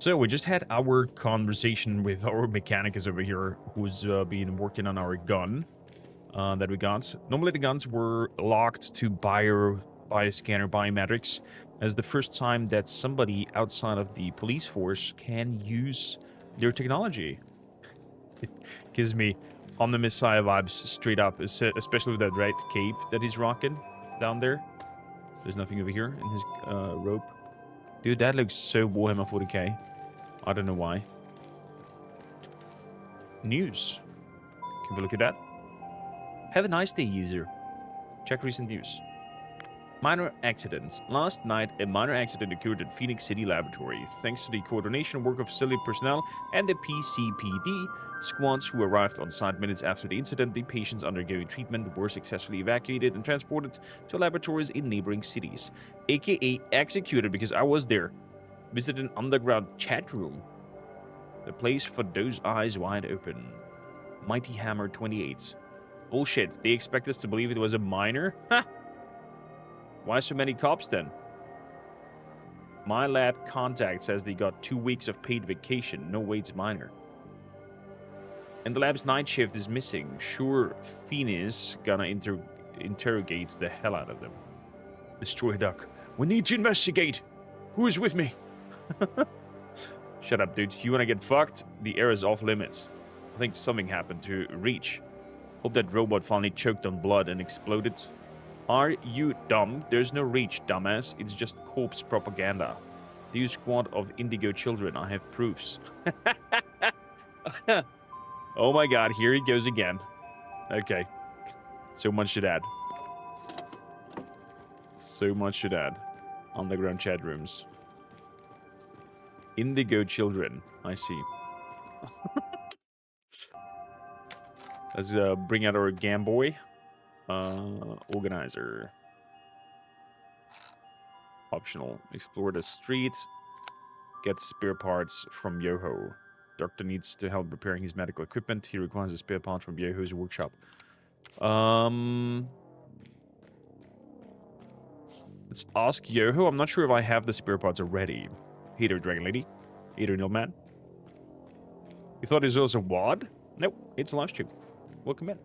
So we just had our conversation with our mechanicus over here, who's been working on our gun that we got. Normally the guns were locked to bioscanner biometrics, as the first time that somebody outside of the police force can use their technology. It gives me on the Messiah vibes straight up, especially with that red cape that he's rocking down there. There's nothing over here in his robe. Dude, that looks so Warhammer 40k. I don't know why. News. Can we look at that? Have a nice day, user. Check recent news. Minor accident. Last night, a minor accident occurred at Phoenix City Laboratory. Thanks to the coordination work of facility personnel and the PCPD squads who arrived on site minutes after the incident, the patients undergoing treatment were successfully evacuated and transported to laboratories in neighboring cities, aka executed because I was there. Visit an underground chat room. The place for those eyes wide open. Mighty Hammer 28. Bullshit. They expect us to believe it was a minor? Ha! Why so many cops then? My lab contact says they got 2 weeks of paid vacation. No way it's minor. And the lab's night shift is missing. Sure, Phoenix gonna interrogate the hell out of them. Destroy Duck. We need to investigate. Who is with me? Shut up, dude. You wanna get fucked? The air is off limits. I think something happened to Reach. Hope that robot finally choked on blood and exploded. Are you dumb? There's no Reach, dumbass. It's just corpse propaganda. The U squad of indigo children. I have proofs. Oh my god, here he goes again. Okay. So much to add. So much to add. Underground chat rooms. Indigo children. I see. Let's bring out our Game Boy. Organizer. Optional. Explore the street. Get spare parts from Yoho. Doctor needs to help repairing his medical equipment. He requires a spare part from Yoho's workshop. Let's ask Yoho. I'm not sure if I have the spare parts already. Hey there, Dragon Lady. Hey there, Nilman. You thought this was a WAD? Nope, it's a live stream. Welcome in.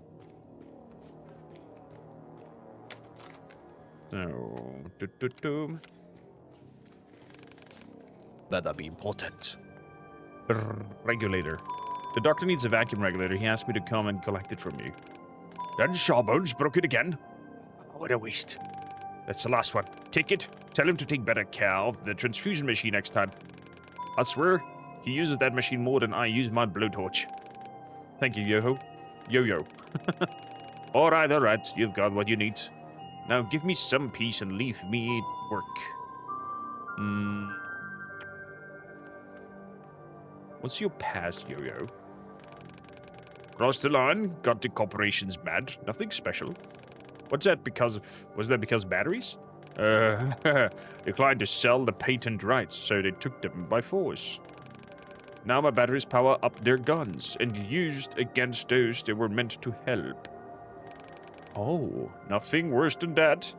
So, that'd be important. Regulator. The doctor needs a vacuum regulator. He asked me to come and collect it from you. Then Shawbones broke it again. What a waste. That's the last one. Take it. Tell him to take better care of the transfusion machine next time. I swear, he uses that machine more than I use my blowtorch. Thank you, Yoho. Yo-yo. Alright. You've got what you need. Now give me some peace and leave me work. What's your past, Yo-Yo? Crossed the line, got the corporations mad. Nothing special. What's that because of... Was that because of batteries? Declined to sell the patent rights, so they took them by force. Now my batteries power up their guns, and used against those they were meant to help. Oh, nothing worse than that.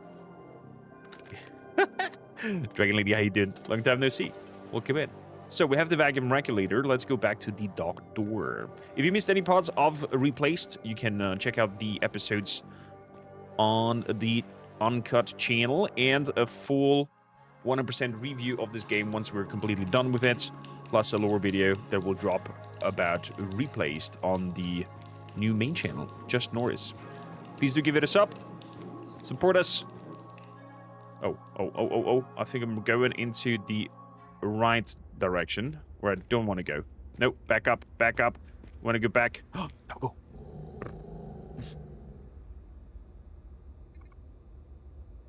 Dragon Lady, how you doing? Long time no see. Welcome in. So we have the vacuum regulator. Let's go back to the doctor. If you missed any parts of Replaced, you can check out the episodes on the Uncut channel and a full 100% review of this game once we're completely done with it, plus a lore video that will drop about Replaced on the new main channel, Just Noris. Please do give it a sub. Support us. Oh. I think I'm going into the right direction where I don't want to go. Nope, back up. Want to go back. Oh, go.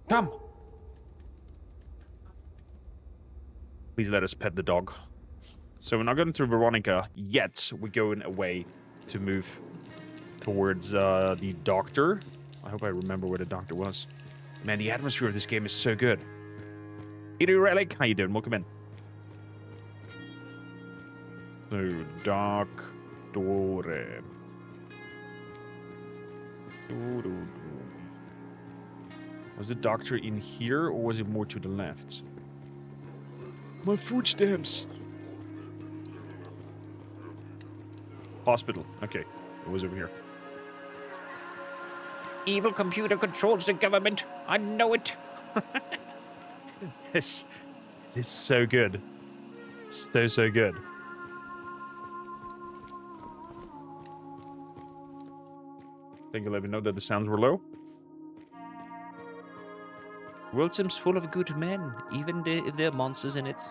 Come. Please let us pet the dog. So we're not going to Veronica yet. We're going away to move towards the doctor. I hope I remember where the doctor was. Man, the atmosphere of this game is so good. Edo Relic, how you doing? Welcome in. So, Doctor. Was the doctor in here, or was it more to the left? My footsteps. Hospital. Okay. It was over here. Evil computer controls the government. I know it. This is so good. So good. Think you'll let me know that the sounds were low. The world seems full of good men, even if there are monsters in it.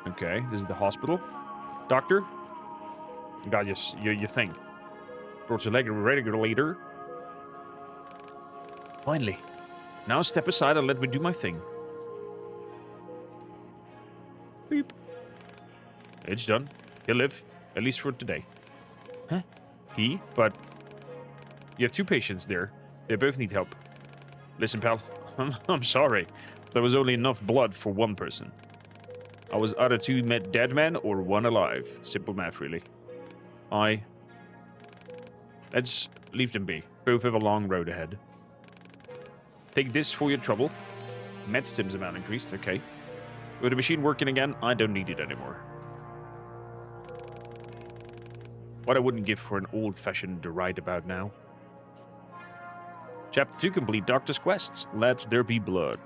Okay, this is the hospital. Doctor? Got your thing. Brought your regulator. Finally. Now step aside and let me do my thing. Beep. It's done. He'll live, at least for today. Huh? But you have 2 patients there. They both need help. Listen, pal. I'm sorry. There was only enough blood for 1 person. I was either 2 dead men or 1 alive. Simple math, really. Let's leave them be. Both have a long road ahead. Take this for your trouble. Med stims amount increased. Okay. With the machine working again, I don't need it anymore. What I wouldn't give for an old-fashioned right about now. Chapter 2 complete. Doctor's quests. Let there be blood.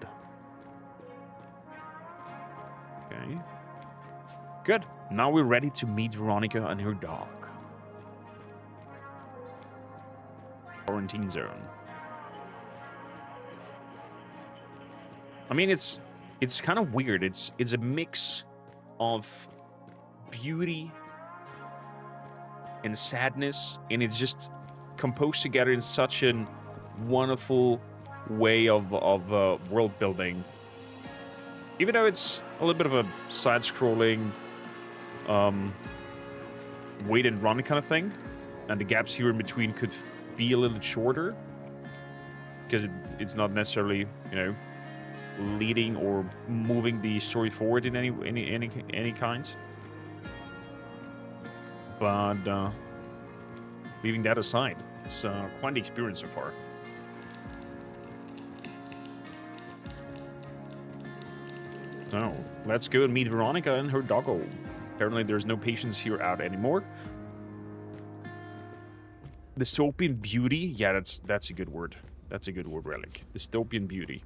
Okay. Good. Now we're ready to meet Veronica and her dog. Quarantine zone. I mean, it's kind of weird. It's a mix of beauty and sadness, and it's just composed together in such a wonderful way of world building. Even though it's a little bit of a side-scrolling, wait and run kind of thing, and the gaps here in between could be a little shorter because it's not necessarily, you know, leading or moving the story forward in any kinds. But leaving that aside, it's quite the experience so far. So let's go and meet Veronica and her doggo. Apparently there's no patients here out anymore. Dystopian beauty, yeah, that's a good word. That's a good word, Relic. Dystopian beauty.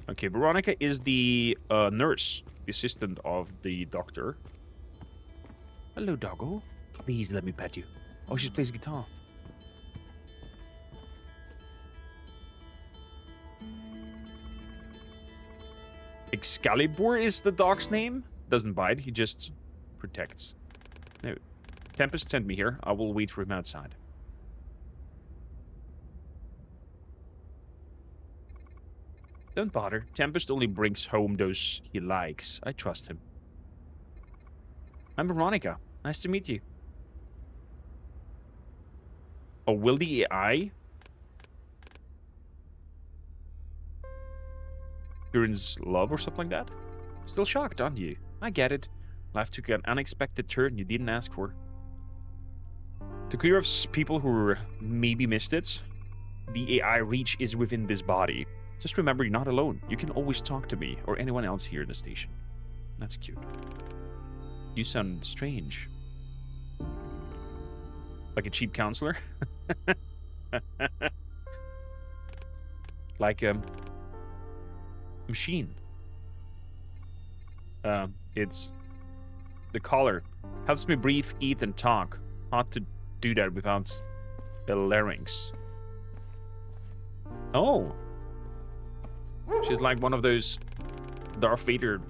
Okay, Veronica is the nurse, the assistant of the doctor. Hello, doggo. Please let me pet you. Oh, she plays guitar. Excalibur is the dog's name. Doesn't bite, he just protects. No. Tempest sent me here. I will wait for him outside. Don't bother. Tempest only brings home those he likes. I trust him. I'm Veronica. Nice to meet you. Oh, will the AI experience love or something like that? Still shocked, aren't you? I get it. Life took an unexpected turn you didn't ask for. To clear up people who maybe missed it, the AI reach is within this body. Just remember, you're not alone. You can always talk to me or anyone else here in the station. That's cute. You sound strange. Like a cheap counselor? Like a machine. It's the collar. Helps me breathe, eat, and talk. Hard to do that without the larynx. Oh. She's like one of those Darth Vader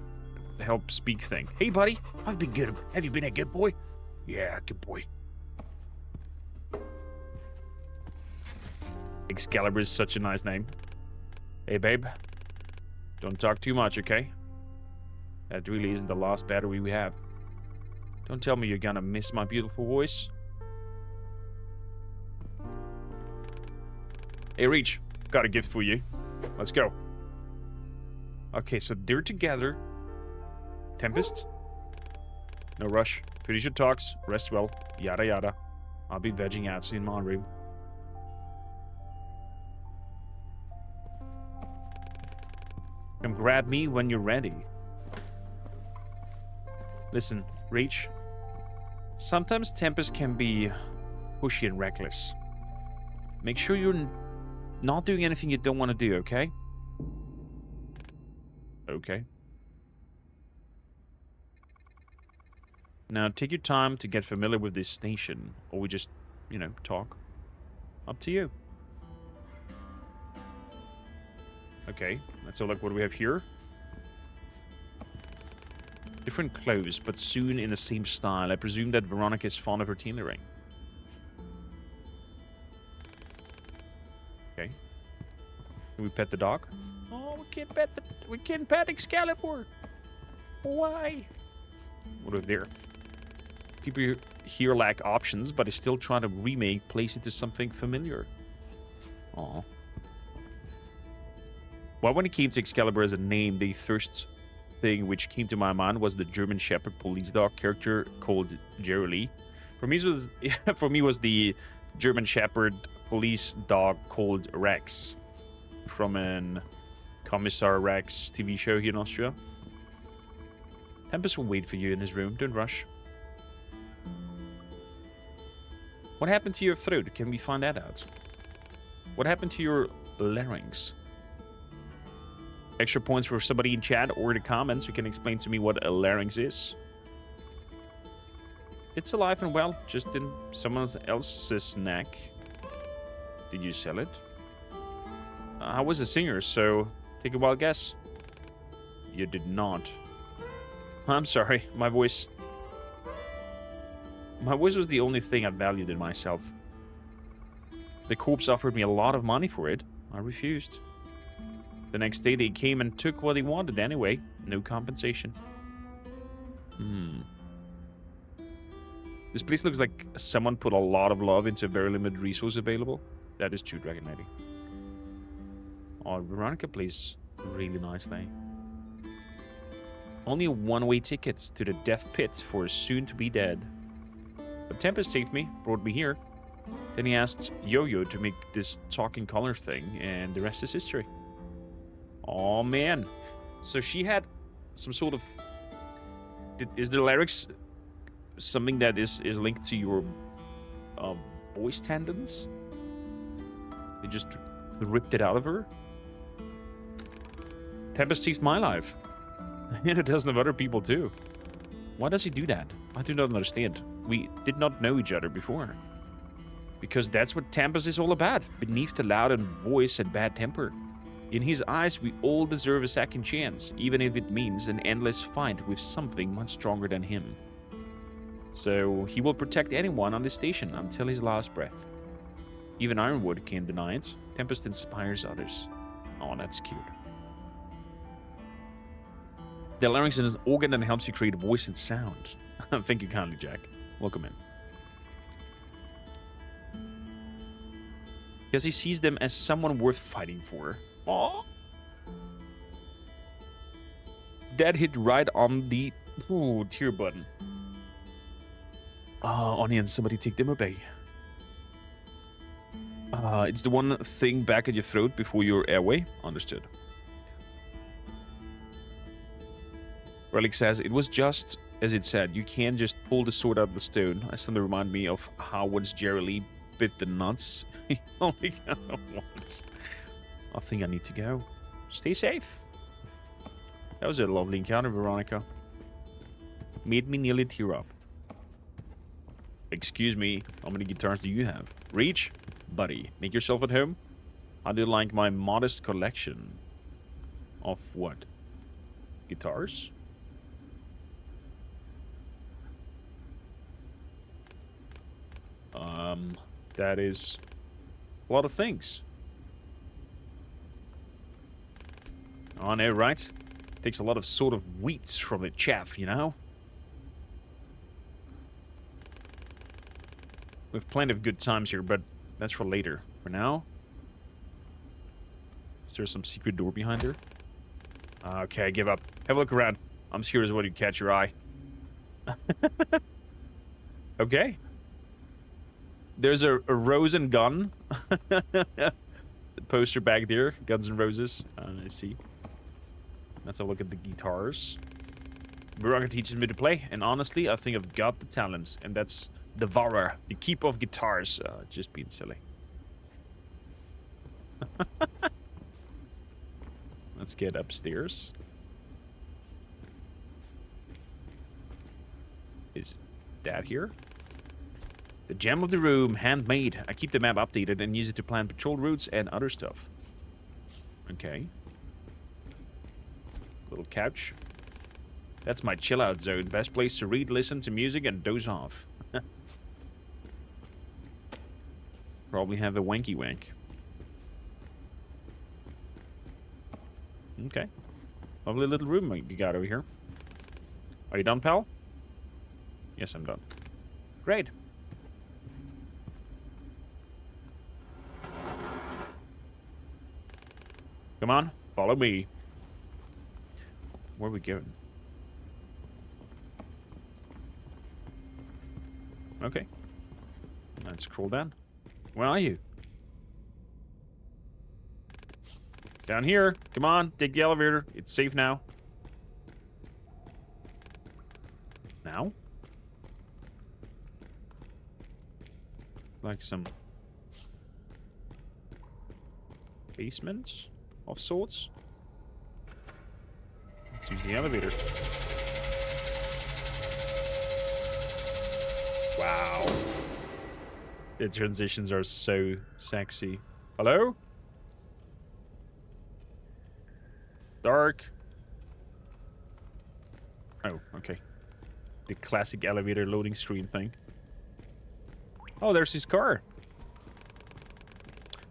help speak thing. Hey, buddy. I've been good. Have you been a good boy? Yeah, good boy. Excalibur is such a nice name. Hey, babe. Don't talk too much, okay? That really isn't the last battery we have. Don't tell me you're gonna miss my beautiful voice. Hey, Reach. Got a gift for you. Let's go. Okay, so they're together. Tempest? No rush. Finish your talks. Rest well. Yada yada. I'll be vegging out in my room. Come grab me when you're ready. Listen, Reach. Sometimes Tempest can be pushy and reckless. Make sure you're not doing anything you don't want to do, okay? Okay. Now, take your time to get familiar with this station, or we just, you know, talk. Up to you. Okay, let's have a look what we have here. Different clothes, but soon in the same style. I presume that Veronica is fond of her tailoring. Okay. Can we pet the dog? Oh, we can't pet Excalibur. Why? What are there? People here lack options, but they still try to remake, place it to something familiar. Aw. Well, when it came to Excalibur as a name, the first thing which came to my mind was the German Shepherd police dog character called Jerry Lee. For me, was the German Shepherd police dog called Rex from an Commissar Rex TV show here in Austria. Tempest will wait for you in his room. Don't rush. What happened to your throat? Can we find that out? What happened to your larynx? Extra points for somebody in chat or the comments who can explain to me what a larynx is. It's alive and well, just in someone else's neck. Did you sell it? I was a singer, so take a wild guess. You did not. I'm sorry, my voice was the only thing I valued in myself. The corpse offered me a lot of money for it. I refused. The next day they came and took what they wanted anyway. No compensation. This place looks like someone put a lot of love into a very limited resource available. That is true, Dragon Lady. Oh, Veronica plays really nicely. Only a one-way ticket to the death pit for a soon-to-be dead. But Tempest saved me, brought me here. Then he asked Yo-Yo to make this talking color thing, and the rest is history. Oh man. So she had some sort of... Is the lyrics something that is linked to your voice tendons? They just ripped it out of her? Tempest saved my life. And a dozen of other people too. Why does he do that? I do not understand. We did not know each other before. Because that's what Tempest is all about. Beneath the loud and voice and bad temper. In his eyes, we all deserve a second chance, even if it means an endless fight with something much stronger than him. So, he will protect anyone on this station until his last breath. Even Ironwood can't deny it. Tempest inspires others. Oh, that's cute. The larynx is an organ that helps you create voice and sound. Thank you kindly, Jack. Welcome in. Because he sees them as someone worth fighting for. Aww. That hit right on the tear button. Onion, somebody take them away. It's the one thing back at your throat before your airway. Understood. Relic says, it was just as it said. You can't just pull the sword out of the stone. I suddenly remind me of how once Jerry Lee bit the nuts. He only got it once. I think I need to go. Stay safe. That was a lovely encounter, Veronica. Made me nearly tear up. Excuse me, how many guitars do you have? Reach? Buddy, make yourself at home. How do you like my modest collection? Of what? Guitars? That is a lot of things. I know, right? Takes a lot of sort of wheat from the chaff, you know? We have plenty of good times here, but that's for later. For now... Is there some secret door behind her? Okay, I give up. Have a look around. I'm serious what you catch your eye. Okay. There's a rose and gun. The poster back there. Guns and Roses. I see. Let's have a look at the guitars. Veronica teaches me to play, and honestly, I think I've got the talent. And that's Devourer, the keeper of guitars. Just being silly. Let's get upstairs. Is that here? The gem of the room, handmade. I keep the map updated and use it to plan patrol routes and other stuff. Okay. Little couch. That's my chill out zone. Best place to read, listen to music, and doze off. Probably have a wanky wank. Okay. Lovely little room you got over here. Are you done, pal? Yes, I'm done. Great. Come on, follow me. Where are we going? Okay. Let's scroll down. Where are you? Down here. Come on, take the elevator. It's safe now. Now? Like some basement of sorts. Let's use the elevator. Wow. The transitions are so sexy. Hello? Dark. Oh, okay. The classic elevator loading screen thing. Oh, there's his car.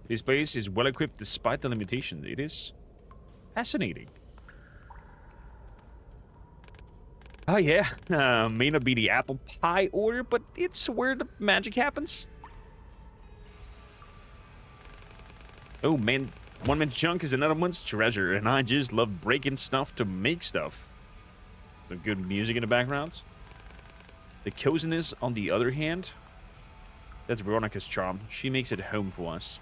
This place is well equipped despite the limitation. It is fascinating. Oh yeah, may not be the apple pie order, but it's where the magic happens. Oh man, one man's junk is another one's treasure, and I just love breaking stuff to make stuff. Some good music in the background. The coziness, on the other hand, that's Veronica's charm. She makes it home for us.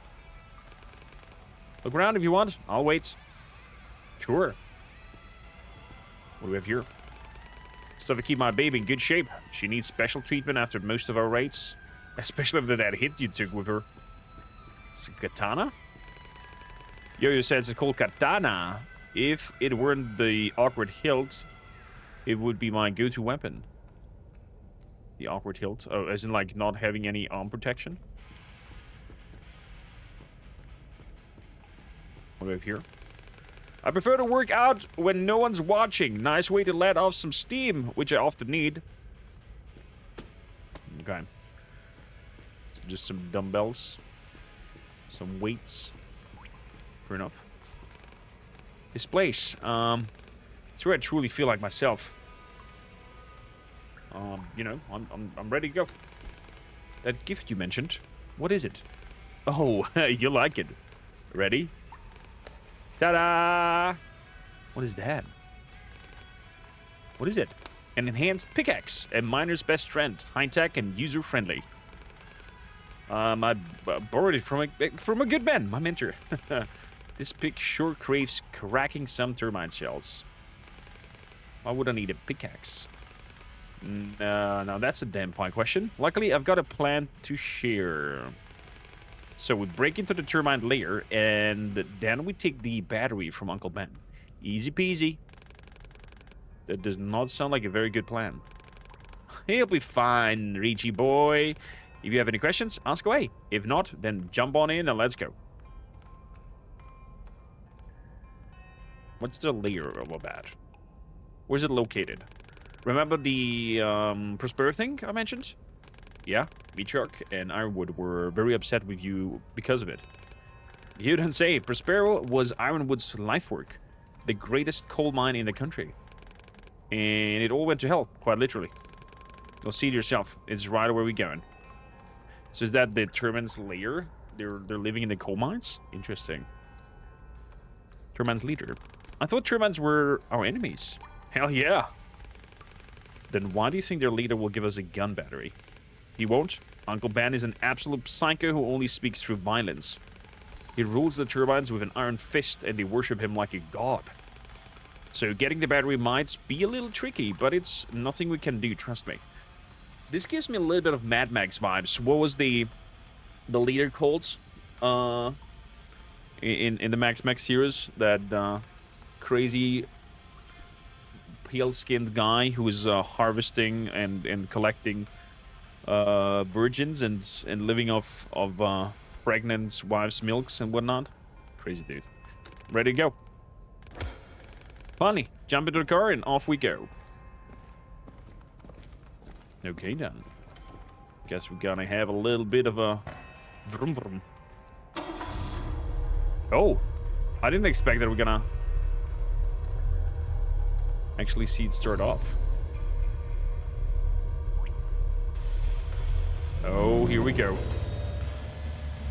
Look around if you want. I'll wait. Sure. What do we have here? Stuff to keep my baby in good shape. She needs special treatment after most of our raids. Especially after that hit you took with her. It's a katana? Yo-Yo says it's called katana. If it weren't the awkward hilt, it would be my go-to weapon. The awkward hilt? Oh, as in like not having any arm protection? What do we have here? I prefer to work out when no one's watching. Nice way to let off some steam, which I often need. Okay. So just some dumbbells. Some weights. Fair enough. This place, it's where I truly feel like myself. You know, I'm ready to go. That gift you mentioned, what is it? Oh, you like it. Ready? Ta-da! What is that? What is it? An enhanced pickaxe, a miner's best friend, high-tech and user-friendly. I borrowed it from a good man, my mentor. This pick sure craves cracking some termite shells. Why would I need a pickaxe? Now that's a damn fine question. Luckily, I've got a plan to share. So we break into the termite lair, and then we take the battery from Uncle Ben. Easy peasy. That does not sound like a very good plan. He'll be fine, Richie boy. If you have any questions, ask away. If not, then jump on in and let's go. What's the lair all about? Where's it located? Remember the Prospero thing I mentioned? Yeah, Meatruck and Ironwood were very upset with you because of it. You don't say. Prospero was Ironwood's life work. The greatest coal mine in the country. And it all went to hell, quite literally. You'll see it yourself. It's right where we're going. So is that the Terman's lair? They're living in the coal mines? Interesting. Terman's leader. I thought Termans were our enemies. Hell yeah. Then why do you think their leader will give us a gun battery? He won't. Uncle Ben is an absolute psycho who only speaks through violence. He rules the turbines with an iron fist and they worship him like a god. So getting the battery might be a little tricky, but it's nothing we can do, trust me. This gives me a little bit of Mad Max vibes. What was the leader called? In the Max series, that crazy pale-skinned guy who is harvesting and collecting virgins and living off of pregnant wives' milks and whatnot. Crazy dude. Ready to go. Finally, jump into the car and off we go. Okay then. Guess we're gonna have a little bit of a vroom vroom. Oh, I didn't expect that we're gonna actually see it start off. Oh, here we go.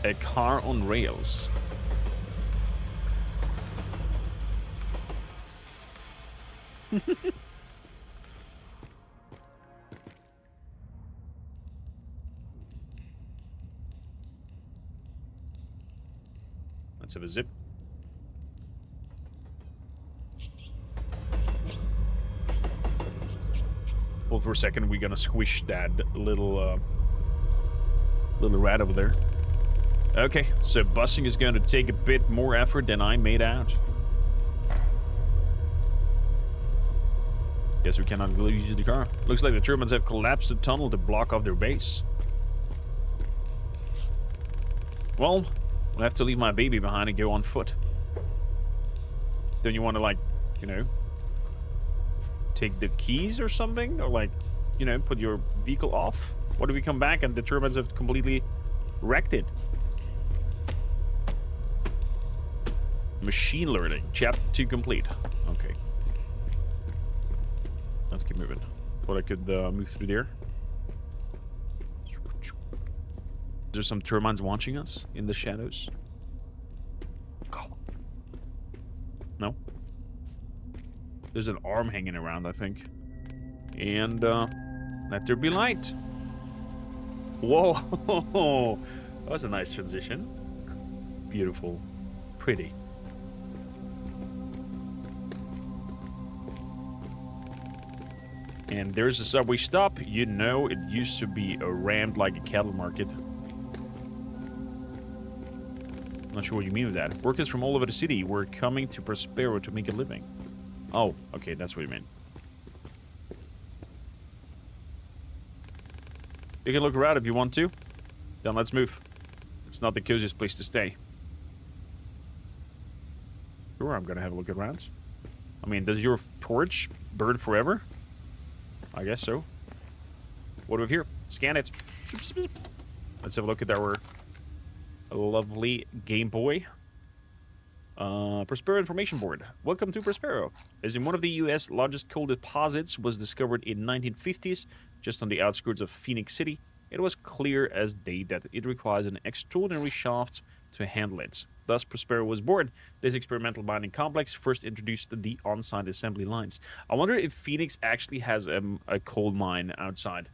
A car on rails. Let's have a zip. Well, for a second, we're gonna squish that little rat over there. Okay, so busing is going to take a bit more effort than I made out. Guess we cannot use the car. Looks like the Germans have collapsed the tunnel to block off their base. Well, we'll have to leave my baby behind and go on foot. Don't you want to, like, you know, take the keys or something? Or, like, you know, put your vehicle off? What if we come back and the Germans have completely wrecked it? Machine learning. Chapter 2 complete. Okay. Let's keep moving. Thought I could move through there. There's some Germans watching us in the shadows. Go. No? There's an arm hanging around, I think. And, let there be light. Whoa! That was a nice transition. Beautiful. Pretty. And there's a subway stop. You know, it used to be rammed like a cattle market. Not sure what you mean with that. Workers from all over the city were coming to Prospero to make a living. Oh, okay, that's what you mean. You can look around if you want to. Then let's move. It's not the coziest place to stay. Sure, I'm gonna have a look around. I mean, does your torch burn forever? I guess so. What do we have here? Scan it. Let's have a look at our lovely Game Boy. Prospero Information Board. Welcome to Prospero. As in one of the U.S. largest coal deposits was discovered in 1950s, just on the outskirts of Phoenix City, it was clear as day that it requires an extraordinary shaft to handle it. Thus, Prospero was born. This experimental mining complex first introduced the on-site assembly lines. I wonder if Phoenix actually has a coal mine outside.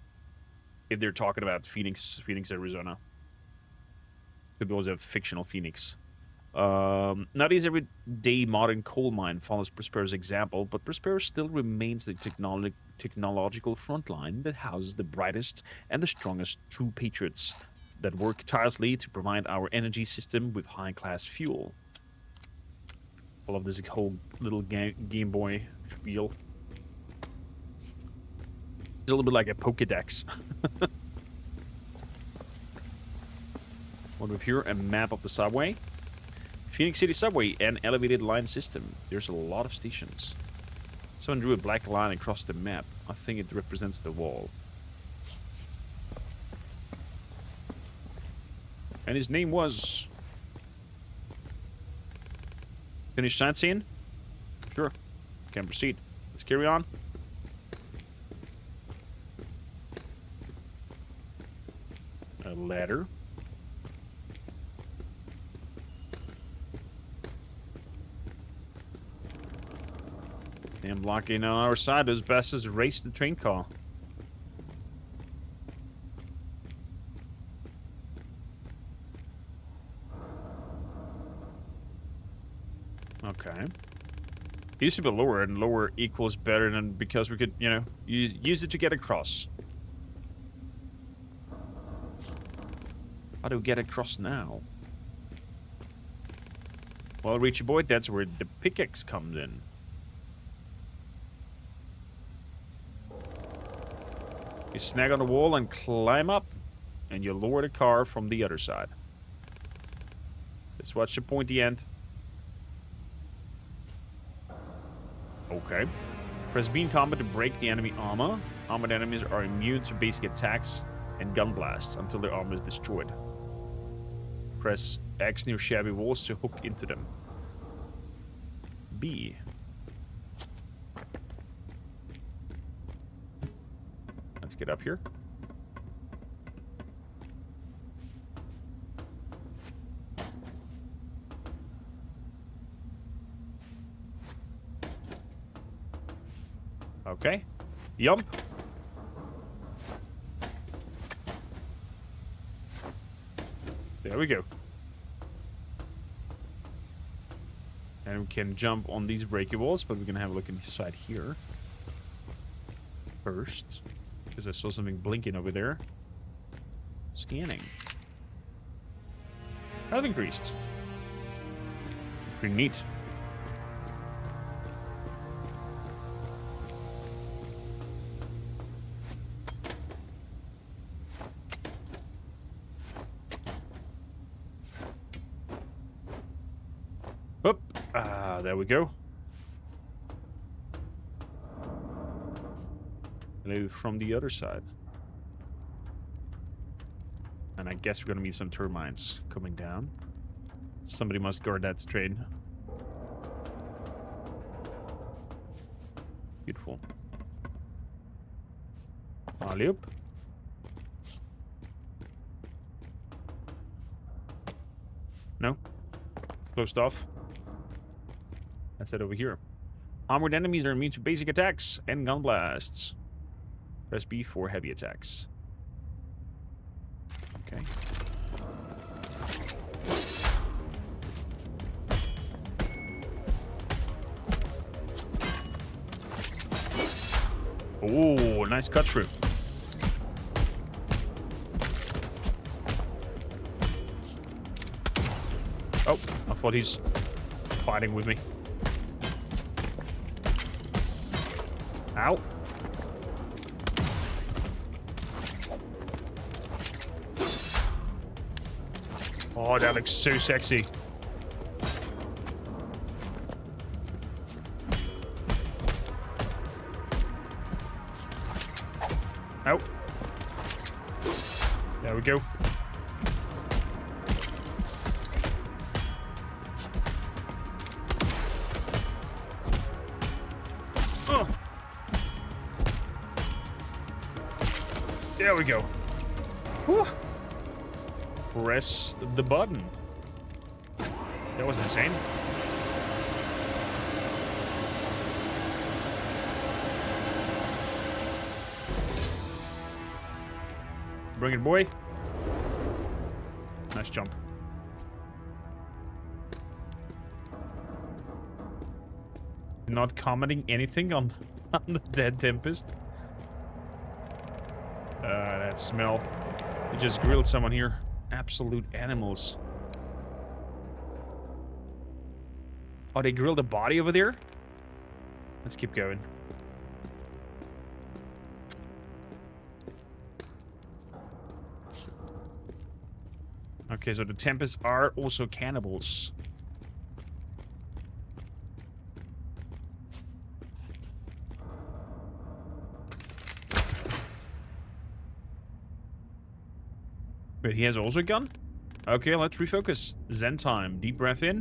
If they're talking about Phoenix, Arizona. Could be also a fictional Phoenix. Nowadays, everyday modern coal mine follows Prospero's example, but Prospero still remains the technological frontline that houses the brightest and the strongest true patriots that work tirelessly to provide our energy system with high-class fuel. I love this whole little Game Boy spiel. It's a little bit like a Pokédex. What we have here? A map of the subway. Phoenix City Subway, an elevated line system. There's a lot of stations. Someone drew a black line across the map. I think it represents the wall. And his name was... Finish sightseeing? Sure. Can proceed. Let's carry on. A ladder. And blocking on our side, those buses race the train car. Okay. It used to be lower, and lower equals better than because we could, you know, use it to get across. How do we get across now? Well, Richie boy, that's where the pickaxe comes in. You snag on the wall and climb up, and you lower the car from the other side. Let's watch the pointy end. Okay. Press B in combat to break the enemy armor. Armored enemies are immune to basic attacks and gun blasts until their armor is destroyed. Press X near shabby walls to hook into them. B. Let's get up here. Okay. Yump. There we go. And we can jump on these breaky walls, but we're gonna have a look inside here first. Because I saw something blinking over there. Scanning. Health increased. Pretty neat. Oop. There we go. Hello from the other side. And I guess we're gonna meet some termites coming down. Somebody must guard that train. Beautiful. Alley-oop. No? Closed off. That's it over here. Armored enemies are immune to basic attacks and gun blasts. Press B for heavy attacks. Okay. Oh, nice cut through. Oh, I thought he's fighting with me. Ow. Oh, that looks so sexy. Oh. There we go. Oh. There we go. Whew. Press the button. That was insane. Bring it, boy. Nice jump. Not commenting anything on the dead Tempest. That smell. We just grilled someone here. Absolute animals. Oh, they grilled a body over there? Let's keep going. Okay, so the Tempests are also cannibals. Wait, he has also a gun? Okay, let's refocus. Zen time. Deep breath in.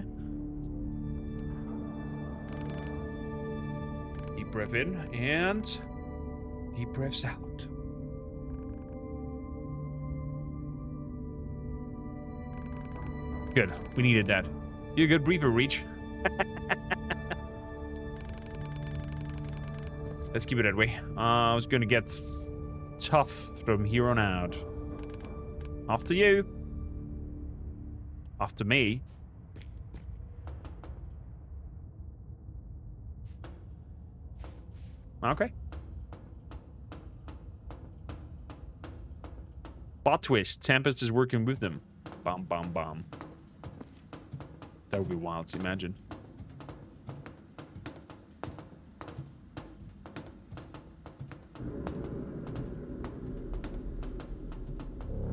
Deep breath in, and deep breaths out. Good. We needed that. You're a good breather, Reach. Let's keep it that way. I was gonna get tough from here on out. After you. After me. Okay. Plot twist. Tempest is working with them. Bam, bam, bam. That would be wild to imagine.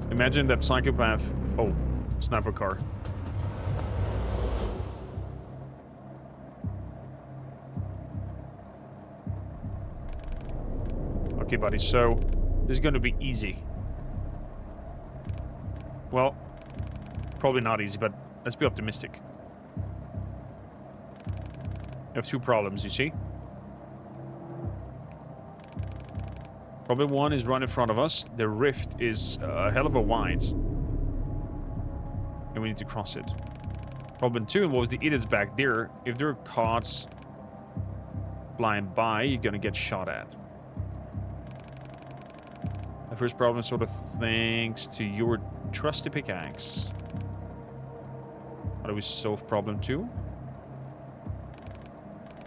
Imagine that psychopath. Oh, sniper car. Okay, buddy, so this is gonna be easy. Well, probably not easy, but let's be optimistic. You have two problems, you see? Problem one is right in front of us. The rift is a hell of a wide. And we need to cross it. Problem two involves the idiots back there. If there are cars flying by, you're gonna get shot at. The first problem sort of thanks to your trusty pickaxe. How do we solve problem two?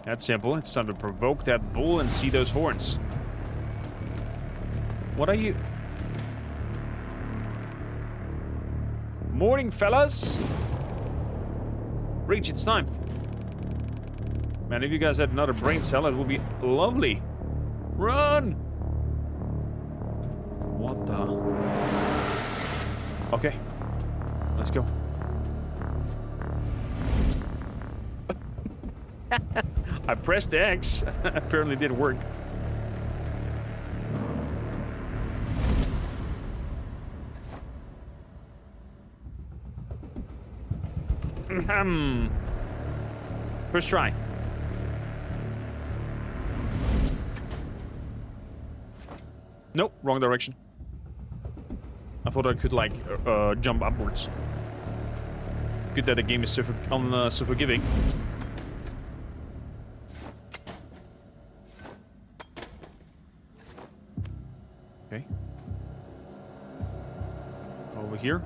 That's simple. It's time to provoke that bull and see those horns. What are you... Morning, fellas! Reach, it's time. Man, if you guys had another brain cell, it would be lovely. Run! What the... Okay. Let's go. I pressed X. Apparently it didn't work. First try. Nope, wrong direction. I thought I could, like, jump upwards. Good that the game is so forgiving. Okay. Over here.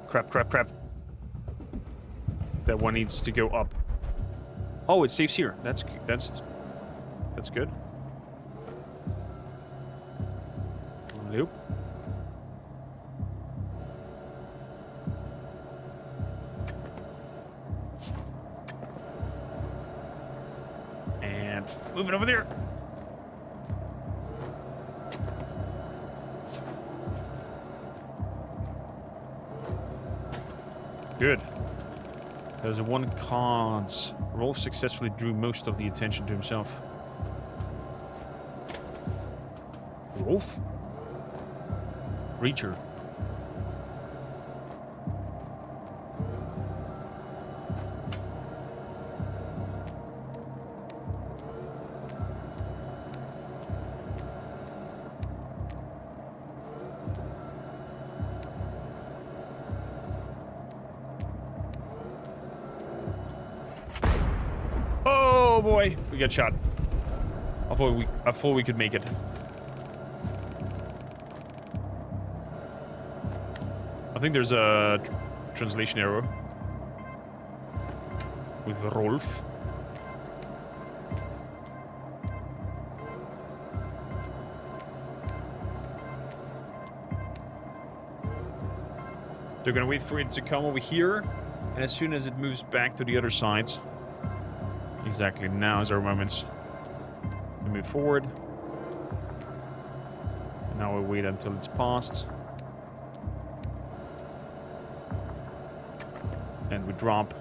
Crap, crap, crap. That one needs to go up. Oh, it saves here. That's good. Loop. And move it over there. Good. There's one cons. Rolf successfully drew most of the attention to himself. Rolf? Reacher. Oh boy, we got shot. I thought we could make it. I think there's a translation error with Rolf. They're gonna wait for it to come over here, and as soon as it moves back to the other side, exactly now is our moment to move forward. And now we wait until it's passed. And we drop.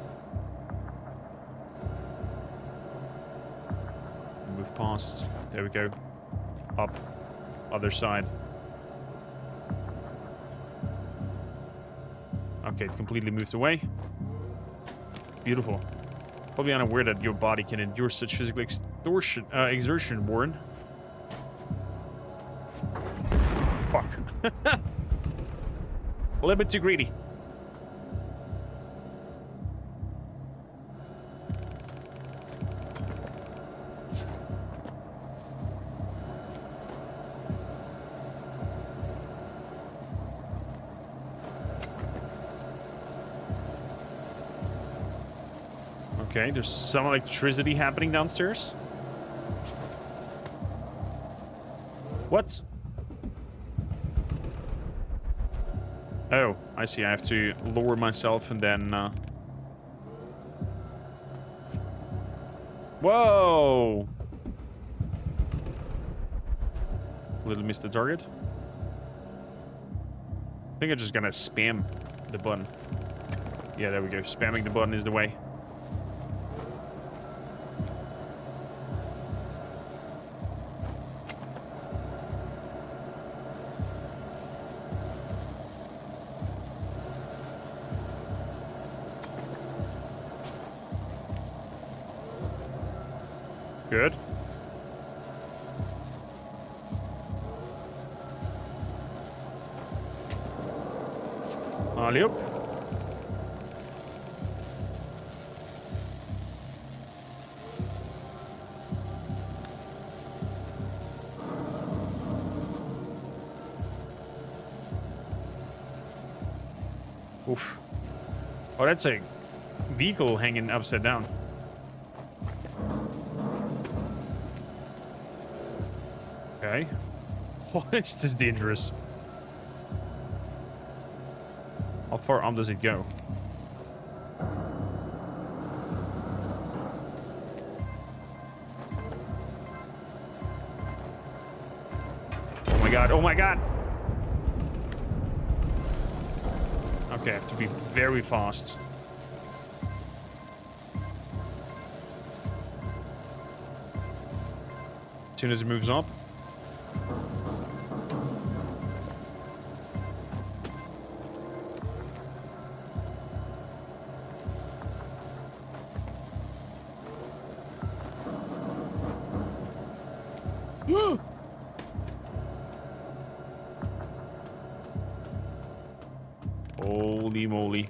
Move past. There we go. Up. Other side. Okay, it completely moved away. Beautiful. Probably unaware that your body can endure such physical exertion, Warren. Fuck. A little bit too greedy. Okay, there's some electricity happening downstairs. What? Oh, I see. I have to lower myself and then... Whoa! Little missed the target. I think I'm just gonna spam the button. Yeah, there we go. Spamming the button is the way. Good. Alley-oop. Oof. Oh, that's a vehicle hanging upside down. Okay. Oh, it's just dangerous. How far up does it go? Oh my god, oh my god! Okay, I have to be very fast. As soon as it moves up. Holy moly.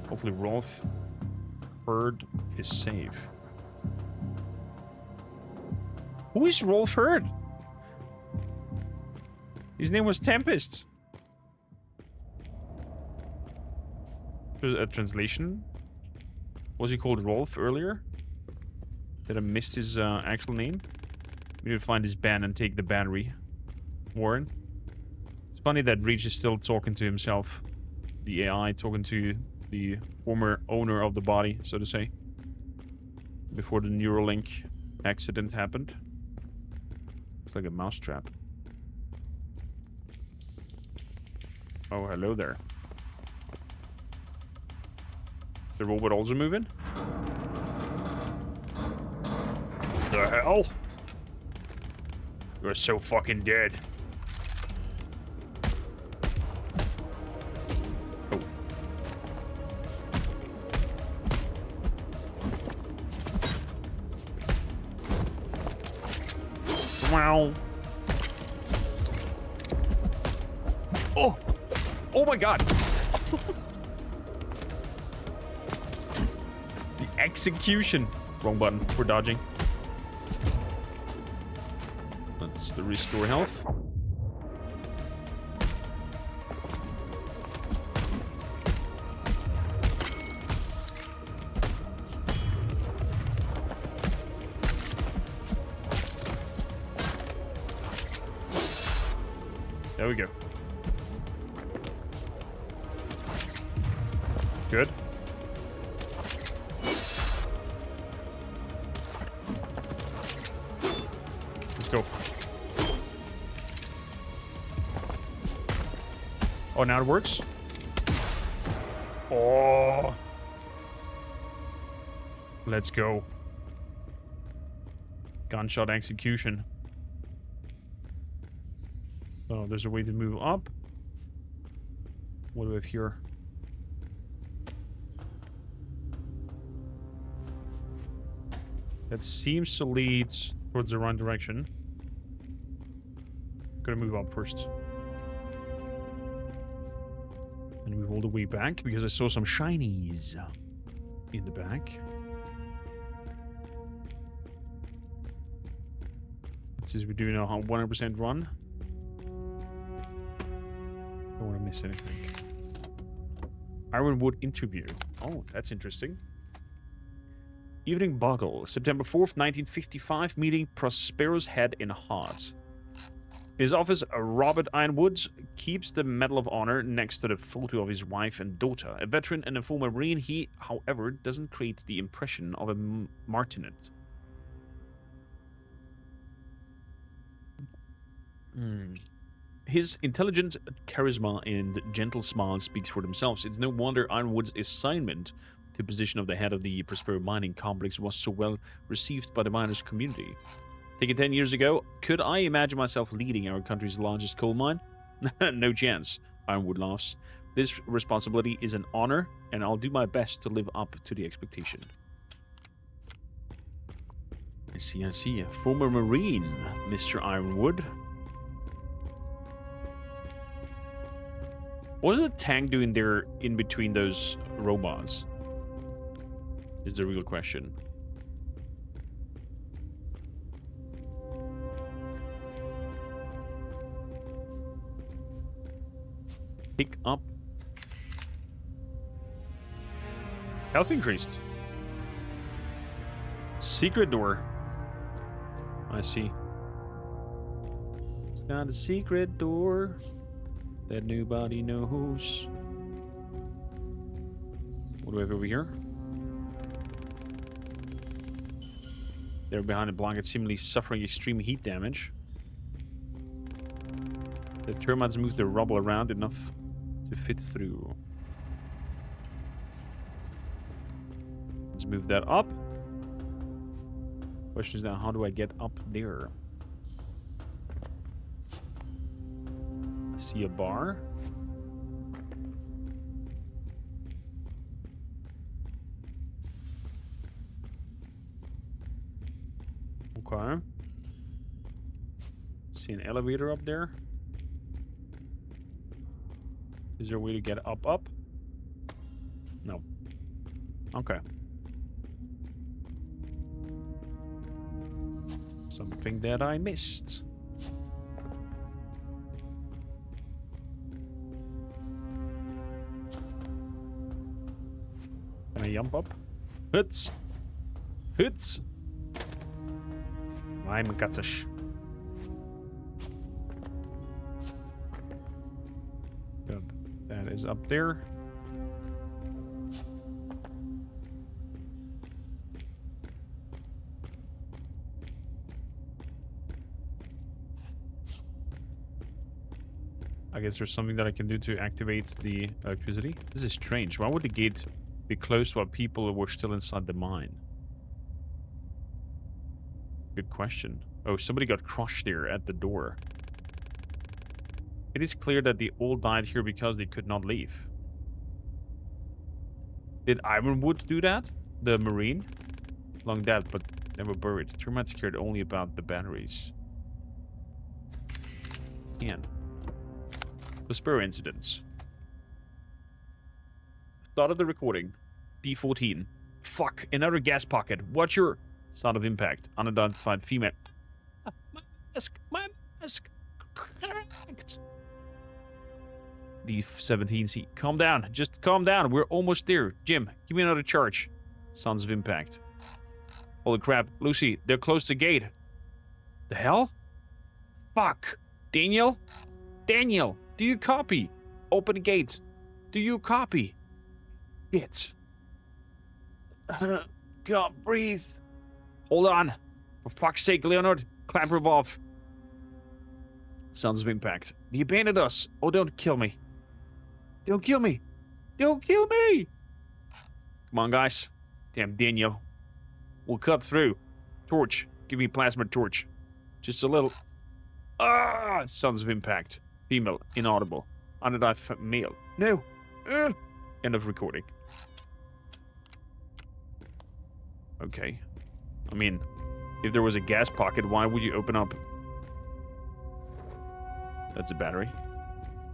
Hopefully Rolf Hurd is safe. Who is Rolf Hurd? His name was Tempest. There's a translation. Was he called Rolf earlier? Did I miss his actual name? We need to find his band and take the battery. Warren. It's funny that Reach is still talking to himself. The AI talking to the former owner of the body, so to say. Before the Neuralink accident happened. It's like a mousetrap. Oh, hello there. The robot also moving? The hell? You're so fucking dead. Oh. Wow. Oh! Oh my god! The execution! Wrong button. We're dodging. Let's restore health. There we go. Good. Let's go. Oh, now it works? Oh. Let's go. Gunshot execution. Oh, there's a way to move up. What do we have here? That seems to lead towards the right direction. Gotta move up first. And move all the way back because I saw some shinies in the back. It says we're doing a 100% run. Don't want to miss anything. Ironwood interview. Oh, that's interesting. Evening Bugle, September 4th, 1955, meeting Prospero's head in heart. In his office, Robert Ironwood keeps the Medal of Honor next to the photo of his wife and daughter. A veteran and a former Marine, he, however, doesn't create the impression of a martinet. His intelligent charisma and gentle smile speaks for themselves. It's no wonder Ironwood's assignment to the position of the head of the Prospero mining complex was so well received by the miners' community. Taken 10 years ago, could I imagine myself leading our country's largest coal mine? No chance, Ironwood laughs. This responsibility is an honor, and I'll do my best to live up to the expectation. I see, I see. A former Marine, Mr. Ironwood. What is the tank doing there in between those robots? Is the real question. Pick up. Health increased. Secret door. I see. It's not a secret door that nobody knows. What do we have over here? They're behind a blanket, seemingly suffering extreme heat damage. The termites move the rubble around enough to fit through. Let's move that up. Question is now, how do I get up there? I see a bar. Okay. See an elevator up there. Is there a way to get up? No. Okay. Something that I missed. Can I jump up? Huts! Huts! I'm katsish. Good. That is up there. I guess there's something that I can do to activate the electricity. This is strange. Why would the gate be closed while people were still inside the mine? Good question. Oh, somebody got crushed there at the door. It is clear that they all died here because they could not leave. Did Ironwood do that? The Marine? Long dead, but never buried. Termites cared only about the batteries. And the Spur incidents. Start of the recording. D14. Fuck, another gas pocket. Watch your... Start of impact. Unidentified female. My mask! My mask! Correct! D17C. Calm down. Just calm down. We're almost there. Jim, give me another charge. Sounds of impact. Holy crap. Lucy, they're close to the gate. The hell? Fuck. Daniel? Daniel, do you copy? Open the gate. Do you copy? Shit. Can't breathe. Hold on. For fuck's sake, Leonard. Clamp off. Sounds of impact. They abandoned us. Oh, don't kill me. Don't kill me. Don't kill me. Come on, guys. Damn, Daniel. We'll cut through. Torch. Give me a plasma torch. Just a little. Ah! Sounds of impact. Female. Inaudible. Unidentified male. No. End of recording. Okay. I mean, if there was a gas pocket, why would you open up... That's a battery.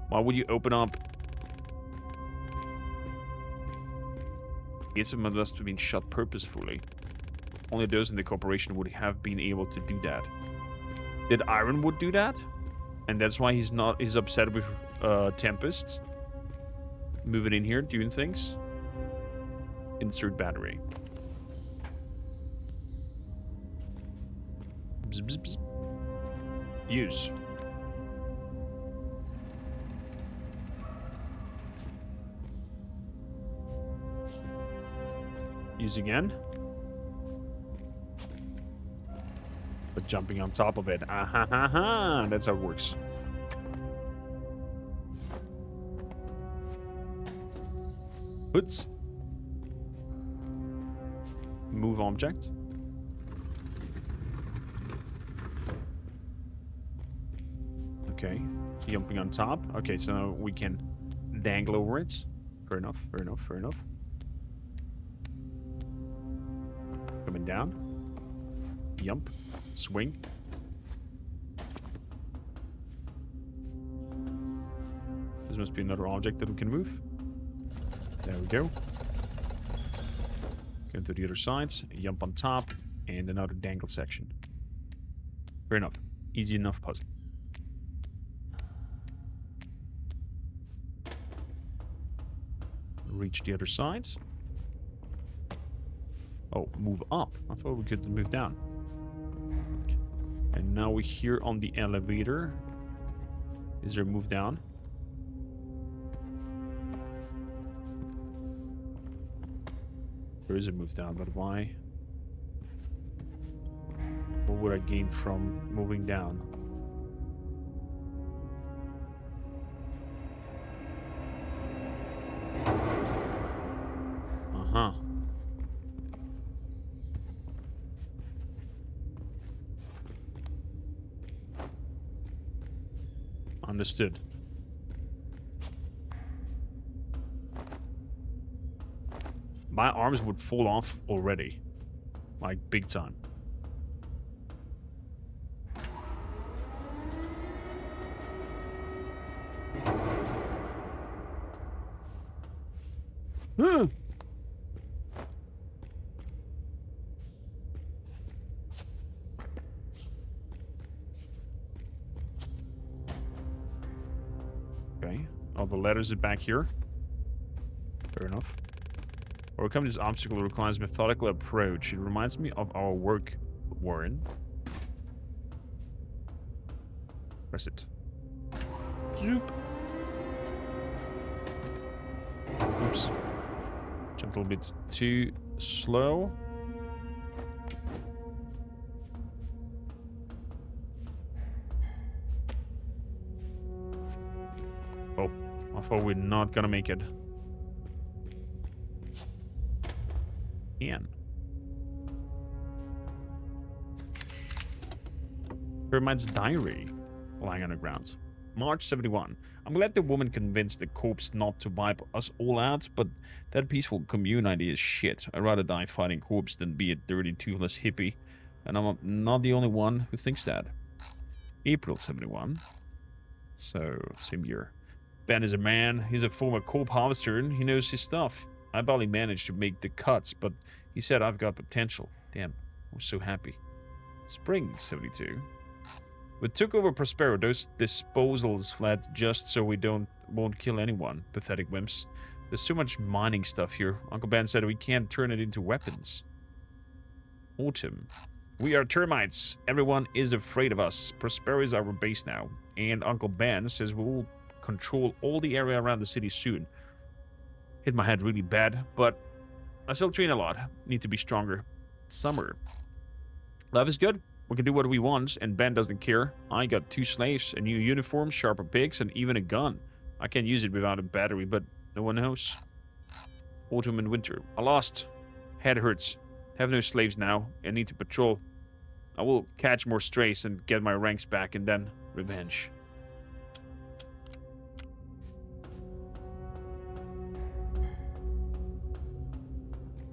Why would you open up... Gates must have been shut purposefully. Only those in the corporation would have been able to do that. Did Ironwood do that? And that's why he's upset with Tempest. Moving in here, doing things. Insert battery. Bzz, bzz, bzz. Use. Use again. But jumping on top of it. Ah ha ha ha. That's how it works. Hoods. Move object. Okay. Jumping on top. Okay, so now we can dangle over it. Fair enough, fair enough, fair enough. Coming down. Jump. Swing. This must be another object that we can move. There we go. Go to the other side. Jump on top. And another dangle section. Fair enough. Easy enough puzzle. Reach the other side. Oh, move up. I thought we could move down. And now we're here on the elevator. Is there a move down? There is a move down, but why? What would I gain from moving down? Uh-huh. Understood. My arms would fall off already. Like, big time. Okay. All the letters are back here. Fair enough. Overcome this obstacle requires a methodical approach. It reminds me of our work, Warren. Press it. Zoop. Oops. Jumped a little bit too slow. Oh, I thought we're not gonna make it. Ian. Hermite's diary lying on the ground. March 71. I'm glad the woman convinced the corpse not to wipe us all out, but that peaceful commune idea is shit. I'd rather die fighting corpse than be a dirty, toothless hippie, and I'm not the only one who thinks that. April 71. So, same year. Ben is a man. He's a former corp harvester, and he knows his stuff. I barely managed to make the cuts, but he said I've got potential. Damn, I was so happy. Spring 72. We took over Prospero. Those disposals fled just so we won't kill anyone. Pathetic wimps. There's too much mining stuff here. Uncle Ben said we can't turn it into weapons. Autumn. We are termites. Everyone is afraid of us. Prospero is our base now. And Uncle Ben says we will control all the area around the city soon. Hit my head really bad, but I still train a lot. Need to be stronger. Summer. Life is good. We can do what we want, and Ben doesn't care. I got 2 slaves, a new uniform, sharper picks, and even a gun. I can't use it without a battery, but no one knows. Autumn and winter. I lost. Head hurts. Have no slaves now, and need to patrol. I will catch more strays and get my ranks back, and then revenge.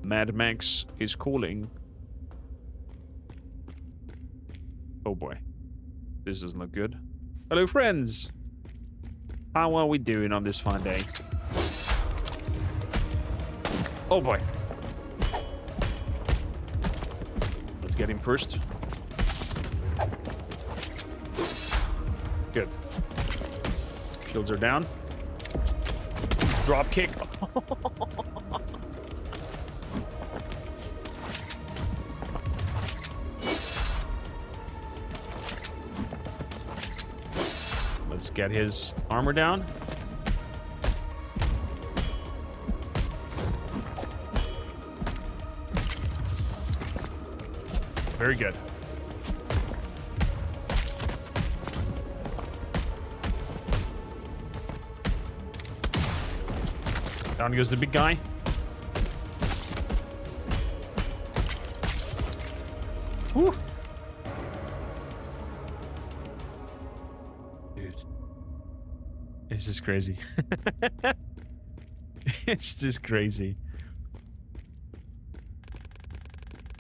Mad Max is calling. Oh boy. This doesn't look good. Hello, friends! How are we doing on this fine day? Oh boy. Let's get him first. Good. Shields are down. Drop kick. Let's get his armor down. Very good. Down goes the big guy. Woo! Dude. It's just crazy. It's just crazy.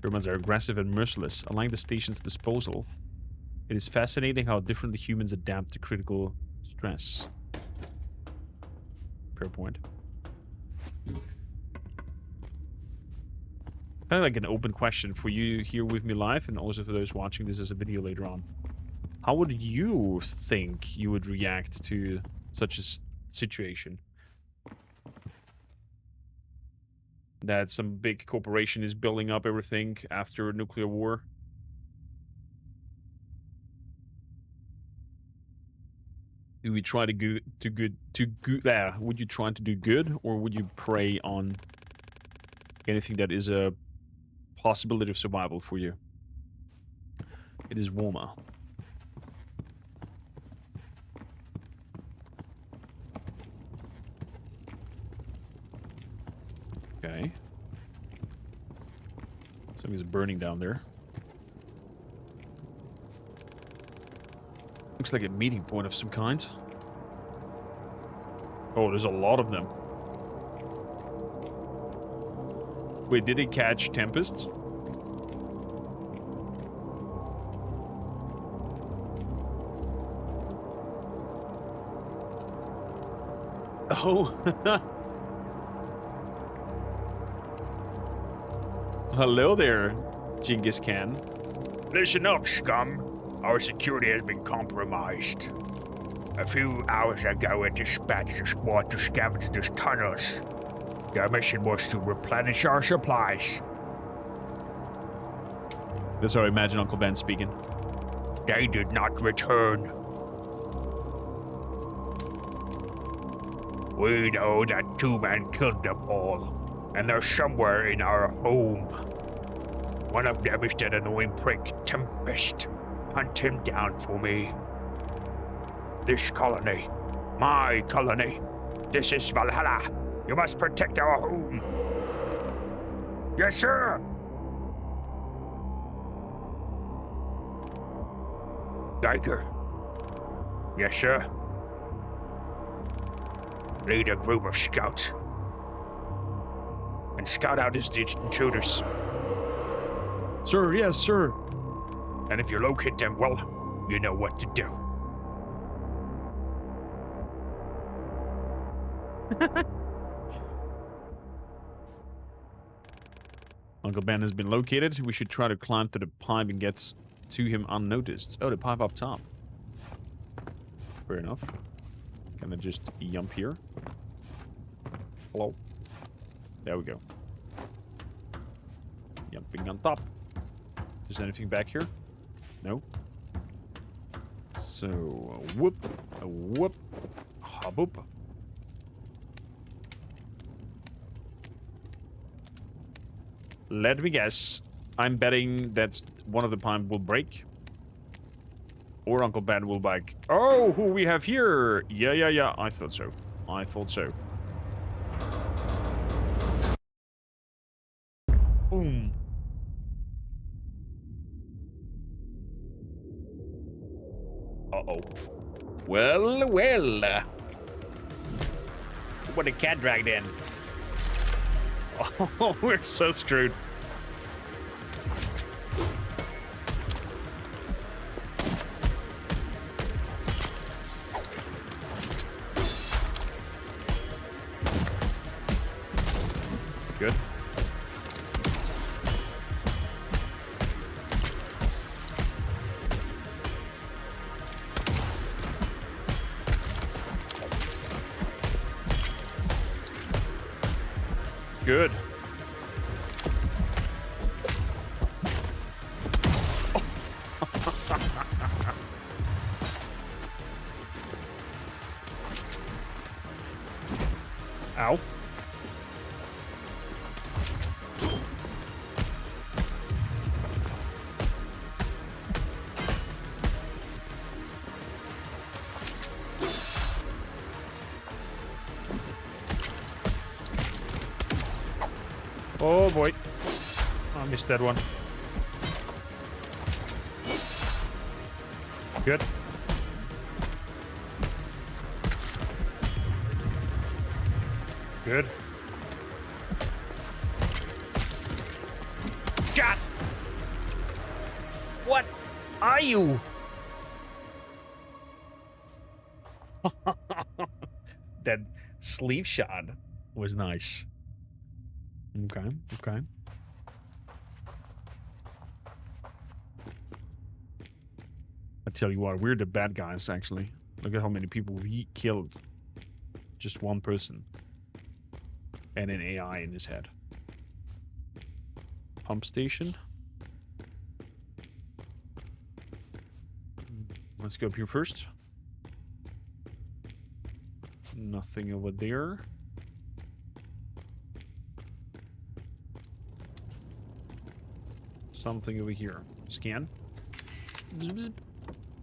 Humans are aggressive and merciless. Unlike the station's disposal, it is fascinating how differently humans adapt to critical stress. Fair point. Kind of like an open question for you here with me live, and also for those watching this as a video later on. How would you think you would react to such a situation? That some big corporation is building up everything after a nuclear war. Do we try to would you try to do good, or would you prey on anything that is a possibility of survival for you? It is warmer. Okay. Something's burning down there. Looks like a meeting point of some kind. Oh, there's a lot of them. Wait, did they catch tempests? Oh. Hello there, Genghis Khan. Listen up, scum. Our security has been compromised. A few hours ago, I dispatched a squad to scavenge these tunnels. Their mission was to replenish our supplies. That's how I imagine Uncle Ben speaking. They did not return. We know that two men killed them all, and they're somewhere in our home. One of them is that annoying prick, Tempest. Hunt him down for me. This colony, my colony, this is Valhalla. You must protect our home. Yes, sir. Geiger. Yes, sir. Lead a group of scouts. And scout out his intruders. Sir, yes, sir. And if you locate them, well, you know what to do. Uncle Ben has been located. We should try to climb to the pipe and get to him unnoticed. Oh, the pipe up top. Fair enough. Can I just jump here? Hello? There we go. Jumping on top. Is there anything back here? No. So, whoop, hop. Let me guess. I'm betting that one of the pipe will break. Or Uncle Ben will back. Oh, who we have here? Yeah. I thought so. Boom. Uh-oh. Well. What a cat dragged in. Oh, we're so screwed. Good. Good. Ow. Oh boy. I missed that one. Good. Good. God! What are you? That sleeve shot was nice. Okay, okay. I tell you what, we're the bad guys, actually. Look at how many people we killed. Just one person. And an AI in his head. Pump station. Let's go up here first. Nothing over there. Something over here. Scan. Bzz, bzz.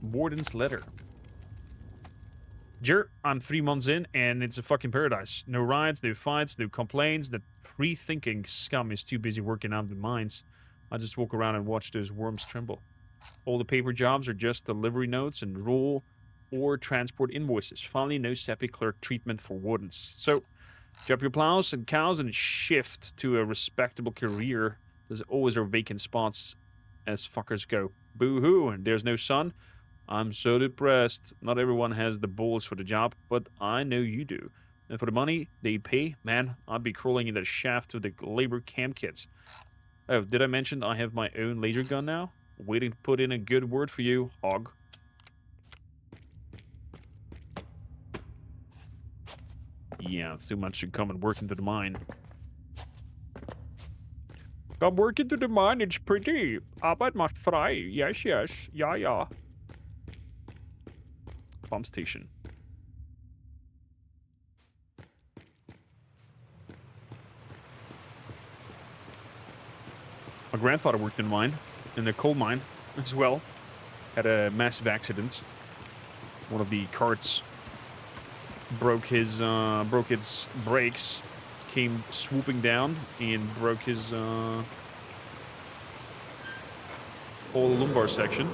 Warden's letter. Jer, I'm 3 months in, and it's a fucking paradise. No riots, no fights, no complaints. That free-thinking scum is too busy working out the mines. I just walk around and watch those worms tremble. All the paper jobs are just delivery notes and roll or transport invoices. Finally, no sappy clerk treatment for wardens. So, drop your plows and cows and shift to a respectable career. There's always are vacant spots as fuckers go. Boo-hoo, and there's no sun. I'm so depressed. Not everyone has the balls for the job, but I know you do. And for the money they pay, man, I'd be crawling in the shaft with the labor camp kids. Oh, did I mention I have my own laser gun now? Waiting to put in a good word for you, hog. Yeah, it's too much to come and work into the mine. Come work into the mine, it's pretty. Arbeit macht frei. Yes, yes. Ja, ja. Pump station. My grandfather worked in mine, in a coal mine as well. Had a massive accident. One of the carts broke its brakes, came swooping down and broke his whole lumbar section.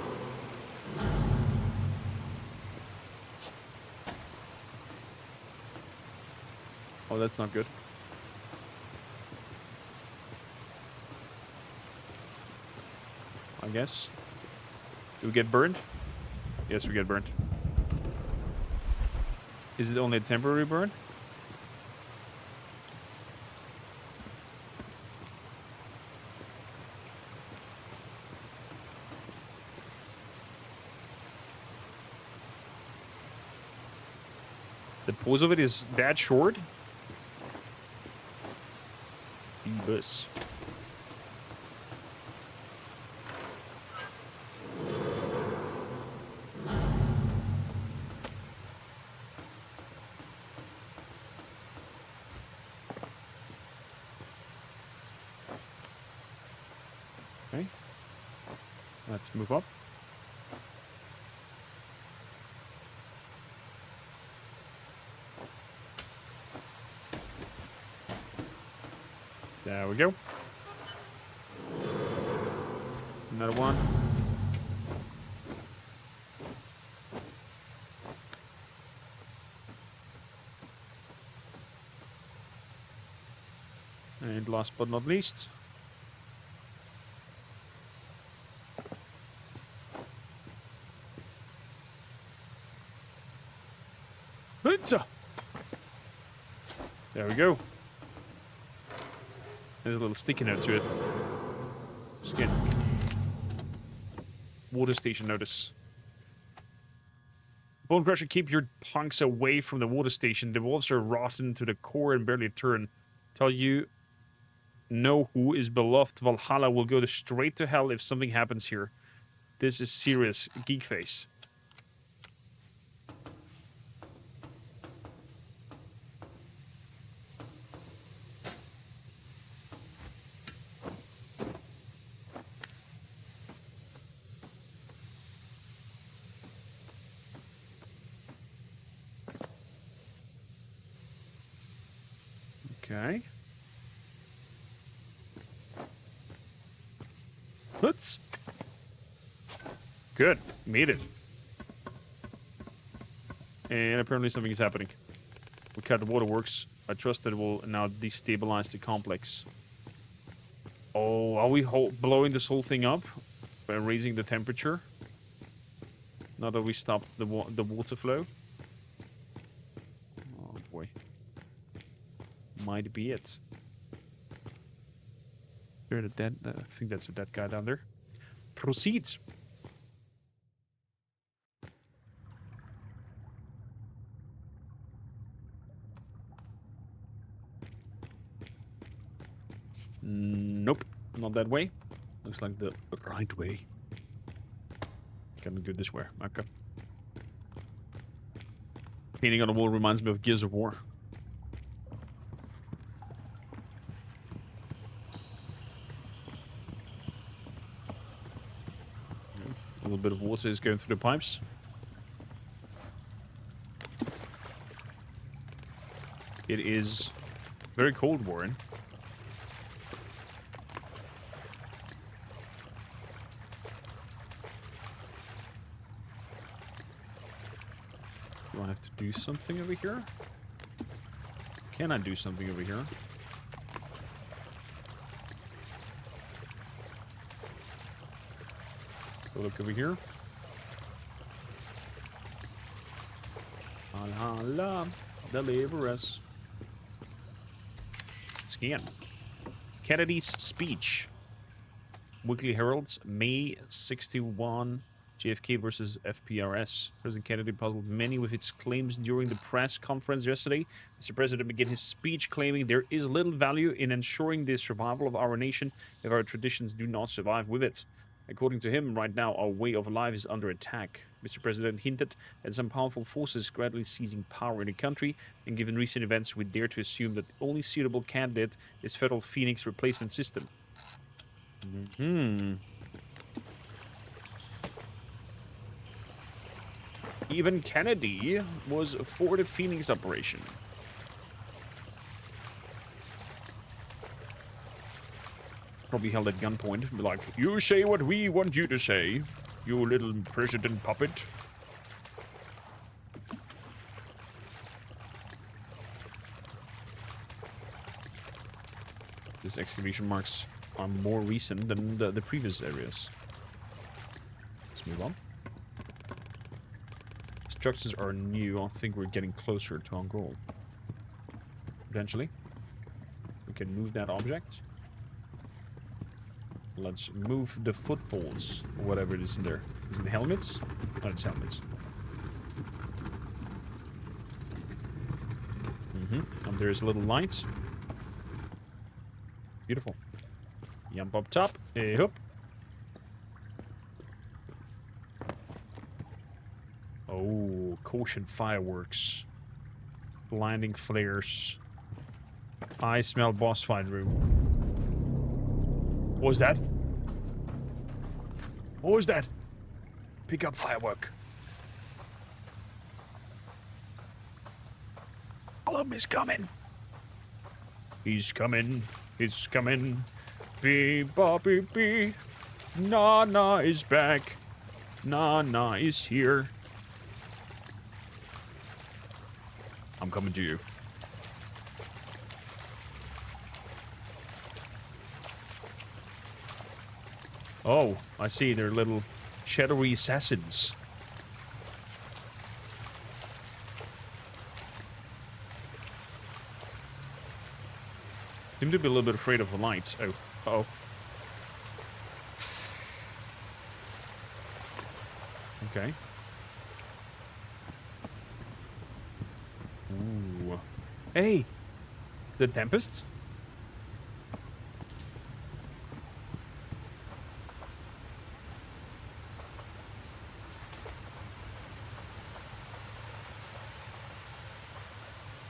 Oh, that's not good. I guess. Do we get burned? Yes, we get burned. Is it only a temporary burn? The pose of it is that short? Bus. Okay. Let's move up. There we go. Another one. And last but not least. Pizza! There we go. There's a little sticky note to it. Skin. Water station notice. Bone Crusher, keep your punks away from the water station. The wolves are rotten to the core and barely turn. Tell you, know who is beloved. Valhalla will go straight to hell if something happens here. This is serious. Geek face. Okay. Let's. Good. Made it. And apparently something is happening. We cut the waterworks. I trust that it will now destabilize the complex. Oh, are we blowing this whole thing up by raising the temperature? Now that we stopped the water flow? Oh boy. Might be it. There, the dead. I think that's a dead guy down there. Proceed. Nope, not that way. Looks like the right way. Gonna go this way. Okay. Painting on the wall reminds me of Gears of War. A little bit of water is going through the pipes. It is very cold, Warren. Do I have to do something over here? Can I do something over here? Look over here. Allah, deliver us. Scan. Kennedy's speech. Weekly Herald, May 61. JFK versus FPRS. President Kennedy puzzled many with its claims during the press conference yesterday. Mr. President began his speech claiming there is little value in ensuring the survival of our nation if our traditions do not survive with it. According to him, right now our way of life is under attack. Mr. President hinted at some powerful forces gradually seizing power in the country, and given recent events, we dare to assume that the only suitable candidate is Federal Phoenix replacement system. Even Kennedy was for the Phoenix operation. Probably held at gunpoint, be like, you say what we want you to say, you little president puppet. These excavation marks are more recent than the previous areas. Let's move on. Structures are new. I think we're getting closer to our goal. Potentially. We can move that object. Let's move the footballs, or whatever it is in there. Is it helmets? No, it's helmets. And there's little lights. Beautiful. Jump up top. Hey, hoop. Oh, caution fireworks. Blinding flares. I smell boss fight room. What was that? What was that? Pick up firework. Gollum is coming. He's coming. He's coming. Beep, bop, beep, beep. Nana is back. Nana is here. I'm coming to you. Oh, I see. They're little shadowy assassins. Seem to be a little bit afraid of the lights. Oh, uh-oh. Okay. Ooh. Hey! The Tempest?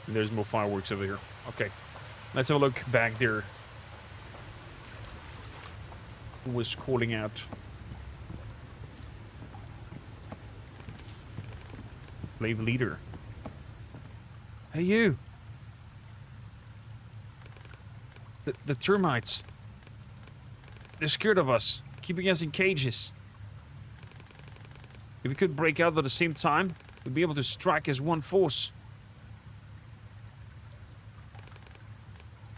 There's more fireworks over here. Okay. Let's have a look back there. Who was calling out? Slave leader. Hey, you. The termites. They're scared of us, keeping us in cages. If we could break out at the same time, we'd be able to strike as one force.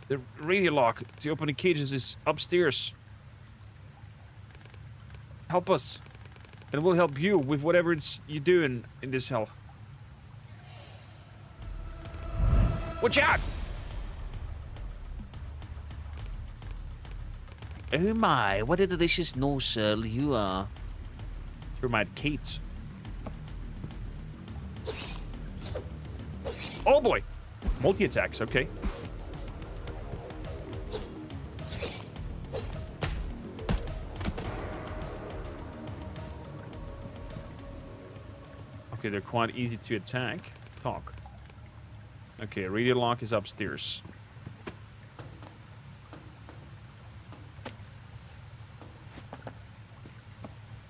The radio lock to open the cages is upstairs. Help us. And we'll help you with whatever it's you do in this hell. Watch out! Oh my, what a delicious nozzle you are. Termite Kate. Oh boy! Multi-attacks, okay. Okay, they're quite easy to attack. Talk. Okay, radio lock is upstairs.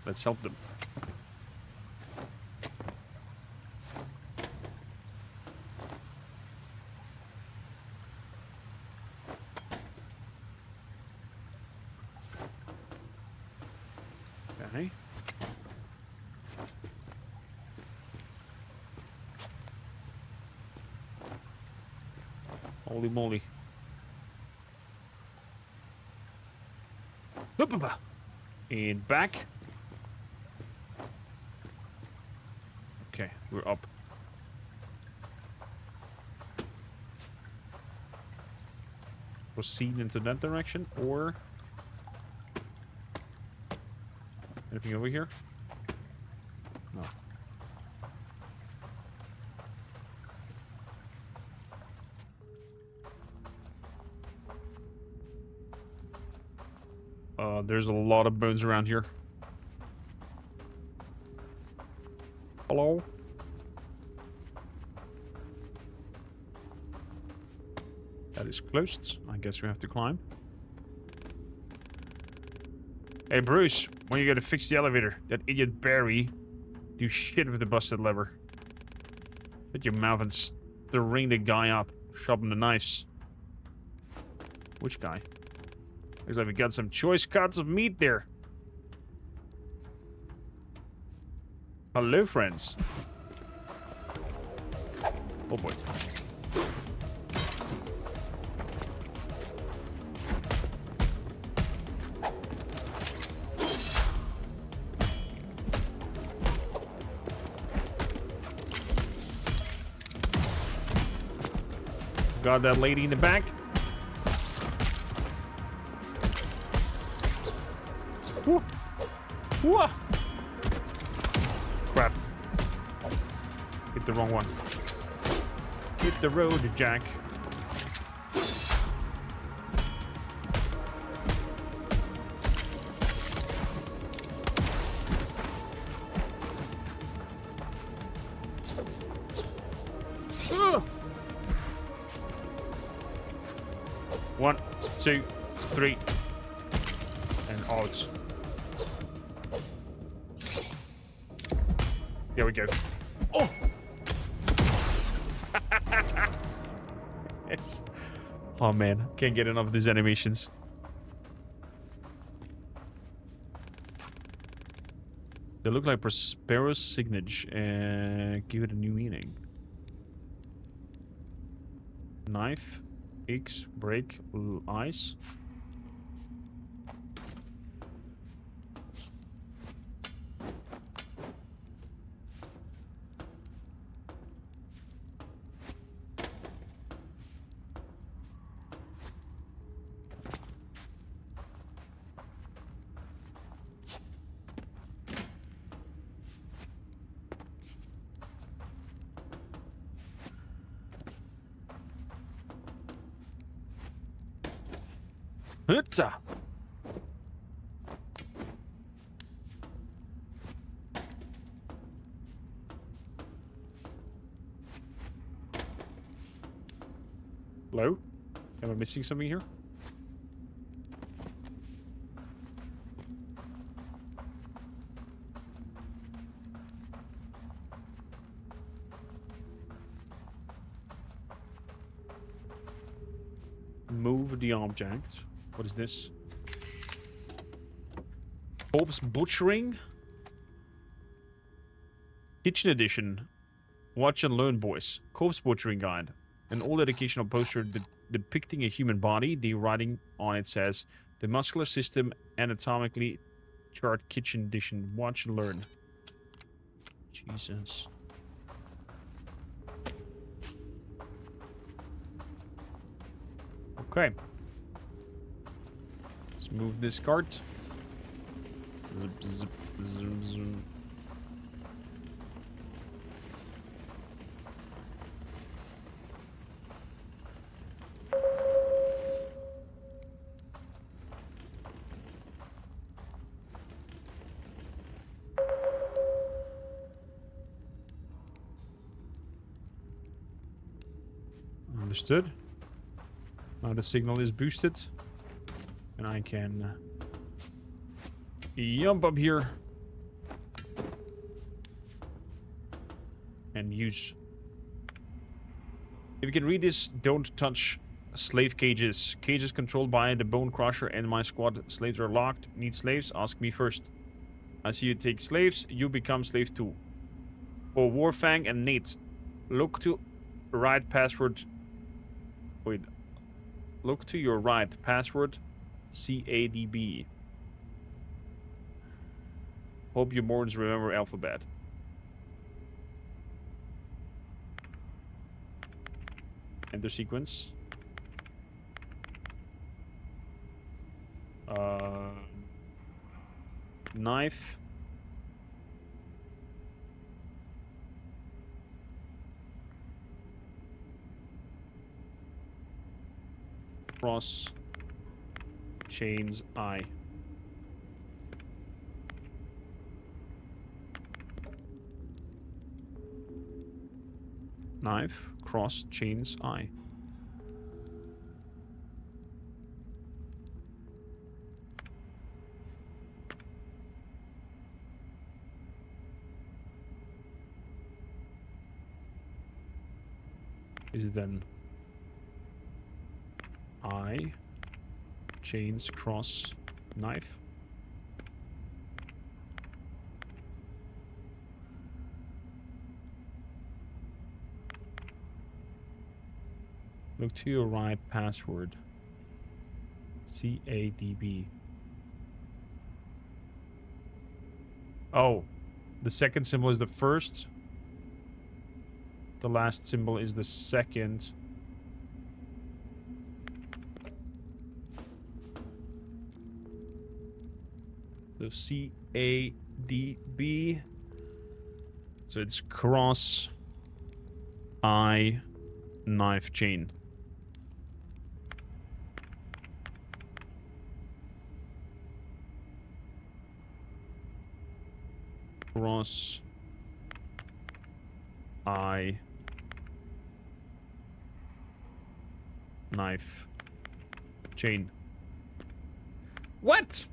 Let's help them. Okay. Holy moly. And back. Okay, we're up. Proceed into that direction, or anything over here? No. There's a lot of bones around here. Hello? That is closed. I guess we have to climb. Hey, Bruce, when are you gonna fix the elevator? That idiot Barry do shit with the busted lever. Shut your mouth and ring the guy up. Sharpen the knives. Which guy? Looks like we got some choice cuts of meat there. Hello, friends. Oh boy. Got that lady in the back. Woo. Woo. Crap. Hit the wrong one. Hit the road, Jack. One, two, three, and odds. There we go. Oh! Yes. Oh man, can't get enough of these animations. They look like Prospero's signage. Give it a new meaning. Knife. X, break, ice. Hutsa. Hello? Am I missing something here? Move the object. What is this? Corpse Butchering? Kitchen Edition. Watch and learn, boys. Corpse Butchering Guide. An old educational poster depicting a human body. The writing on it says, the muscular system anatomically chart kitchen edition. Watch and learn. Jesus. Okay. Let's move this cart. Zip, zip, zoom, zoom. Understood. Now the signal is boosted. And I can jump up here. And use... If you can read this, don't touch slave cages. Cages controlled by the Bone Crusher and my squad. Slaves are locked. Need slaves? Ask me first. I see you take slaves. You become slave too. For Warfang and Nate. Look to right password... Wait. Look to your right. Password CADB. Hope you Morons remember alphabet. Enter sequence. Knife. Cross. Chains I. Knife. Cross. Chains I. Is it then I, chains, cross, knife? Look to your right, password CADB. Oh, the second symbol is the first. The last symbol is the second. So CADB. So it's cross, I, knife, chain. Cross, I, knife, chain. What?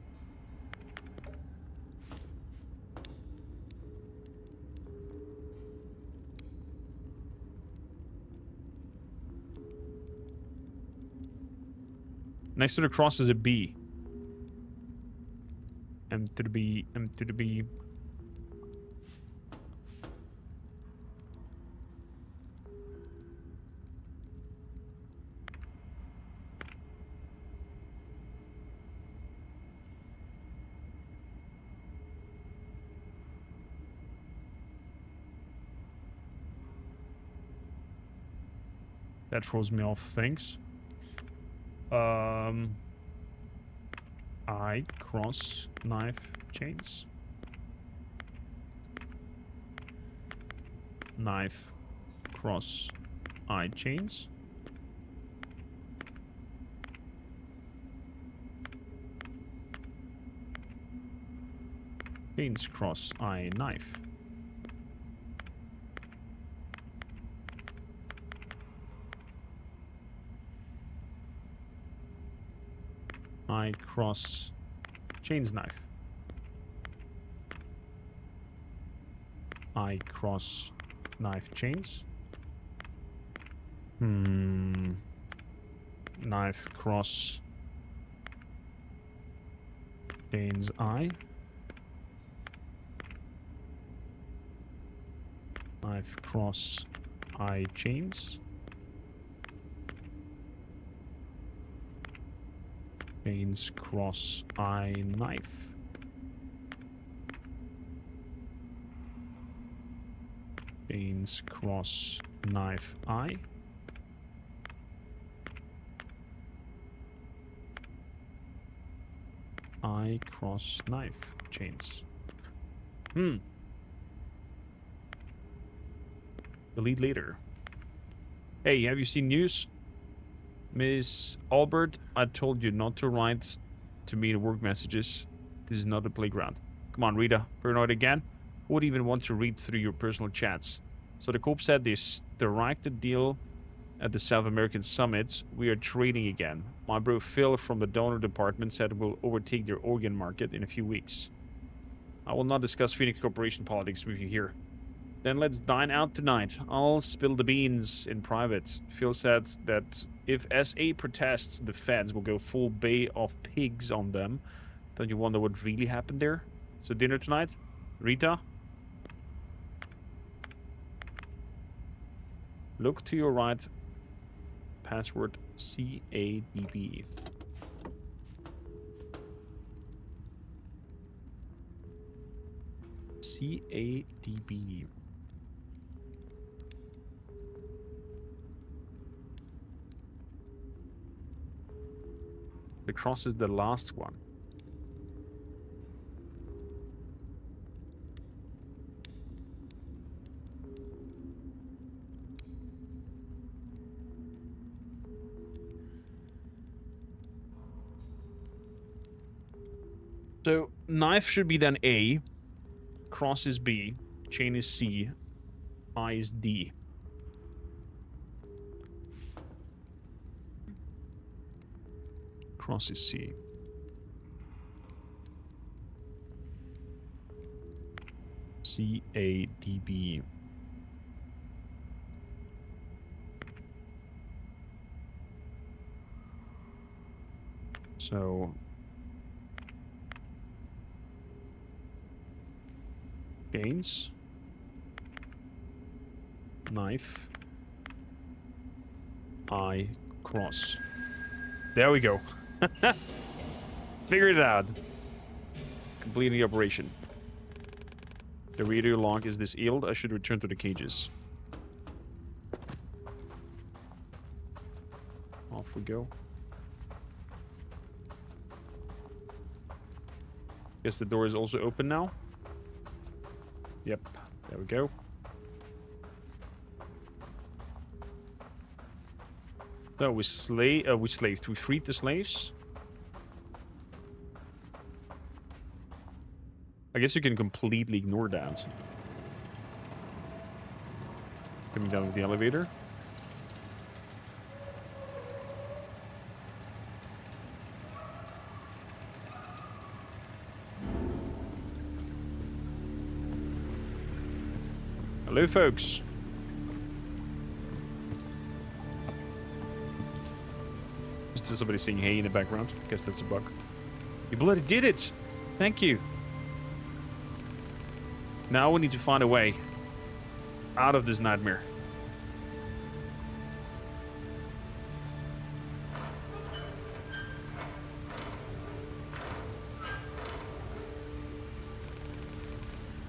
Next to the cross is a B. M to the B, M to the B. That throws me off things. I, cross, knife, chains. Knife, cross, I, chains. Chains, cross, I, knife. I, cross, chains, knife. I, cross, knife, chains. Knife cross chains I. Knife cross I chains. Chains cross I knife. Chains cross knife I. I cross knife chains. Delete later. Hey, have you seen news? Miss Albert, I told you not to write to me in work messages. This is not a playground. Come on, Rita. Paranoid again? Who would even want to read through your personal chats? So the Corp said this. Strike the deal at the South American Summit. We are trading again. My bro Phil from the donor department said we'll overtake their organ market in a few weeks. I will not discuss Phoenix Corporation politics with you here. Then let's dine out tonight. I'll spill the beans in private. Phil said that if SA protests, the feds will go full Bay of Pigs on them. Don't you wonder what really happened there? So dinner tonight? Rita? Look to your right. Password CADB. CADB. The cross is the last one. So, knife should be then A, cross is B, chain is C, I is D. Cross is C. CADB. So chains, knife, I cross. There we go. Figured it out. Completing the operation. The radio log is disabled. I should return to the cages. Off we go. Guess the door is also open now. Yep, there we go. So we slaved. We freed the slaves. I guess you can completely ignore that. Coming down with the elevator. Hello, folks. Is there somebody saying hey in the background? Guess that's a bug. You bloody did it! Thank you. Now we need to find a way out of this nightmare.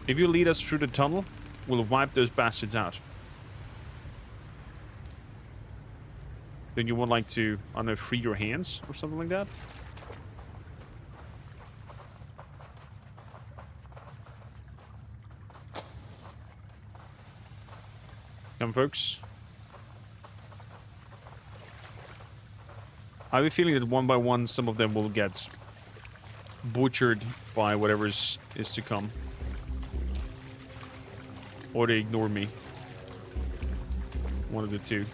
If you lead us through the tunnel, we'll wipe those bastards out. Then you would like to, I don't know, free your hands or something like that? Come, folks. I have a feeling that one by one, some of them will get butchered by whatever is to come. Or they ignore me. One of the two.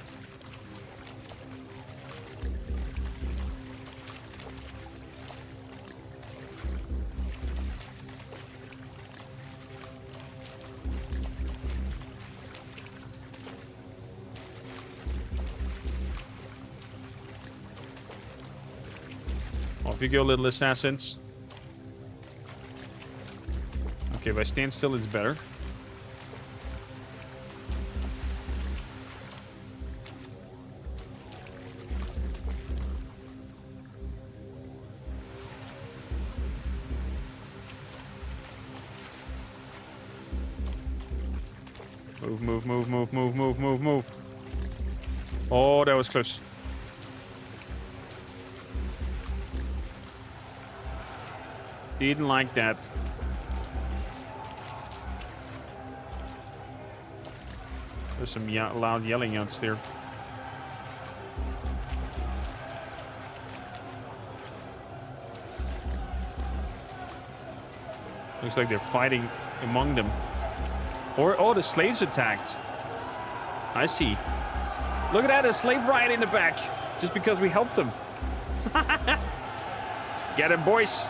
Off you go, little assassins. Okay, if I stand still, it's better. Move, move, move, move, move, move, move, move. Oh, that was close. Didn't like that. There's some loud yelling out there. Looks like they're fighting among them. Or, oh, the slaves attacked. I see. Look at that, a slave riot in the back. Just because we helped them. Get him, boys.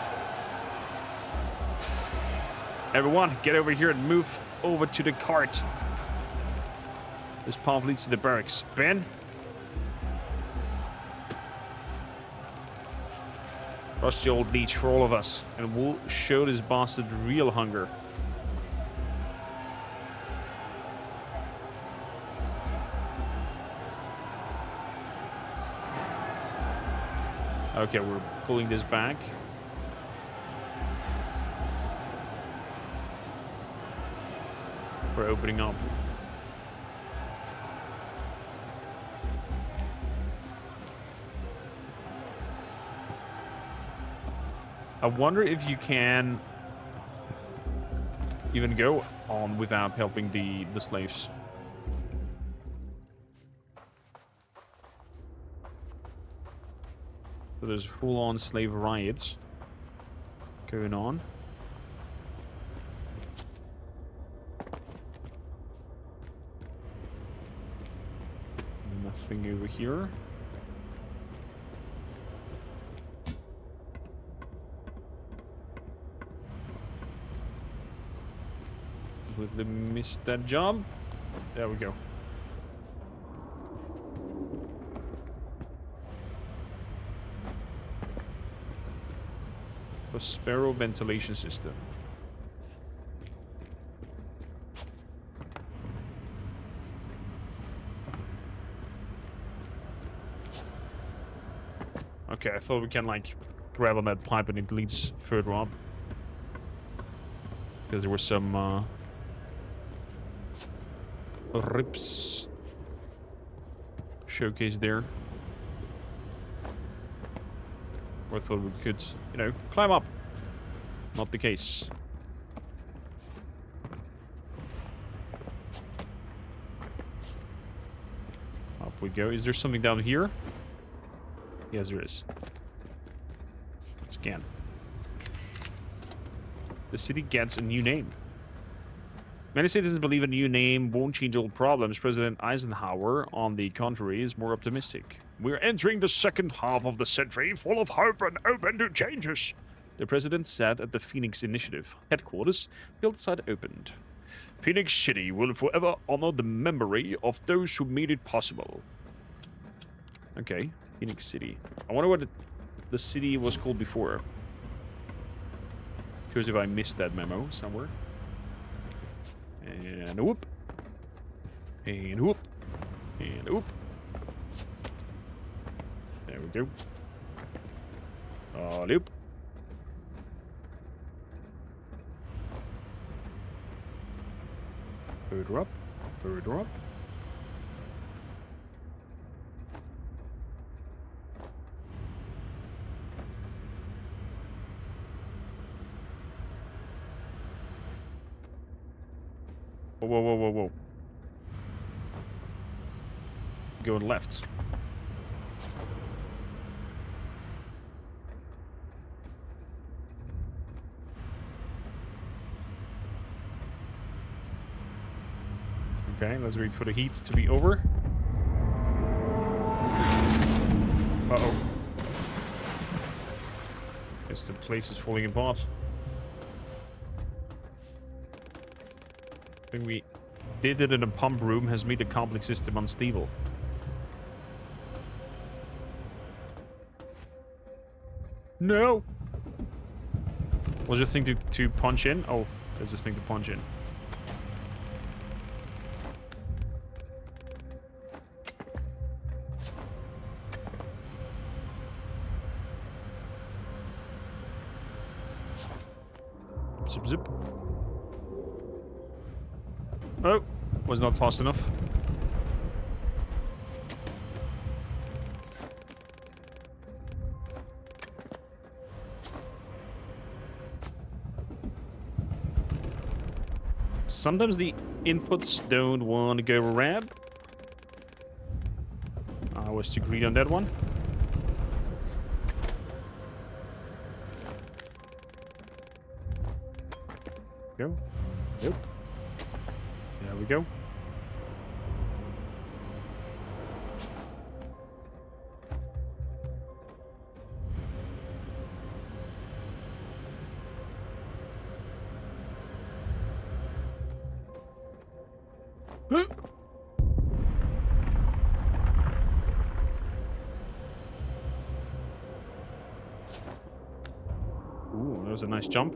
Everyone, get over here and move over to the cart. This path leads to the barracks. Ben? Rush the old leech for all of us, and we'll show this bastard real hunger. Okay, we're pulling this back. We're opening up. I wonder if you can even go on without helping the slaves. So there's full-on slave riots going on. Nothing over here. Completely missed that jump. There we go. Sparrow ventilation system. Okay, I thought we can like grab on that pipe and it leads further up. Because there were some rips showcased there. I thought we could, you know, climb up. Not the case. Up we go. Is there something down here? Yes, there is. Scan. The city gets a new name. Many citizens believe a new name won't change all problems. President Eisenhower, on the contrary, is more optimistic. We're entering the second half of the century full of hope and open to changes, the president said at the Phoenix Initiative headquarters built site opened. Phoenix City will forever honor the memory of those who made it possible. Okay, Phoenix City. I wonder what the city was called before. Because if I missed that memo somewhere. And whoop. And whoop. And whoop. There we go. Loop. Further up. Further up. Whoa, whoa, whoa, whoa, whoa. Going left. Okay, let's wait for the heat to be over. Uh-oh. Guess the place is falling apart. I think we did it in a pump room has made the complex system unstable. No! Was this thing to punch in? Oh, there's this thing to punch in. Zip, zip. Oh, was not fast enough. Sometimes the inputs don't want to go red. I was too greedy on that one. Go. Yep. There we go. Ooh, that was a nice jump.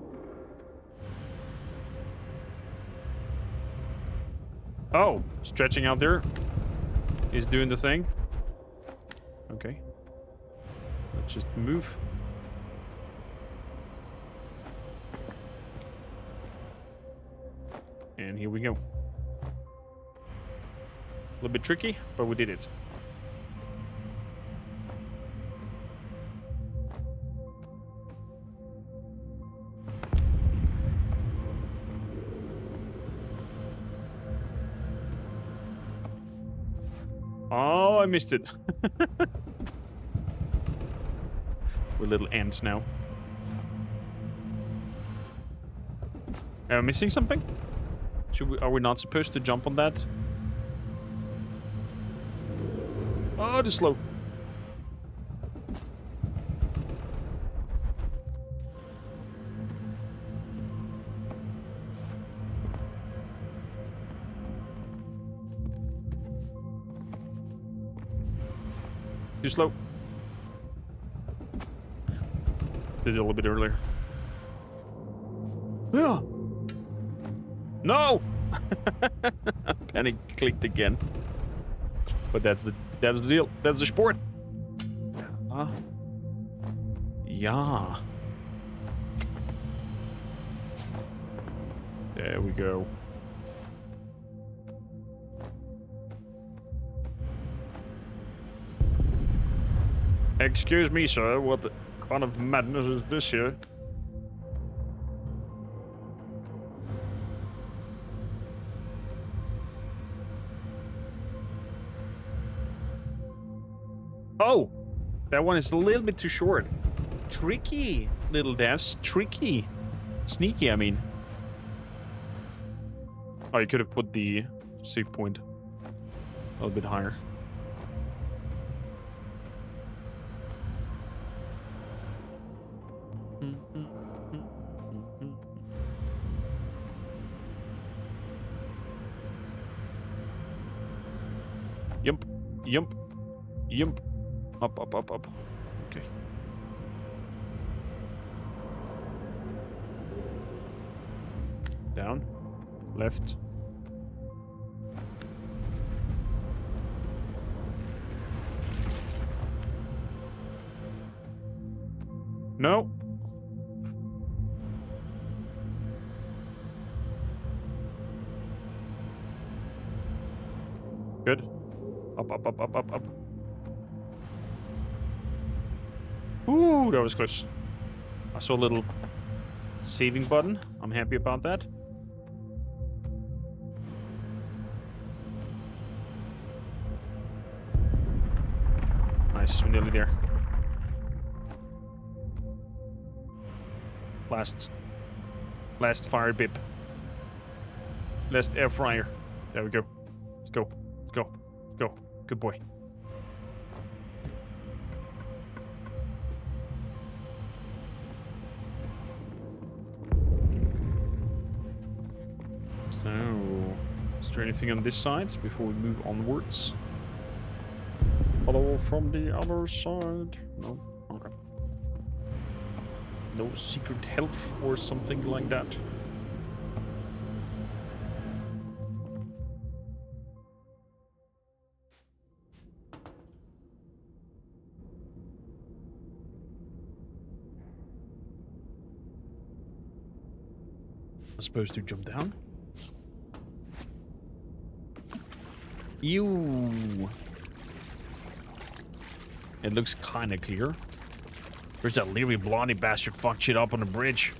Oh, stretching out there is doing the thing. Okay. Let's just move. And here we go. A little bit tricky, but we did it. Oh, I missed it. We're little ants now. Am I missing something? Are we not supposed to jump on that? Oh, the slow. Too slow. Did it a little bit earlier. Yeah. No! Panic clicked again. But that's the deal. That's the sport. Yeah. There we go. Excuse me, sir. What kind of madness is this here? Oh, that one is a little bit too short. Tricky, little devs. Tricky. Sneaky, I mean. Oh, you could have put the save point a little bit higher. Yump, yump, yump. Up, up, up, up. Okay. Down. Left. No. Good. Up, up, up, up, up, up. Ooh, that was close. I saw a little saving button. I'm happy about that. Nice, we're nearly there. Last fire bip. Last air fryer. There we go. Let's go. Let's go. Let's go. Good boy. So, is there anything on this side before we move onwards? Follow from the other side. No? Okay. no secret health or something like that. I'm supposed to jump down. Ew. It looks kind of clear. There's that leery blondie bastard fucked shit up on the bridge.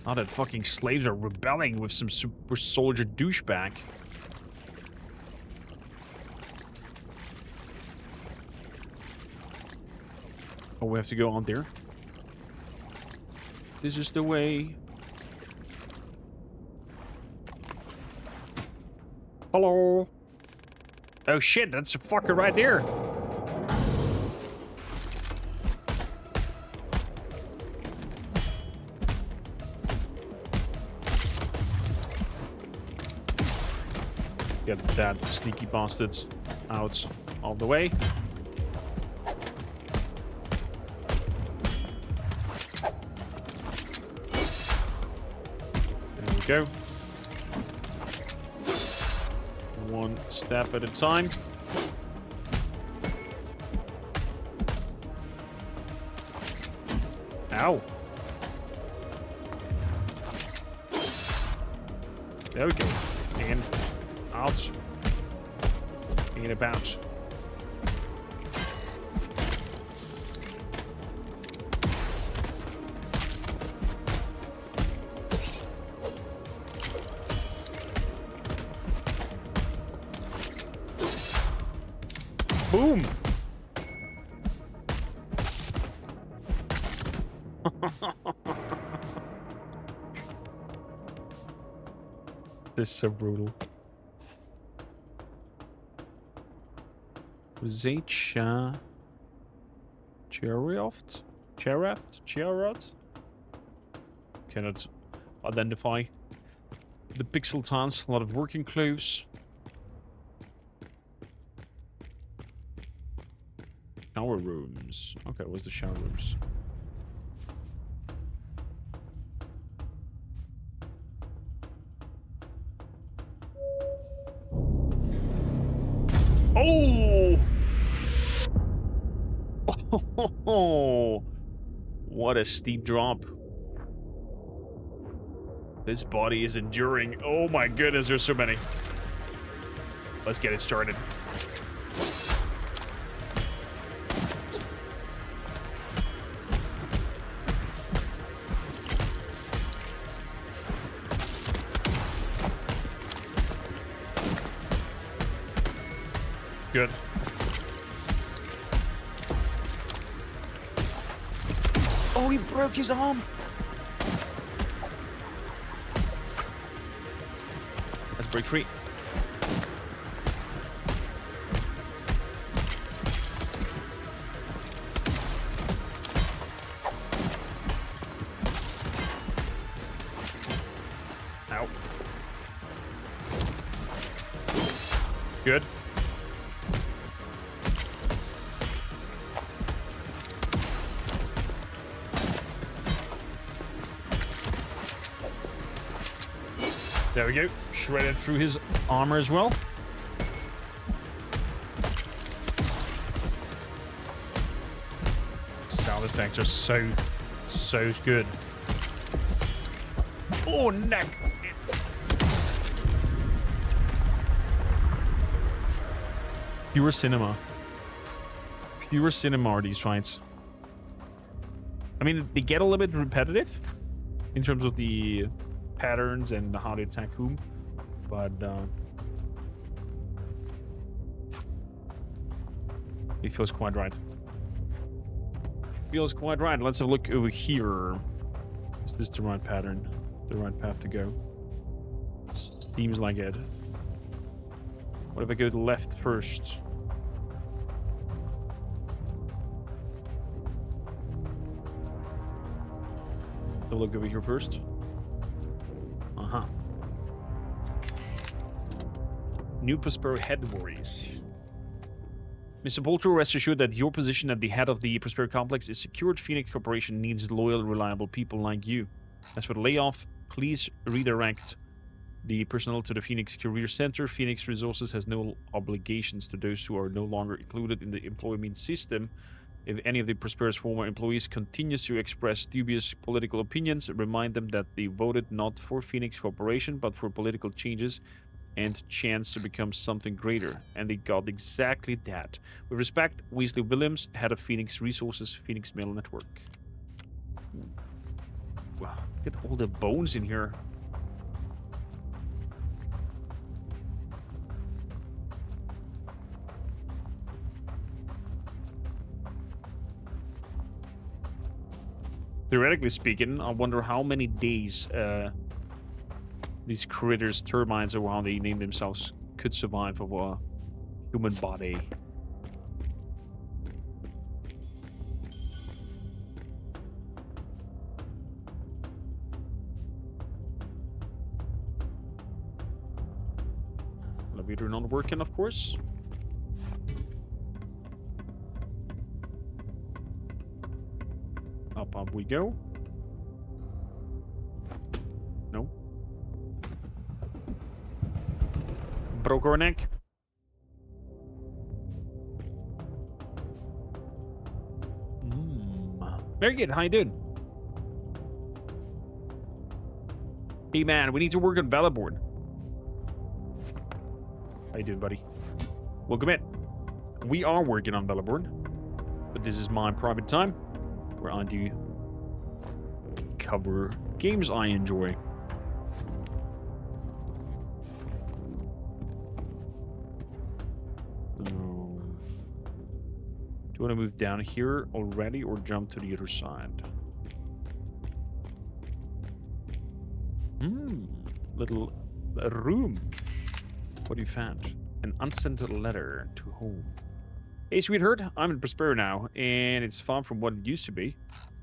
Now that fucking slaves are rebelling with some super soldier douchebag. Oh, we have to go on there. This is the way. Hello. Oh shit, that's a fucker right there. Get that sneaky bastards out of the way. There we go. One step at a time. Ow. There we go. And out. And about. Boom! This is so brutal. Zecha Chariot? Cannot identify the pixel tons. A lot of working clues. Shower rooms. Okay, what's the shower rooms? Oh! Oh! What a steep drop. This body is enduring. Oh my goodness, there's so many. Let's get it started. Good. Oh, he broke his arm. Let's break free. Ow. Good. There we go. Shredded through his armor as well. Sound effects are so good. Oh, neck! Pure cinema. Pure cinema are these fights. I mean, they get a little bit repetitive in terms of the patterns and how they attack whom, but it feels quite right. Feels quite right. Let's have a look over here. Is this the right pattern? The right path to go? Seems like it. What if I go to the left first? Have a look over here first. Uh-huh. New Prospero headboards. Mr. Bolter, rest assured that your position at the head of the Prospero Complex is secured. Phoenix Corporation needs loyal, reliable people like you. As for the layoff, please redirect the personnel to the Phoenix Career Center. Phoenix Resources has no obligations to those who are no longer included in the employment system. If any of the Prospero's former employees continues to express dubious political opinions, remind them that they voted not for Phoenix Corporation, but for political changes and chance to become something greater. And they got exactly that. With respect, Weasley Williams, head of Phoenix Resources, Phoenix Mail Network. Wow, look at all the bones in here. Theoretically speaking, I wonder how many days these critters, termites, or how they name themselves, could survive of a human body. Elevator not working, of course. Up we go. No. Broke our neck. Very good. How you doing? Hey man, we need to work on Bellboard. How you doing, buddy? Welcome in. We are working on Bellboard, but this is my private time where I do cover games I enjoy. Do you want to move down here already or jump to the other side? Little room. What have you found? An unsent letter to home. Hey, sweetheart, I'm in Prospero now, and it's far from what it used to be.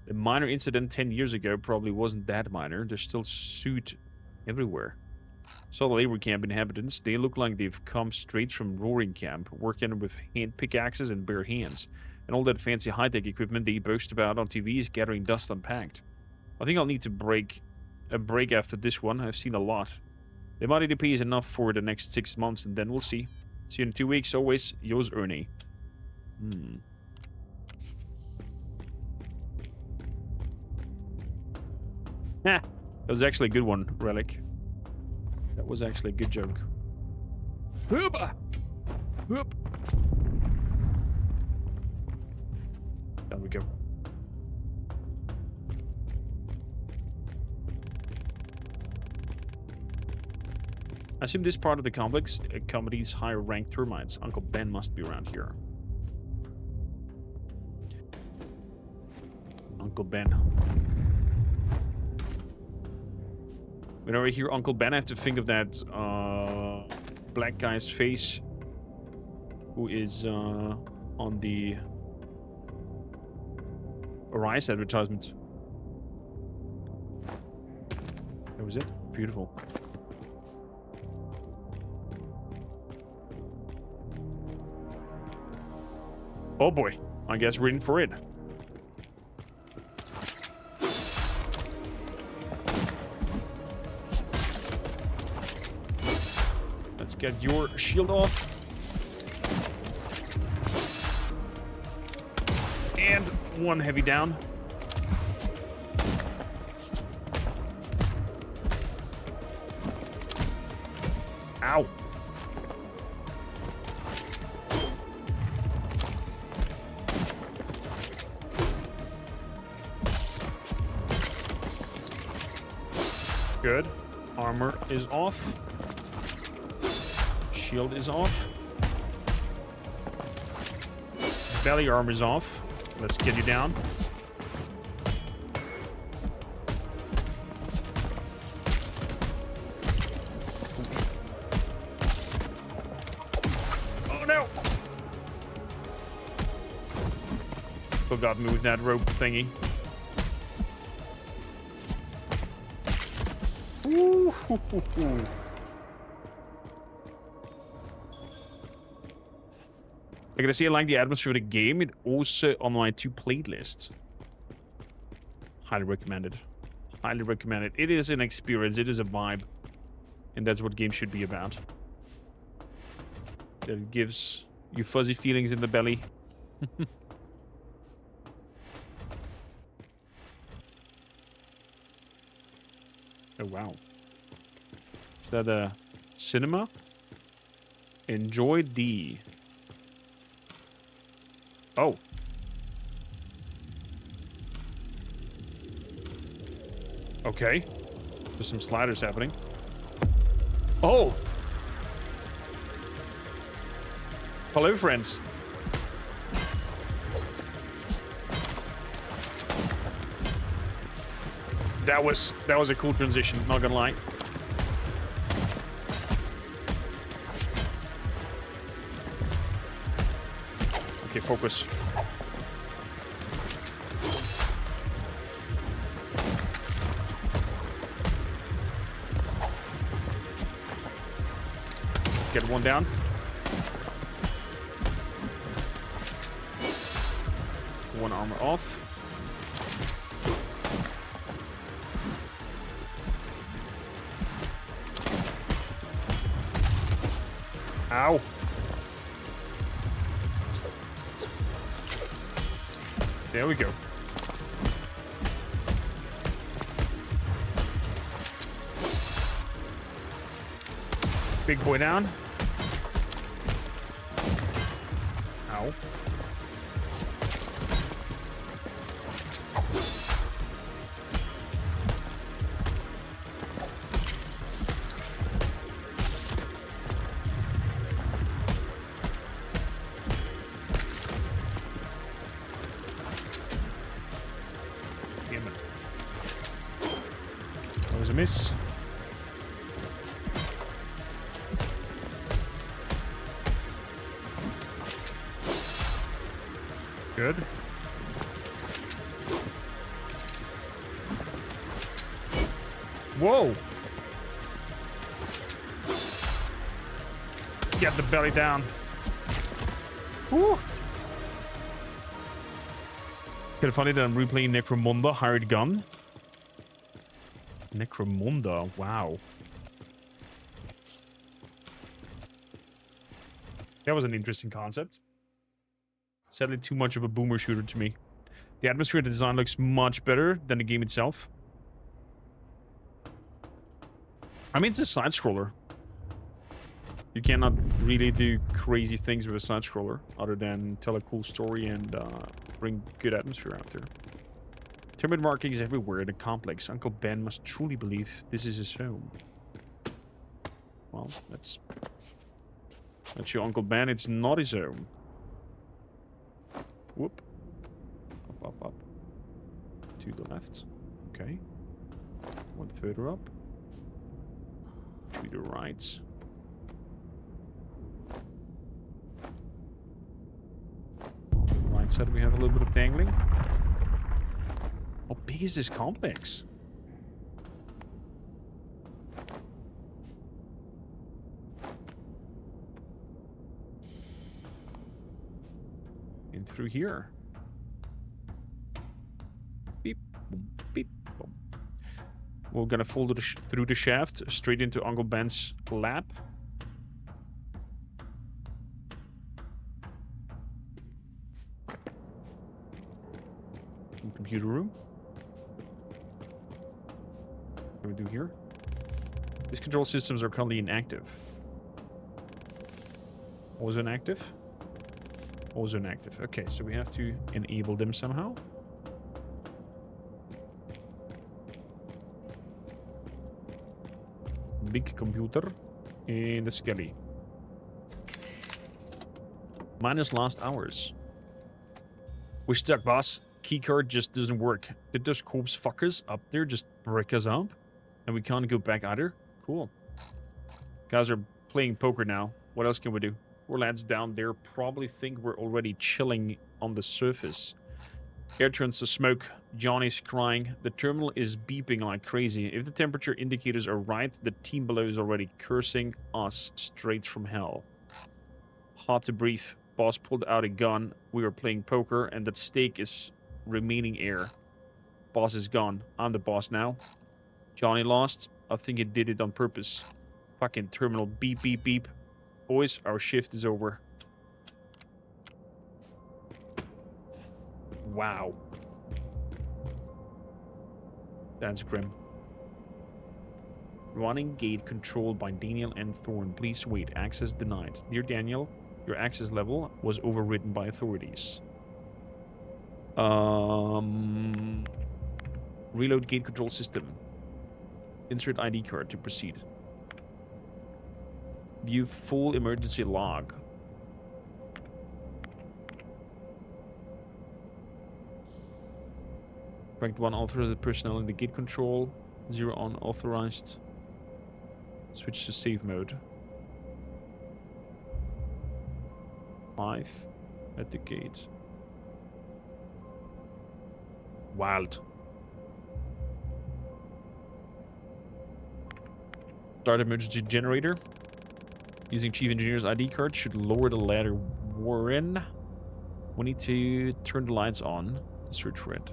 A minor incident 10 years ago probably wasn't that minor. There's still soot everywhere. Saw the labor camp inhabitants. They look like they've come straight from Roaring Camp, working with hand pickaxes and bare hands. And all that fancy high-tech equipment they boast about on TV is gathering dust unpacked. I think I'll need to a break after this one. I've seen a lot. The money they pay is enough for the next 6 months, and then we'll see. See you in 2 weeks. Always, yours, Ernie. That was actually a good one, Relic. That was actually a good joke. Whoop! Whoop! Down we go. I assume this part of the complex accommodates higher ranked termites. Uncle Ben must be around here. Uncle Ben. Whenever I hear Uncle Ben, I have to think of that black guy's face who is on the Arise advertisement. That was it. Beautiful. Oh boy, I guess we're in for it. Let's get your shield off. And one heavy down. Ow. Good. Armor is off. Shield is off. Belly armor is off. Let's get you down. Oh no! Forgot me with that rope thingy. Ooh, hoo, hoo, hoo. I gotta say, I like the atmosphere of the game. It also on my to playlist. Highly recommended. Highly recommended. It is an experience. It is a vibe. And that's what games should be about. That it gives you fuzzy feelings in the belly. Oh, wow. Is that a cinema? Enjoy the... Oh. Okay. There's some sliders happening. Oh! Hello, friends. That was a cool transition, not gonna lie. Okay, focus. Let's get one down. One armor off. Ow. There we go. Big boy down. Ow. Miss. Good. Whoa. Get the belly down. Woo. Kind of funny that I'm replaying Necromunda Hired Gun. Necromunda, wow. That was an interesting concept. Sadly, too much of a boomer shooter to me. The atmosphere and the design looks much better than the game itself. I mean, it's a side-scroller. You cannot really do crazy things with a side-scroller other than tell a cool story and bring good atmosphere out there. Termite markings everywhere in the complex. Uncle Ben must truly believe this is his home. Well, that's your Uncle Ben. It's not his home. Whoop. Up, up, up. To the left. Okay. One further up. To the right. On the right side we have a little bit of dangling. How big is this complex? In through here. Beep, boom, beep, boom. We're gonna fall through the shaft straight into Uncle Ben's lab. Computer room. What do we do here? These control systems are currently inactive. Also inactive? Also inactive. Okay, so we have to enable them somehow. Big computer in the skelly. Minus last hours. We're stuck, boss. Keycard just doesn't work. Did those corpse fuckers up there just brick us up? And we can't go back either? Cool. Guys are playing poker now. What else can we do? Poor lads down there probably think we're already chilling on the surface. Air turns to smoke. Johnny's crying. The terminal is beeping like crazy. If the temperature indicators are right, the team below is already cursing us straight from hell. Hard to breathe. Boss pulled out a gun. We were playing poker, and that stake is remaining air. Boss is gone. I'm the boss now. Johnny lost. I think he did it on purpose. Fucking terminal beep, beep, beep. Boys, our shift is over. Wow. That's grim. Running gate controlled by Daniel and Thorne. Please wait. Access denied. Dear Daniel, your access level was overridden by authorities. Reload gate control system. Insert ID card to proceed. View full emergency log. Ranked 1 authorized personnel in the gate control. 0 unauthorized. Switch to save mode. 5 at the gate. Wild. Start emergency generator. Using Chief Engineer's ID card should lower the ladder. Warren. We need to turn the lights on to search for it.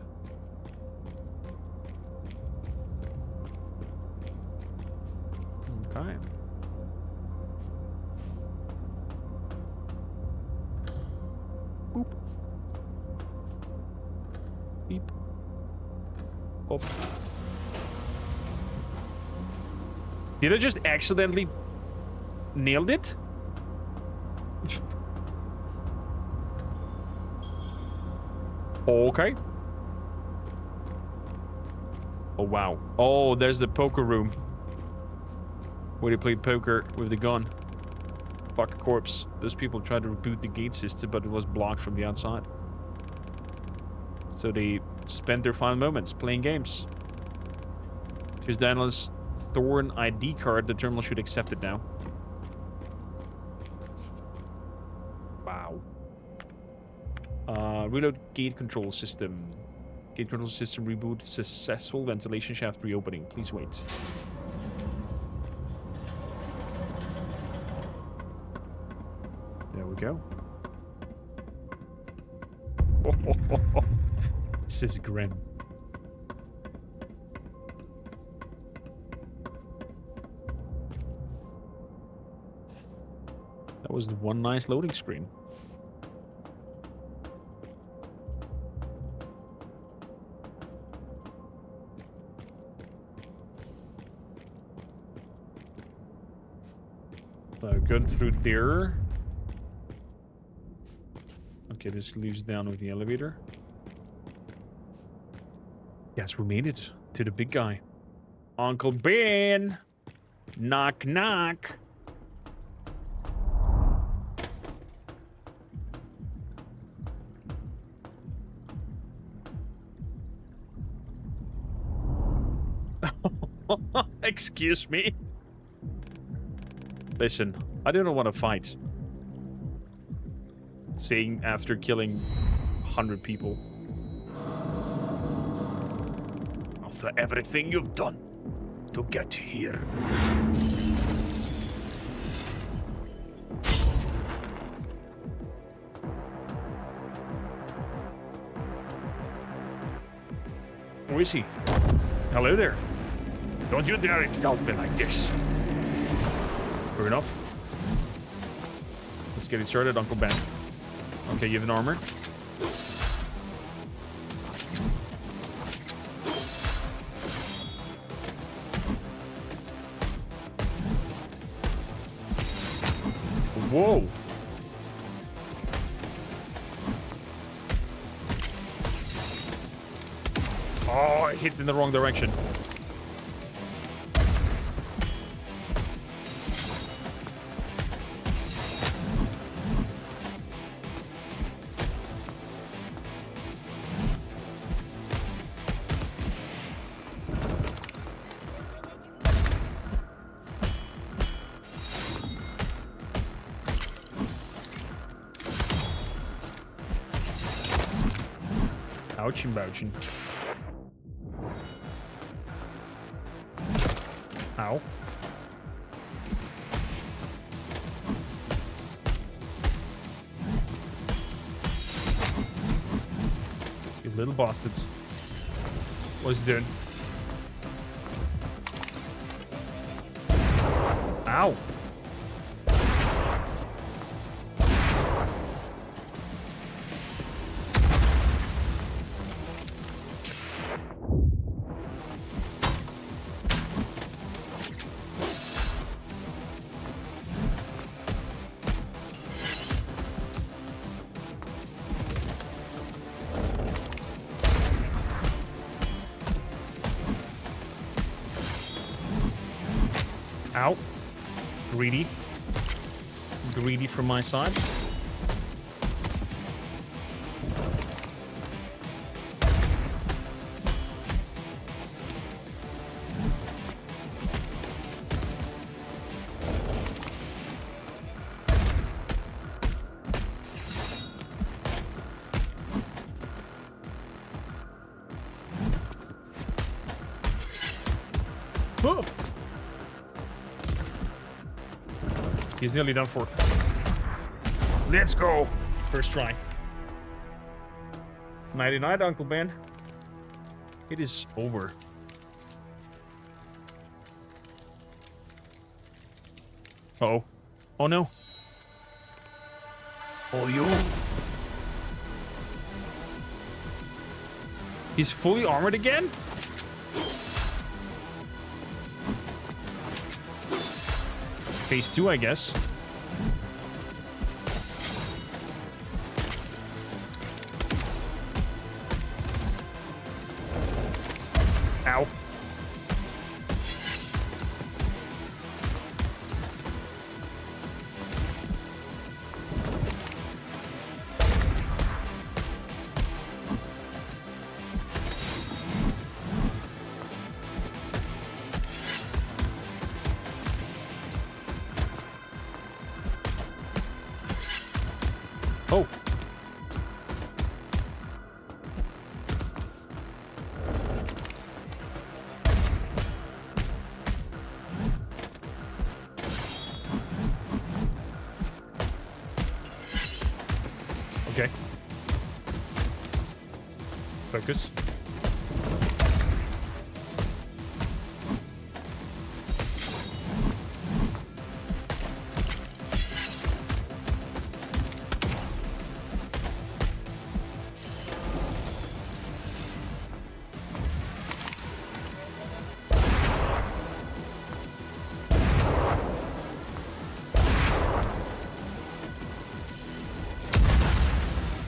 Okay. Boop. Beep. Up. Did I just accidentally nailed it? Okay. Oh, wow. Oh, there's the poker room. Where they played poker with the gun. Fuck corpse. Those people tried to reboot the gate system, but it was blocked from the outside. So they spent their final moments playing games. Here's Daniel's Thorn ID card. The terminal should accept it now. Wow. Reload gate control system. Gate control system reboot. Successful ventilation shaft reopening. Please wait. There we go. This is grim. That was one nice loading screen. Going through there. Okay, this leads down with the elevator. Yes, we made it to the big guy. Uncle Ben! Knock, knock. Excuse me. Listen, I don't want to fight. Saying after killing 100 people. After everything you've done to get here. Where is he? Hello there. Don't you dare insult me like this. Fair enough. Let's get it started, Uncle Ben. Okay, you have an armor. Whoa! Oh, I hit in the wrong direction. Ouchie bouching. Ow. Little bastards. What's he doing? Ow! Ow. Greedy. Greedy from my side. Oh. He's nearly done for. Let's go. First try. Nighty night, Uncle Ben. It is over. Uh-oh. Oh no. Oh, yo. He's fully armored again? Phase 2, I guess. Ow. Oh. Okay. Focus.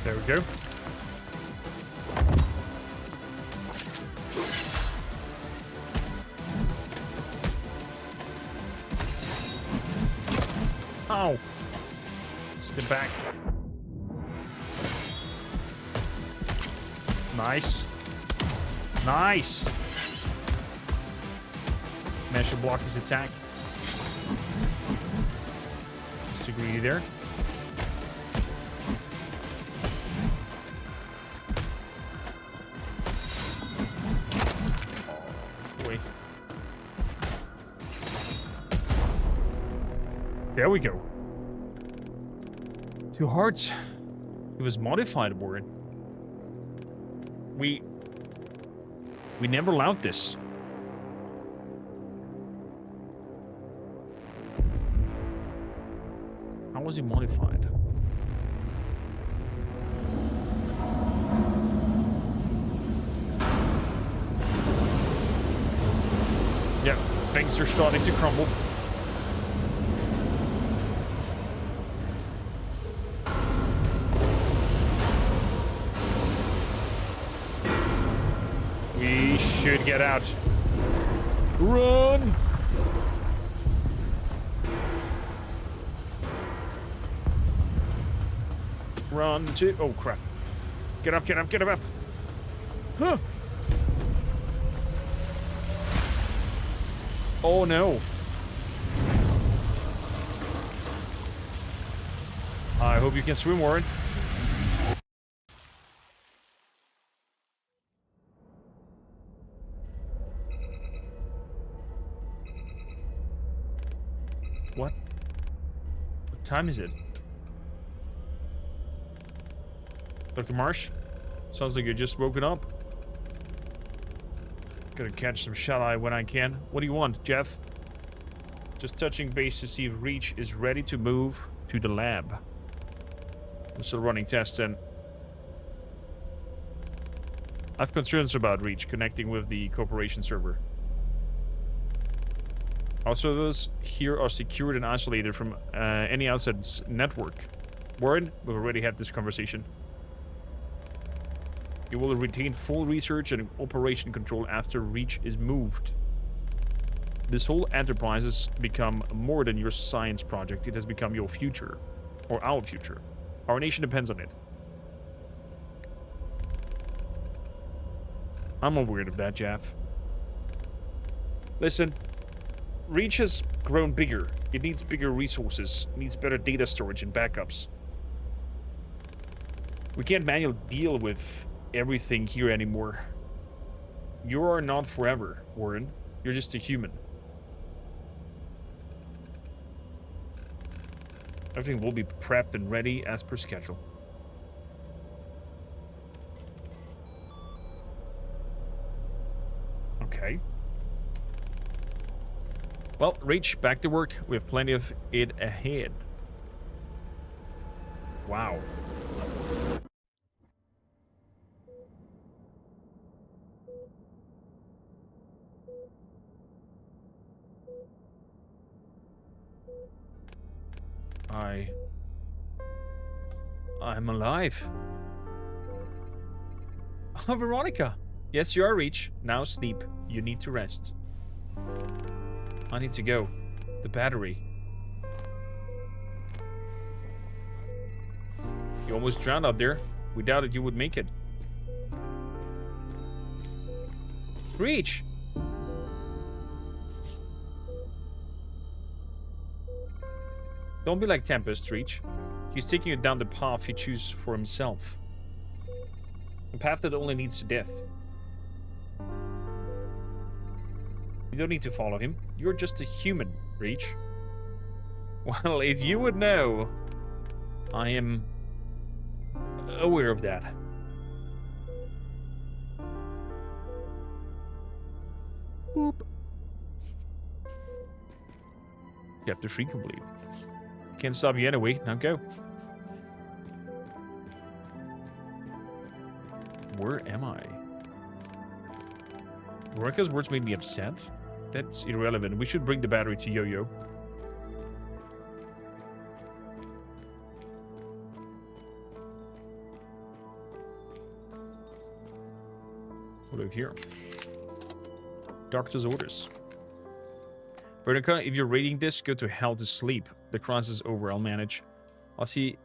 There we go. Ow! Step back. Nice. Nice! Managed to block his attack. Just agree there. There we go. 2 hearts. It was modified, Warren. We never allowed this. How was he modified? Yeah, things are starting to crumble. Should get out. Run! Run to... Oh, crap. Get up, get up, get up! Huh! Oh, no. I hope you can swim, Warren. What? What time is it? Dr. Marsh? Sounds like you're just woken up. Gonna catch some shut-eye when I can. What do you want, Jeff? Just touching base to see if Reach is ready to move to the lab. I'm still running tests and I have concerns about Reach connecting with the corporation server. Our servers here are secured and isolated from any outside network. Warren, we've already had this conversation. You will retain full research and operation control after Reach is moved. This whole enterprise has become more than your science project. It has become your future. Or our future. Our nation depends on it. I'm aware of that, Jeff. Listen, Reach has grown bigger. It needs bigger resources. It needs better data storage and backups. We can't manually deal with everything here anymore. You are not forever, Warren. You're just a human. Everything will be prepped and ready as per schedule. Okay. Well, Reach, back to work. We have plenty of it ahead. Wow. I'm alive. Oh, Veronica. Yes, you are, Reach. Now sleep. You need to rest. I need to go. The battery. You almost drowned out there. We doubted you would make it. Reach! Don't be like Tempest, Reach. He's taking you down the path he chooses for himself. A path that only leads to death. You don't need to follow him. You're just a human, Reach. Well, if you would know, I am aware of that. Boop. Chapter 3 complete. Can't stop you anyway. Now go. Where am I? Veronica's words made me upset. That's irrelevant. We should bring the battery to Yo-Yo. What do we have here? Doctor's orders. Veronica, if you're reading this, go to hell to sleep. The crisis is over. I'll manage. I'll see.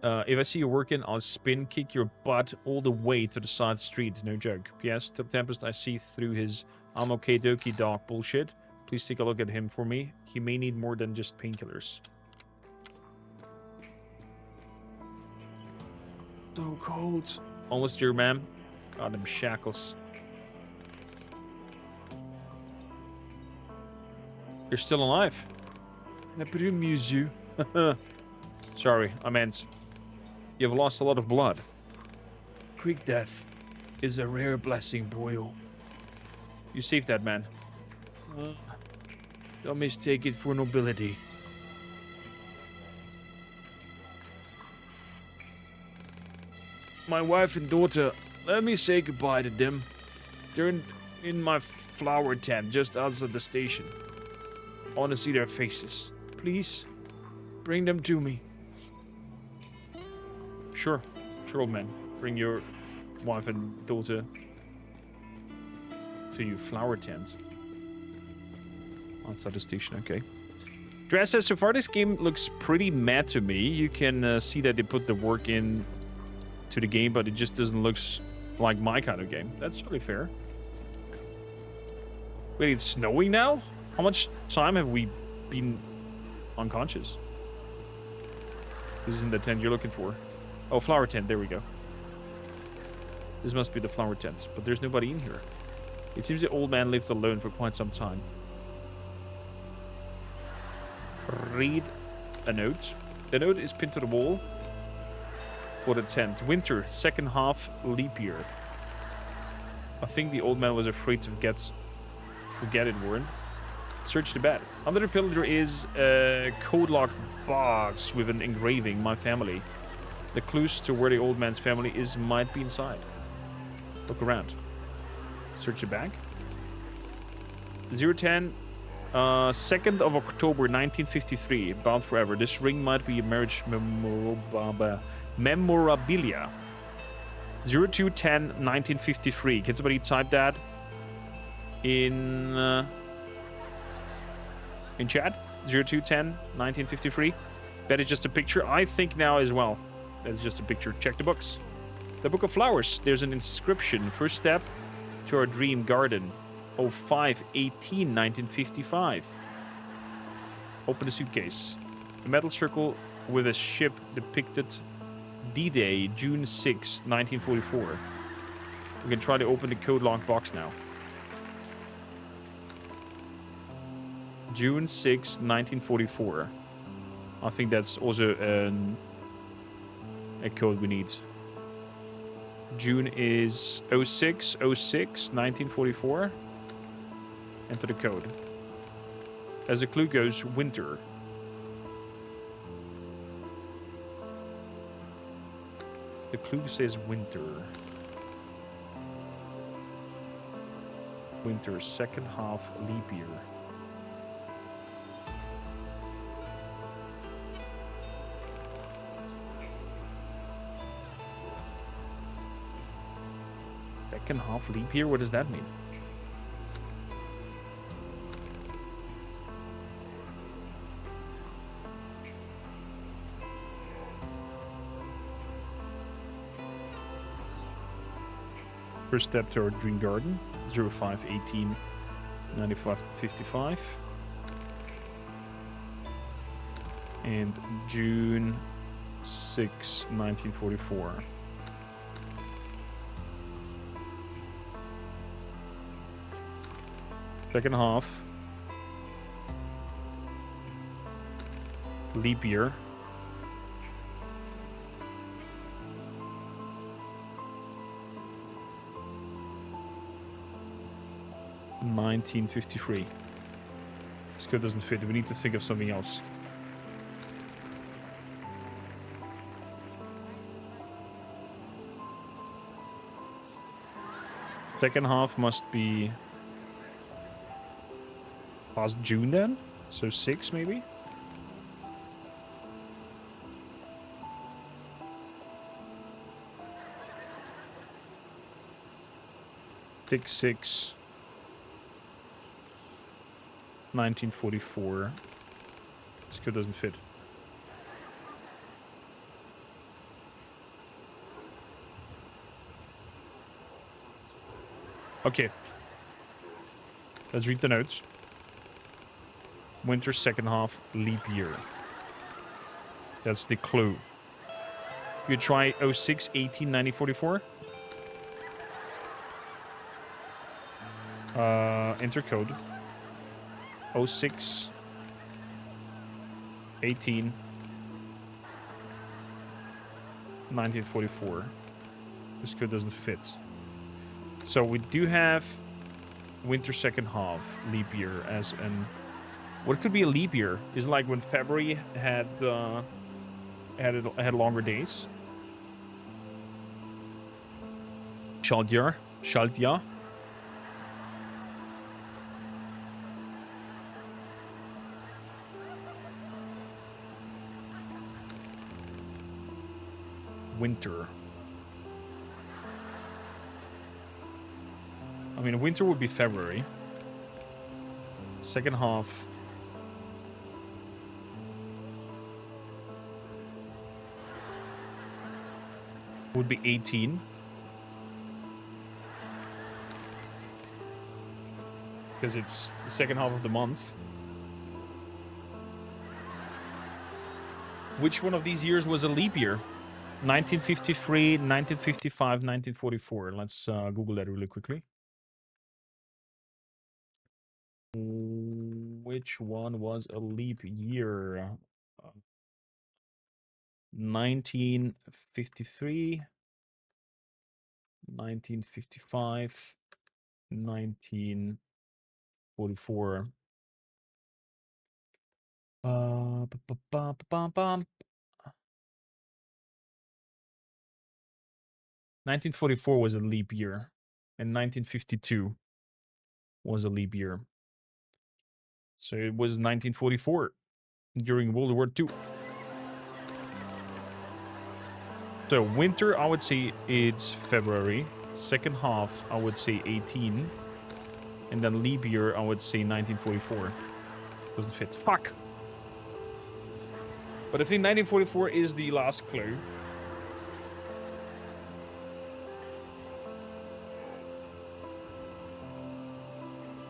If I see you working, I'll spin kick your butt all the way to the side street. No joke. P.S. Till Tempest, I see through his I'm okay dokie dog bullshit. Please take a look at him for me. He may need more than just painkillers. So cold. Almost here, ma'am. God, them shackles. You're still alive. I amuse you. Sorry, I meant you've lost a lot of blood. Quick death is a rare blessing, boyo. You saved that man. Don't mistake it for nobility. My wife and daughter, let me say goodbye to them. They're in my flower tent just outside the station. I want to see their faces. Please, bring them to me. Sure. Sure, old man. Bring your wife and daughter to your flower tent. Outside the station, okay. Dress says, so far this game looks pretty mad to me. You can see that they put the work in to the game, but it just doesn't look like my kind of game. That's really fair. Wait, it's snowing now? How much time have we been unconscious? This isn't the tent you're looking for. Oh, flower tent. There we go. This must be the flower tent, but there's nobody in here. It seems the old man lived alone for quite some time. Read a note. The note is pinned to the wall. for the 10th. Winter, second half, leap year. I think the old man was afraid to forget it, Warren. Search the bed. Under the pillow there is a code-locked box with an engraving, my family. The clues to where the old man's family is might be inside. Look around. Search the bag. 010, 2nd of October 1953, bound forever. This ring might be a marriage memorabilia. 0210 1953. Can somebody type that in chat? 0210 1953. That is just a picture. I think now as well. That is just a picture. Check the books. The Book of Flowers. There's an inscription. First step to our dream garden. 0518 1955. Open the suitcase. A metal circle with a ship depicted D-Day, June 6, 1944. We can try to open the code lock box now. June 6, 1944. I think that's also a code we need. June is 06, 1944. Enter the code. As a clue goes, winter. The clue says winter. Winter, second half, leap year. Second half, leap year? What does that mean? First step to our dream garden, 0518 9555. And June 6, 1944. Second half. Leap year. $1953. This code doesn't fit. We need to think of something else. Second half must be past June then? So 6 maybe? Six 1944. This code doesn't fit. Okay. Let's read the notes. Winter second half, leap year. That's the clue. You try 06 18 1944. Enter code 06 18 1944. This code doesn't fit. So we do have winter second half, leap year as an... What could be a leap year? Is it like when February had longer days? Schaltjahr. Winter. I mean, winter would be February. Second half. Would be 18. Because it's the second half of the month. Which one of these years was a leap year? 1953, 1955, 1944. Let's Google that really quickly. Which one was a leap year? 1953, 1955, 1944. 1944 was a leap year, and 1952 was a leap year. So it was 1944 during World War II. So winter, I would say it's February. Second half, I would say 18. And then leap year, I would say 1944. Doesn't fit. Fuck! But I think 1944 is the last clue.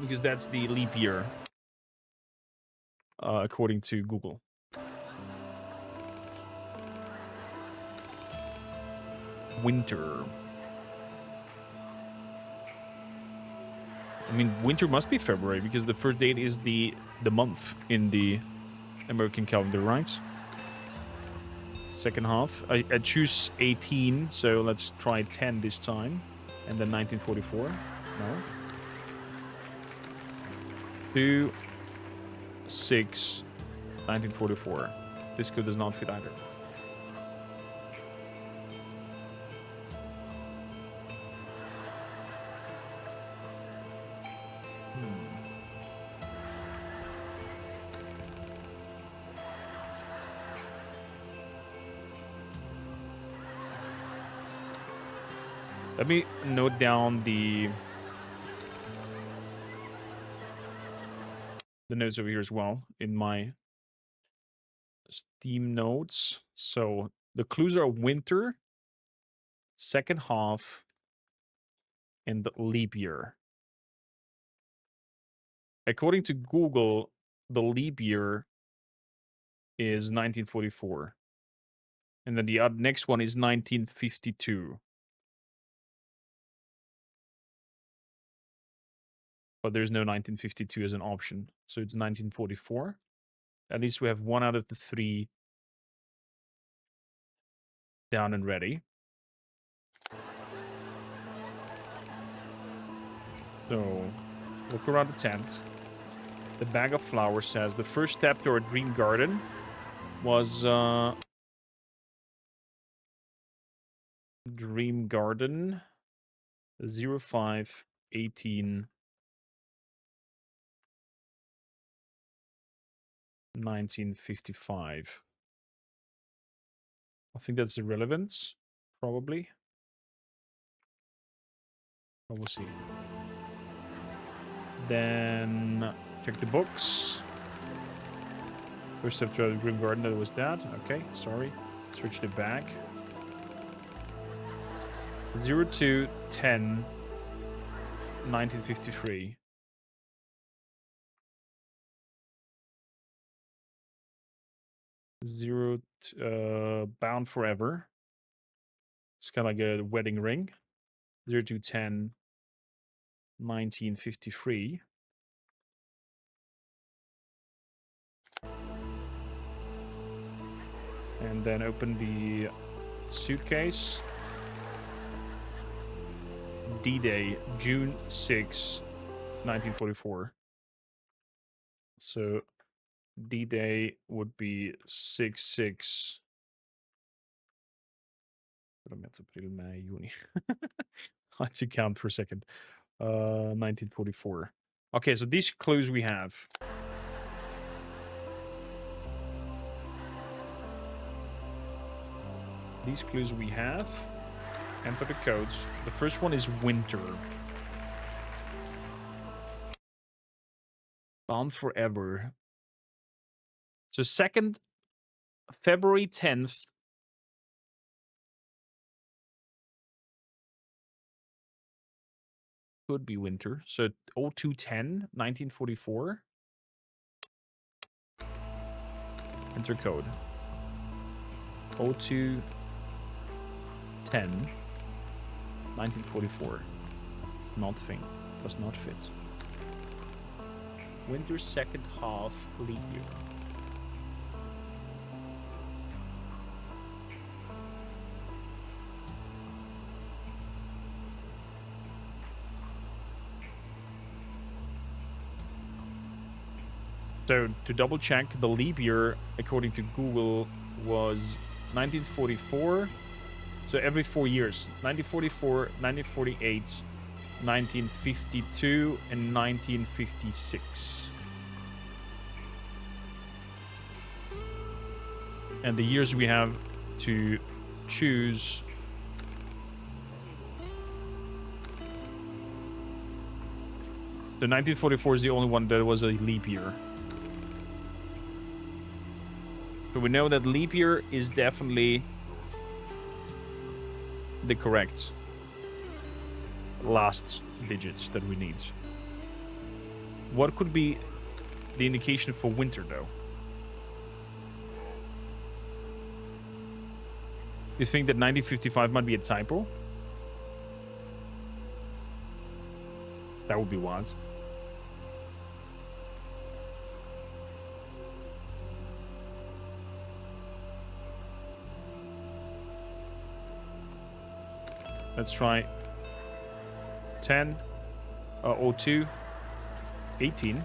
Because that's the leap year. According to Google. Winter. I mean, winter must be February because the first date is the month in the American calendar, right? Second half. I choose 18, so let's try 10 this time. And then 1944. No. 2, 6, 1944. This code does not fit either. Let me note down the notes over here as well in my Steam notes. So the clues are winter, second half, and the leap year. According to Google, the leap year is 1944. And then the next one is 1952. But there's no 1952 as an option. So it's 1944. At least we have 1 out of the 3 down and ready. So, look around the tent. The bag of flowers says the first step to our dream garden was dream garden 05/18 1955. I think that's irrelevant, probably. But we'll see. Then check the books. First step to the Grim Garden, that was that. Okay, sorry. Switch the bag. 02/10 1953. Bound Forever. It's kind of like a wedding ring. 02/10 1953. And then open the suitcase. D-Day, June 6, 1944. So D-Day would be 6/6. April, May, Juni. I had to count for a second. 1944. Okay, so these clues we have. These clues we have. Enter the codes. The first one is winter. Bound Forever. So February 10th. Could be winter. So 02/10 1944. Enter code. 02/10 1944. Not thing. Does not fit. Winter second half leap year. So to double check, the leap year, according to Google, was 1944. So every 4 years, 1944, 1948, 1952, and 1956. And the years we have to choose. The 1944 is the only one that was a leap year. So we know that leap year is definitely the correct last digits that we need. What could be the indication for winter, though? You think that 1955 might be a typo? That would be wild. Let's try 10, 02, 18,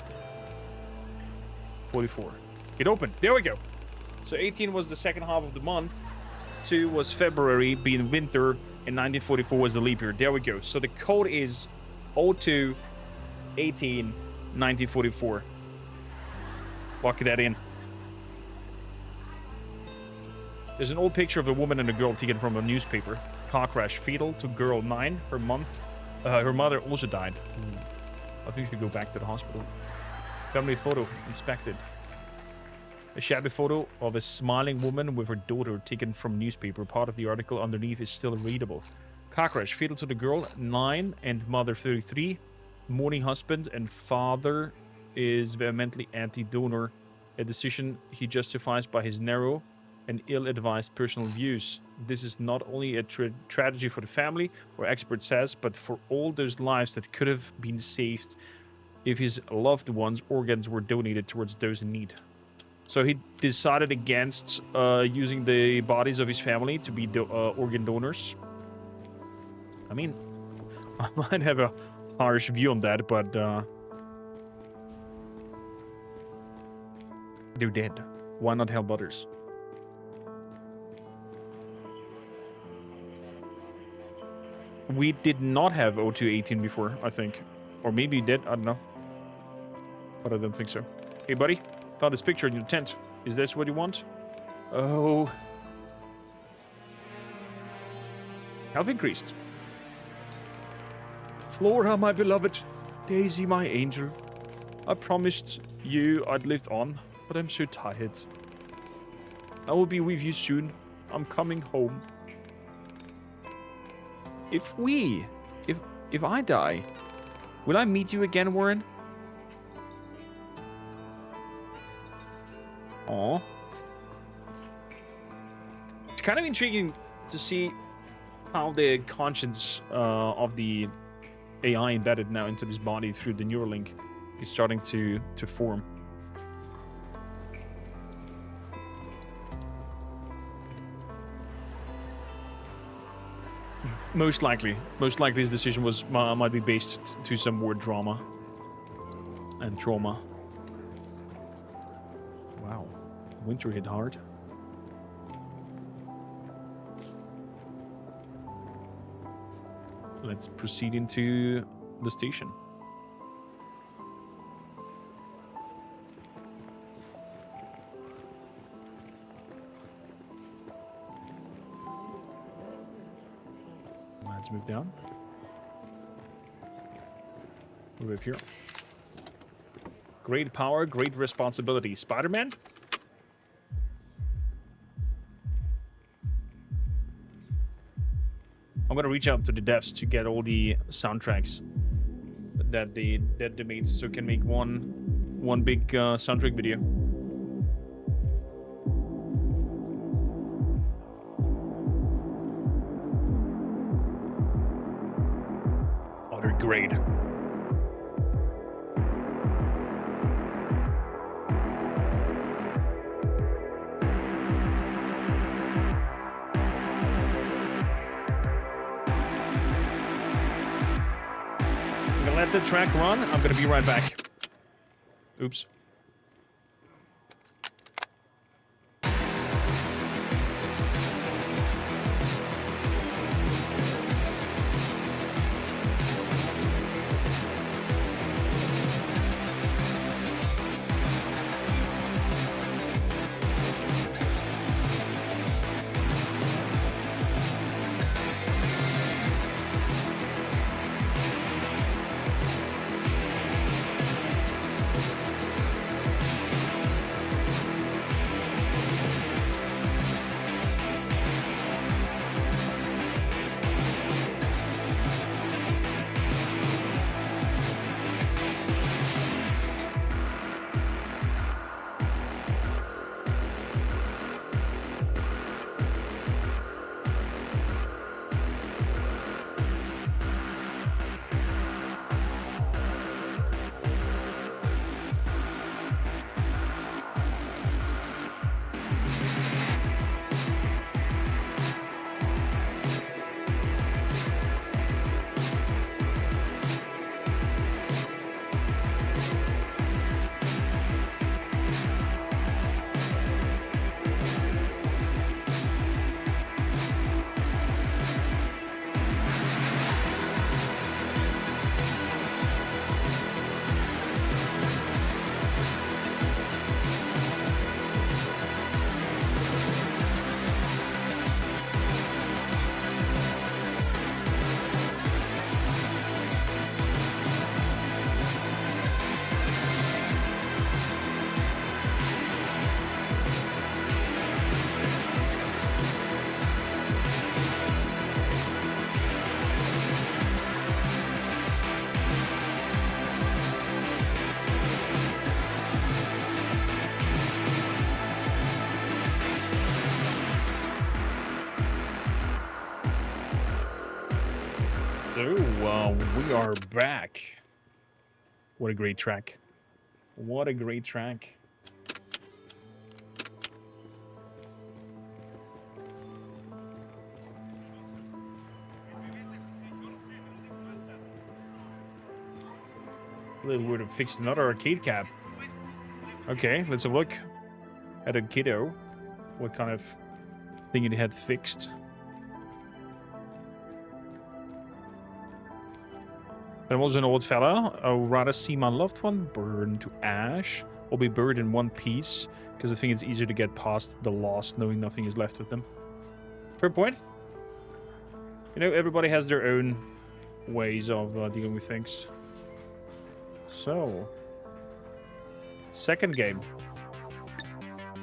44. It opened. There we go. So 18 was the second half of the month. 2 was February, being winter, and 1944 was the leap year. There we go. So the code is 02, 18, 1944. Lock that in. There's an old picture of a woman and a girl taken from a newspaper. Car crash, fatal to girl 9. Her mother also died. I think she should go back to the hospital. Family photo inspected. A shabby photo of a smiling woman with her daughter taken from newspaper. Part of the article underneath is still readable. Car crash, fatal to the girl 9 and mother 33. Mourning husband and father is vehemently anti-donor. A decision he justifies by his narrow and ill-advised personal views. This is not only a tragedy for the family, or expert says, but for all those lives that could have been saved if his loved ones' organs were donated towards those in need. So he decided against using the bodies of his family to be organ donors. I mean, I might have a harsh view on that, but they're dead. Why not help others? We did not have 0218 before, I think. Or maybe we did, I don't know. But I don't think so. Hey, buddy. Found this picture in your tent. Is this what you want? Oh. Health increased. Flora, my beloved. Daisy, my angel. I promised you I'd live on, but I'm so tired. I will be with you soon. I'm coming home. If I die, will I meet you again, Warren? Aw. It's kind of intriguing to see how the conscience of the AI embedded now into this body through the Neuralink is starting to form. Most likely his decision might be based to some more drama and trauma. Wow, winter hit hard. Let's proceed into the station. Let's move down. Move up here. Great power, great responsibility. Spider-Man? I'm gonna reach out to the devs to get all the soundtracks that they made, so can make one big soundtrack video. Oh, they're great. Let the track run. I'm gonna be right back. Oops. we are back. What a great track. What a great track. They would have fixed another arcade cab. Okay, let's have a look at a kiddo. What kind of thing it had fixed. There was an old fella. I would rather see my loved one burn to ash or be buried in one piece, because I think it's easier to get past the loss knowing nothing is left of them. Fair point. You know, everybody has their own ways of dealing with things. So, second game.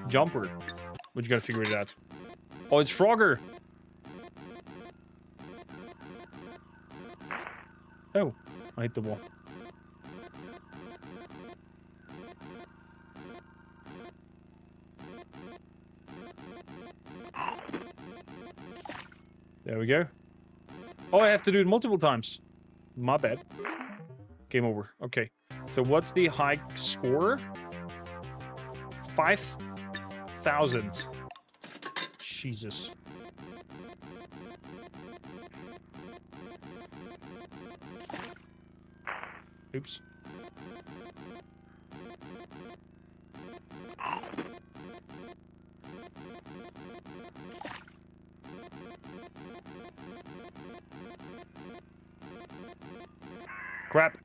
Jumper. But you gotta figure it out. Oh, it's Frogger! Oh, I hit the wall. There we go. Oh, I have to do it multiple times. My bad. Game over. Okay. So what's the high score? 5,000. Jesus. Oops. Crap.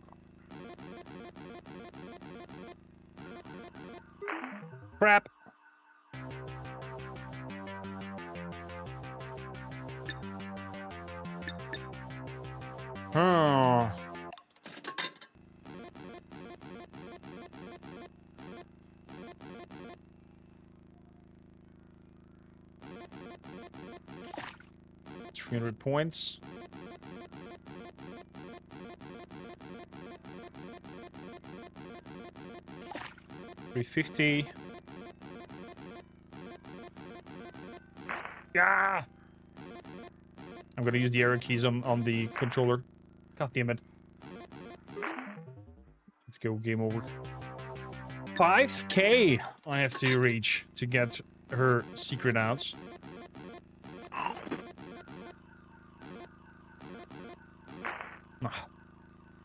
Crap. Oh. $300 points. $350. Yeah. I'm gonna use the arrow keys on the controller. God damn it. Let's go, game over. 5K I have to reach to get her secret out. Ah.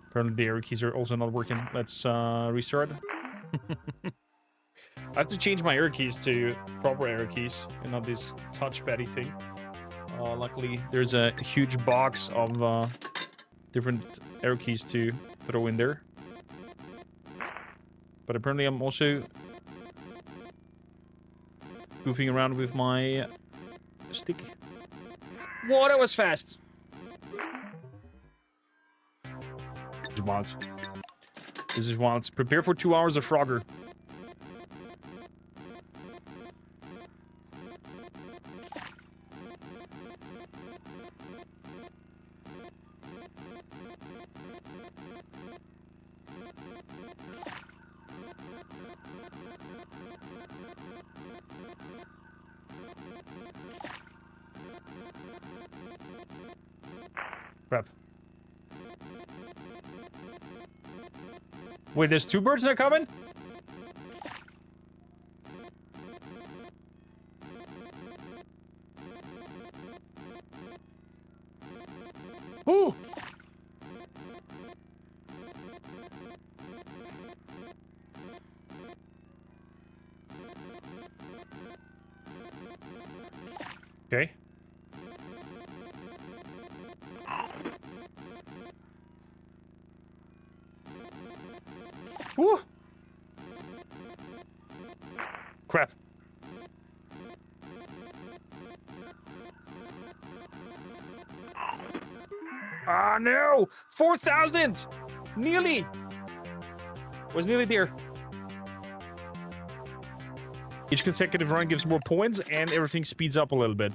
Apparently the arrow keys are also not working. Let's restart. I have to change my arrow keys to proper arrow keys and not this touchpaddy thing. Luckily, there's a huge box of different arrow keys to throw in there. But apparently I'm also goofing around with my stick. Whoa, that was fast! This is wild. This is wild. Prepare for 2 hours of Frogger. Crap. Wait, there's 2 birds that are coming? Ooh! Okay. Woo! Crap. Ah, no! 4,000! Nearly! Was nearly there. Each consecutive run gives more points and everything speeds up a little bit.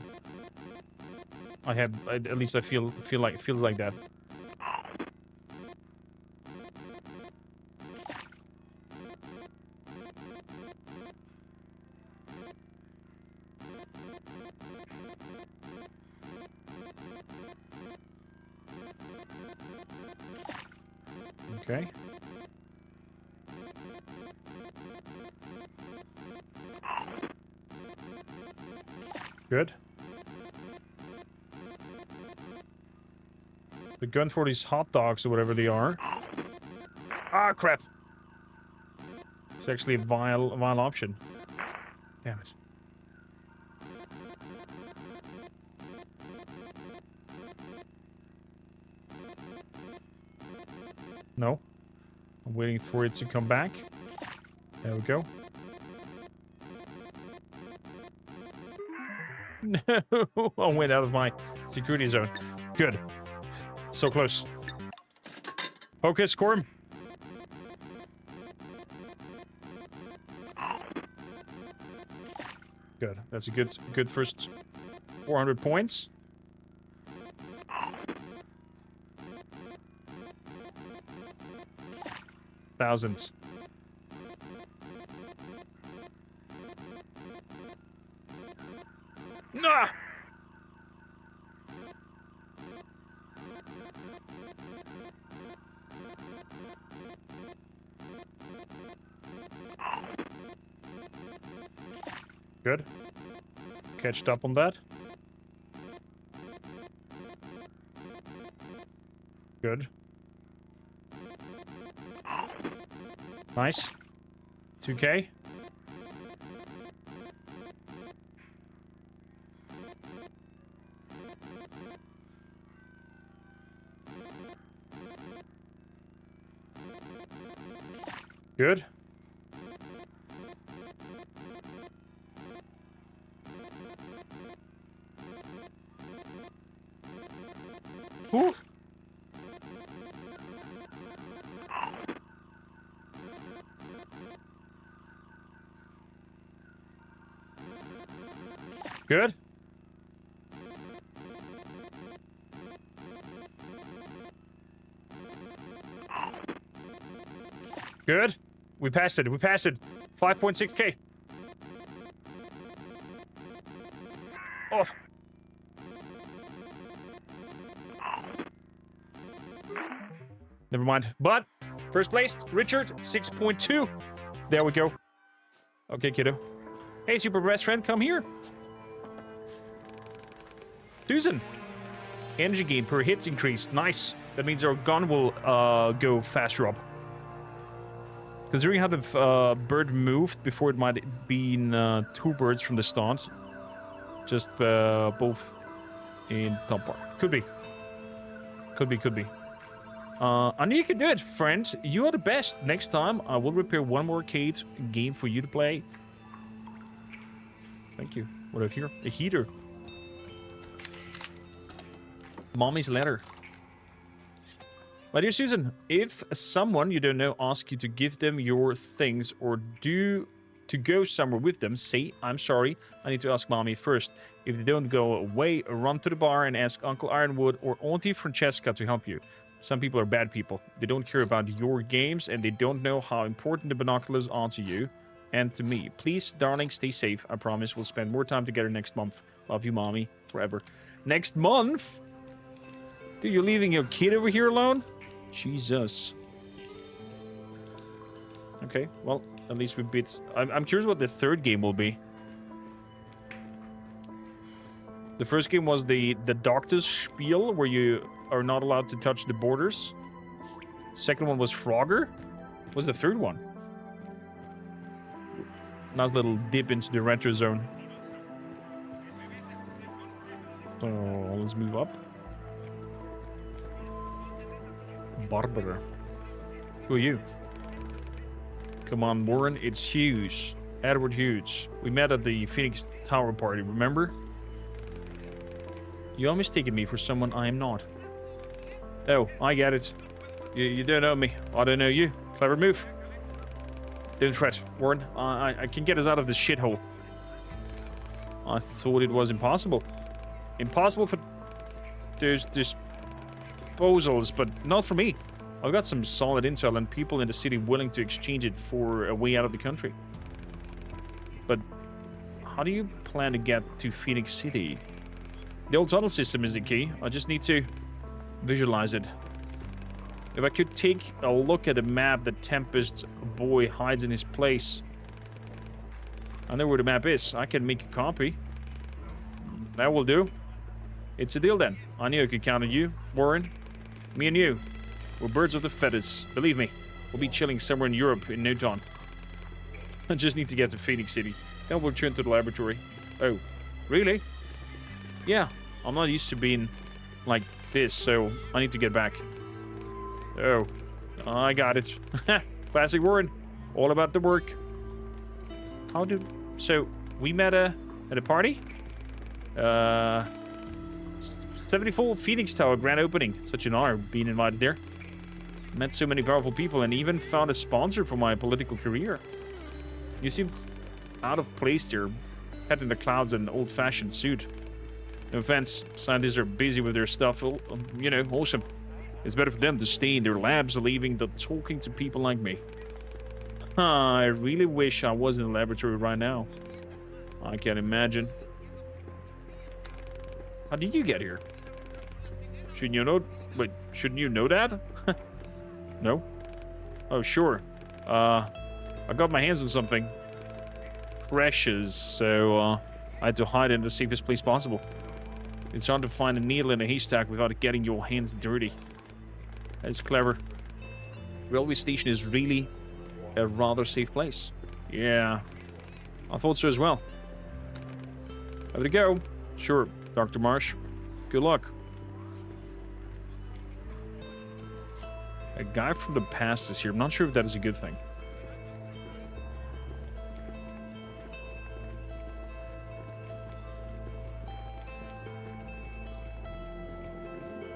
At least I feel like that. Okay. Good. The gun for these hot dogs or whatever they are. Ah, crap. It's actually a vile option. Damn it. No. I'm waiting for it to come back. There we go. No! I went out of my security zone. Good. So close. Focus, Corm. Good. That's a good first 400 points. Thousands. Nah! Good. Catched up on that. Good. Nice. 2K. Good. Ooh. Good. Good. We passed it. We passed it. 5.6K. Oh. Never mind. But, first place, Richard, 6.2. There we go. Okay, kiddo. Hey, super best friend, come here. Susan. Energy gain per hit increased. Nice. That means our gun will go faster up. Considering how the bird moved before, it might have been 2 birds from the start. Just both in top part. Could be. Could be. I knew you could do it, friend. You are the best. Next time, I will repair one more arcade game for you to play. Thank you. What have here? A heater. Mommy's letter. My dear Susan, if someone you don't know asks you to give them your things or to go somewhere with them, say, I'm sorry, I need to ask Mommy first. If they don't go away, run to the bar and ask Uncle Ironwood or Auntie Francesca to help you. Some people are bad people. They don't care about your games and they don't know how important the binoculars are to you and to me. Please, darling, stay safe. I promise we'll spend more time together next month. Love you, Mommy. Forever. Next month? Dude, you're leaving your kid over here alone? Jesus. Okay, well, at least we beat... I'm curious what the third game will be. The first game was the doctor's spiel, where you are not allowed to touch the borders. Second one was Frogger. What was the third one? Nice little dip into the retro zone. So, let's move up. Barbara. Who are you? Come on, Warren, it's Hughes. Edward Hughes. We met at the Phoenix Tower party, remember? You are mistaking me for someone I am not. Oh, I get it. You don't know me. I don't know you. Clever move. Don't fret, Warren. I can get us out of this shithole. I thought it was impossible. Impossible for those disposals, but not for me. I've got some solid intel and people in the city willing to exchange it for a way out of the country. But how do you plan to get to Phoenix City? The old tunnel system is the key. I just need to visualize it. If I could take a look at the map that Tempest boy hides in his place. I know where the map is. I can make a copy. That will do. It's a deal then. I knew I could count on you, Warren. Me and you. We're birds of the feathers. Believe me, we'll be chilling somewhere in Europe in no time. I just need to get to Phoenix City. Then we'll return to the laboratory. Oh, really? Yeah, I'm not used to being like this, so I need to get back. Oh, I got it. Classic Warren. All about the work. How do... So, we met at a party? 74 Phoenix Tower grand opening. Such an honor being invited there. Met so many powerful people and even found a sponsor for my political career. You seemed out of place there. Head in the clouds in an old-fashioned suit. No offense, scientists are busy with their stuff. You know, awesome. It's better for them to stay in their labs, leaving than talking to people like me. I really wish I was in the laboratory right now. I can't imagine. How did you get here? Shouldn't you know? Wait, shouldn't you know that? No? Oh, sure. I got my hands on something precious, so I had to hide it in the safest place possible. It's hard to find a needle in a haystack without getting your hands dirty. That's clever. Railway station is really a rather safe place. Yeah, I thought so as well. Have to go. Sure, Dr. Marsh. Good luck. A guy from the past is here. I'm not sure if that is a good thing.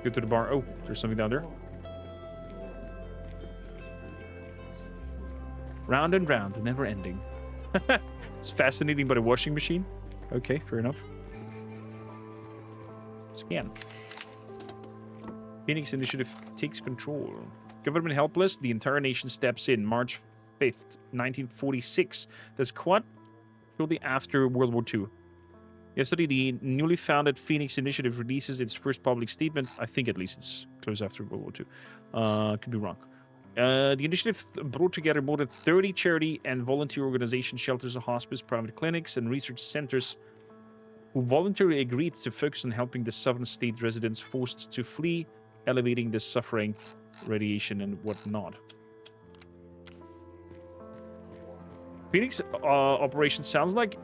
Go to the bar. Oh, there's something down there. Round and round, never ending. It's fascinating by the washing machine. Okay, fair enough. Scan. Phoenix Initiative takes control. Government helpless, the entire nation steps in. March 5th, 1946. That's quite shortly after World War II. Yesterday, the newly founded Phoenix Initiative releases its first public statement. I think at least it's close after World War II. Could be wrong. The initiative brought together more than 30 charity and volunteer organizations, shelters, hospice, private clinics, and research centers who voluntarily agreed to focus on helping the southern state residents forced to flee, alleviating the suffering, radiation, and whatnot. Phoenix operation sounds like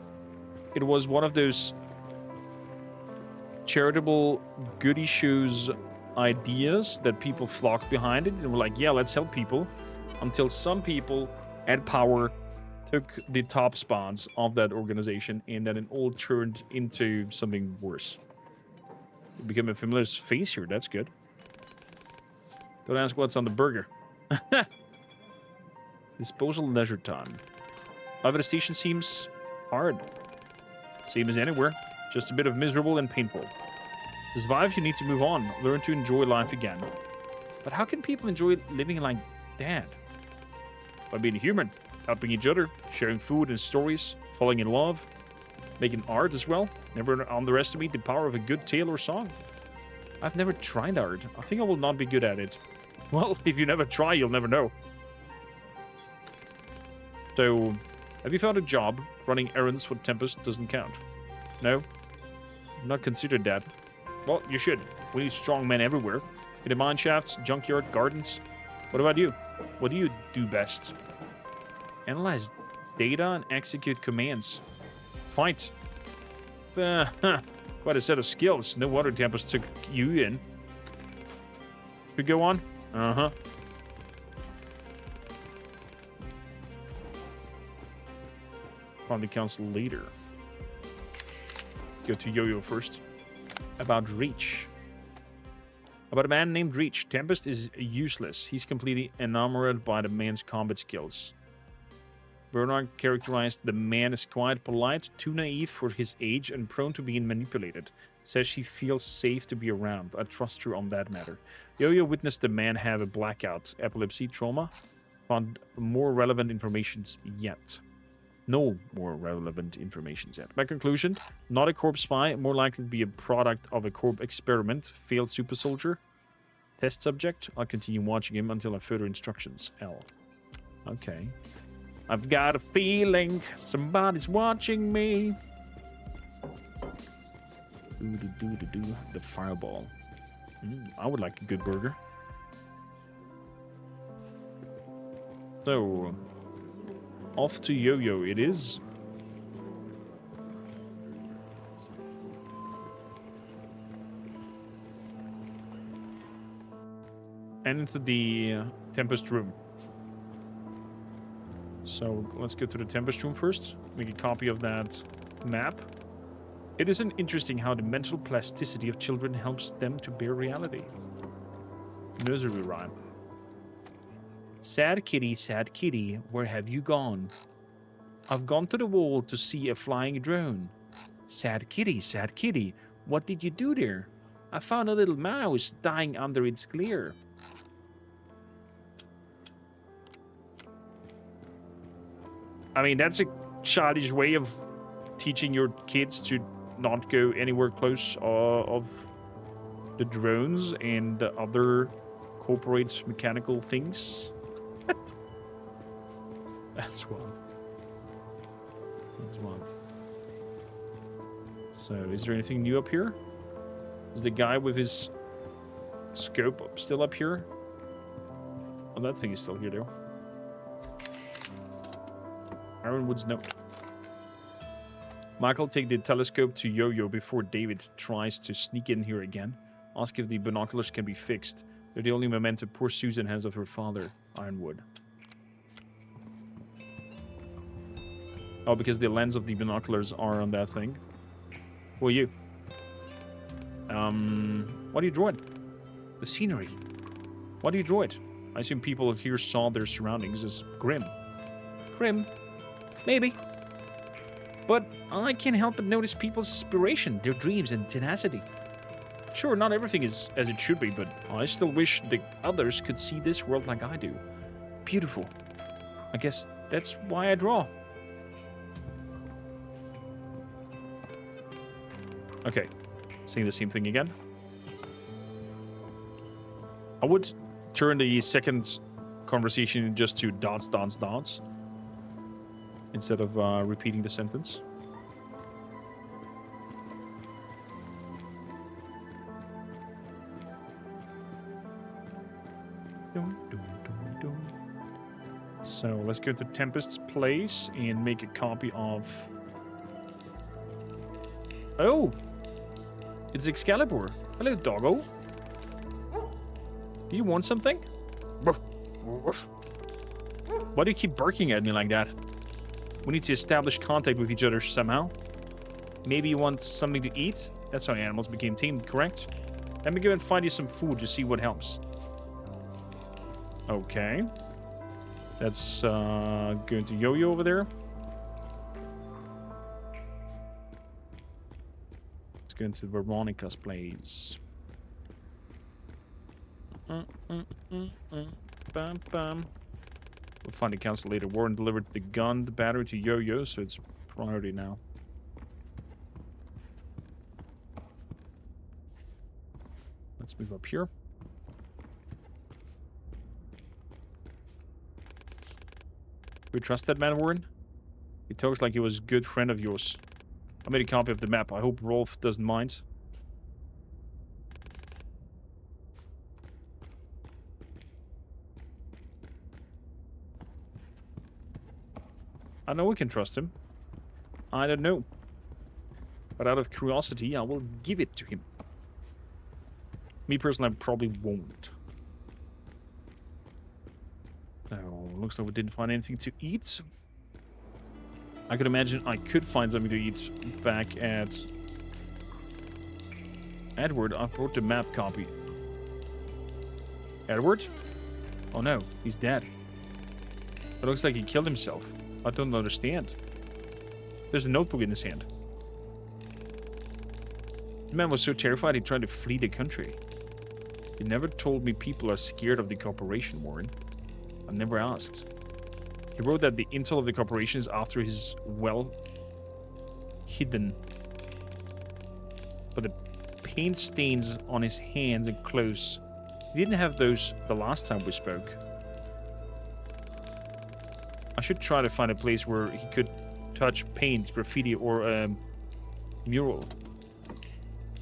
it was one of those charitable goody shoes ideas that people flocked behind it and were like, yeah, let's help people, until some people at power took the top spots of that organization and then it all turned into something worse. It became a familiar face here. That's good. Don't ask what's on the burger. Disposal leisure time. However, the station seems hard. Same as anywhere. Just a bit of miserable and painful. To survive, you need to move on. Learn to enjoy life again. But how can people enjoy living like that? By being human. Helping each other. Sharing food and stories. Falling in love. Making art as well. Never underestimate the power of a good tale or song. I've never tried art. I think I will not be good at it. Well, if you never try, you'll never know. So, have you found a job? Running errands for Tempest doesn't count. No? Not considered that. Well, you should. We need strong men everywhere. In the mine shafts, junkyard, gardens. What about you? What do you do best? Analyze data and execute commands. Fight. Quite a set of skills. No wonder Tempest took you in. Should we go on? Uh-huh. On the council later. Go to Yo-Yo first. About Reach. About a man named Reach. Tempest is useless. He's completely enamored by the man's combat skills. Bernard characterized the man as quite polite, too naive for his age, and prone to being manipulated. Says she feels safe to be around. I trust her on that matter. Yo-Yo witnessed the man have a blackout, epilepsy, trauma. Found more relevant information yet. No more relevant information yet. My conclusion, not a corp spy, more likely to be a product of a corp experiment, failed super soldier. Test subject. I'll continue watching him until I have further instructions. L. Okay. I've got a feeling somebody's watching me. The fireball. I would like a good burger. So, off to Yo-Yo it is. And into the Tempest room. So let's go to the Tempest room first. Make a copy of that map. It isn't interesting how the mental plasticity of children helps them to bear reality. Nursery rhyme. Sad kitty, where have you gone? I've gone to the wall to see a flying drone. Sad kitty, what did you do there? I found a little mouse dying under its glare. I mean, that's a childish way of teaching your kids to not go anywhere close of the drones and the other corporate mechanical things. That's wild. That's wild. So, is there anything new up here? Is the guy with his scope still up here? Oh, that thing is still here, though. Ironwood's note. Michael, take the telescope to Yo-Yo before David tries to sneak in here again. Ask if the binoculars can be fixed. They're the only memento poor Susan has of her father, Ironwood. Oh, because the lens of the binoculars are on that thing. Who are you? What do you draw it? The scenery. What do you draw it? I assume people here saw their surroundings as grim. Grim? Maybe. But I can't help but notice people's aspiration, their dreams, and tenacity. Sure, not everything is as it should be, but I still wish the others could see this world like I do. Beautiful. I guess that's why I draw. Okay. Saying the same thing again. I would turn the second conversation just to dots, dots, dots. Instead of repeating the sentence. So let's go to Tempest's place and make a copy of... Oh! It's Excalibur. Hello, doggo. Do you want something? Why do you keep barking at me like that? We need to establish contact with each other somehow. Maybe you want something to eat? That's how animals became tamed, correct? Let me go and find you some food to see what helps. Okay. That's going to Yo-Yo over there. Let's go into Veronica's place. Bam, bam. We'll find the council later. Warren delivered the gun, the battery to Yo-Yo, so it's a priority now. Let's move up here. We trust that man, Warren? He talks like he was a good friend of yours. I made a copy of the map. I hope Rolf doesn't mind. I know we can trust him. I don't know. But out of curiosity, I will give it to him. Me personally, I probably won't. So, looks like we didn't find anything to eat. I could imagine I could find something to eat back at Edward. I brought the map copy. Edward? Oh no, he's dead. It looks like he killed himself. I don't understand. There's a notebook in his hand. The man was so terrified he tried to flee the country. He never told me people are scared of the corporation, Warren. I never asked. He wrote that the intel of the corporation is after his well hidden. But the paint stains on his hands and clothes He didn't have those the last time we spoke. I should try to find a place where he could touch paint, graffiti, or mural.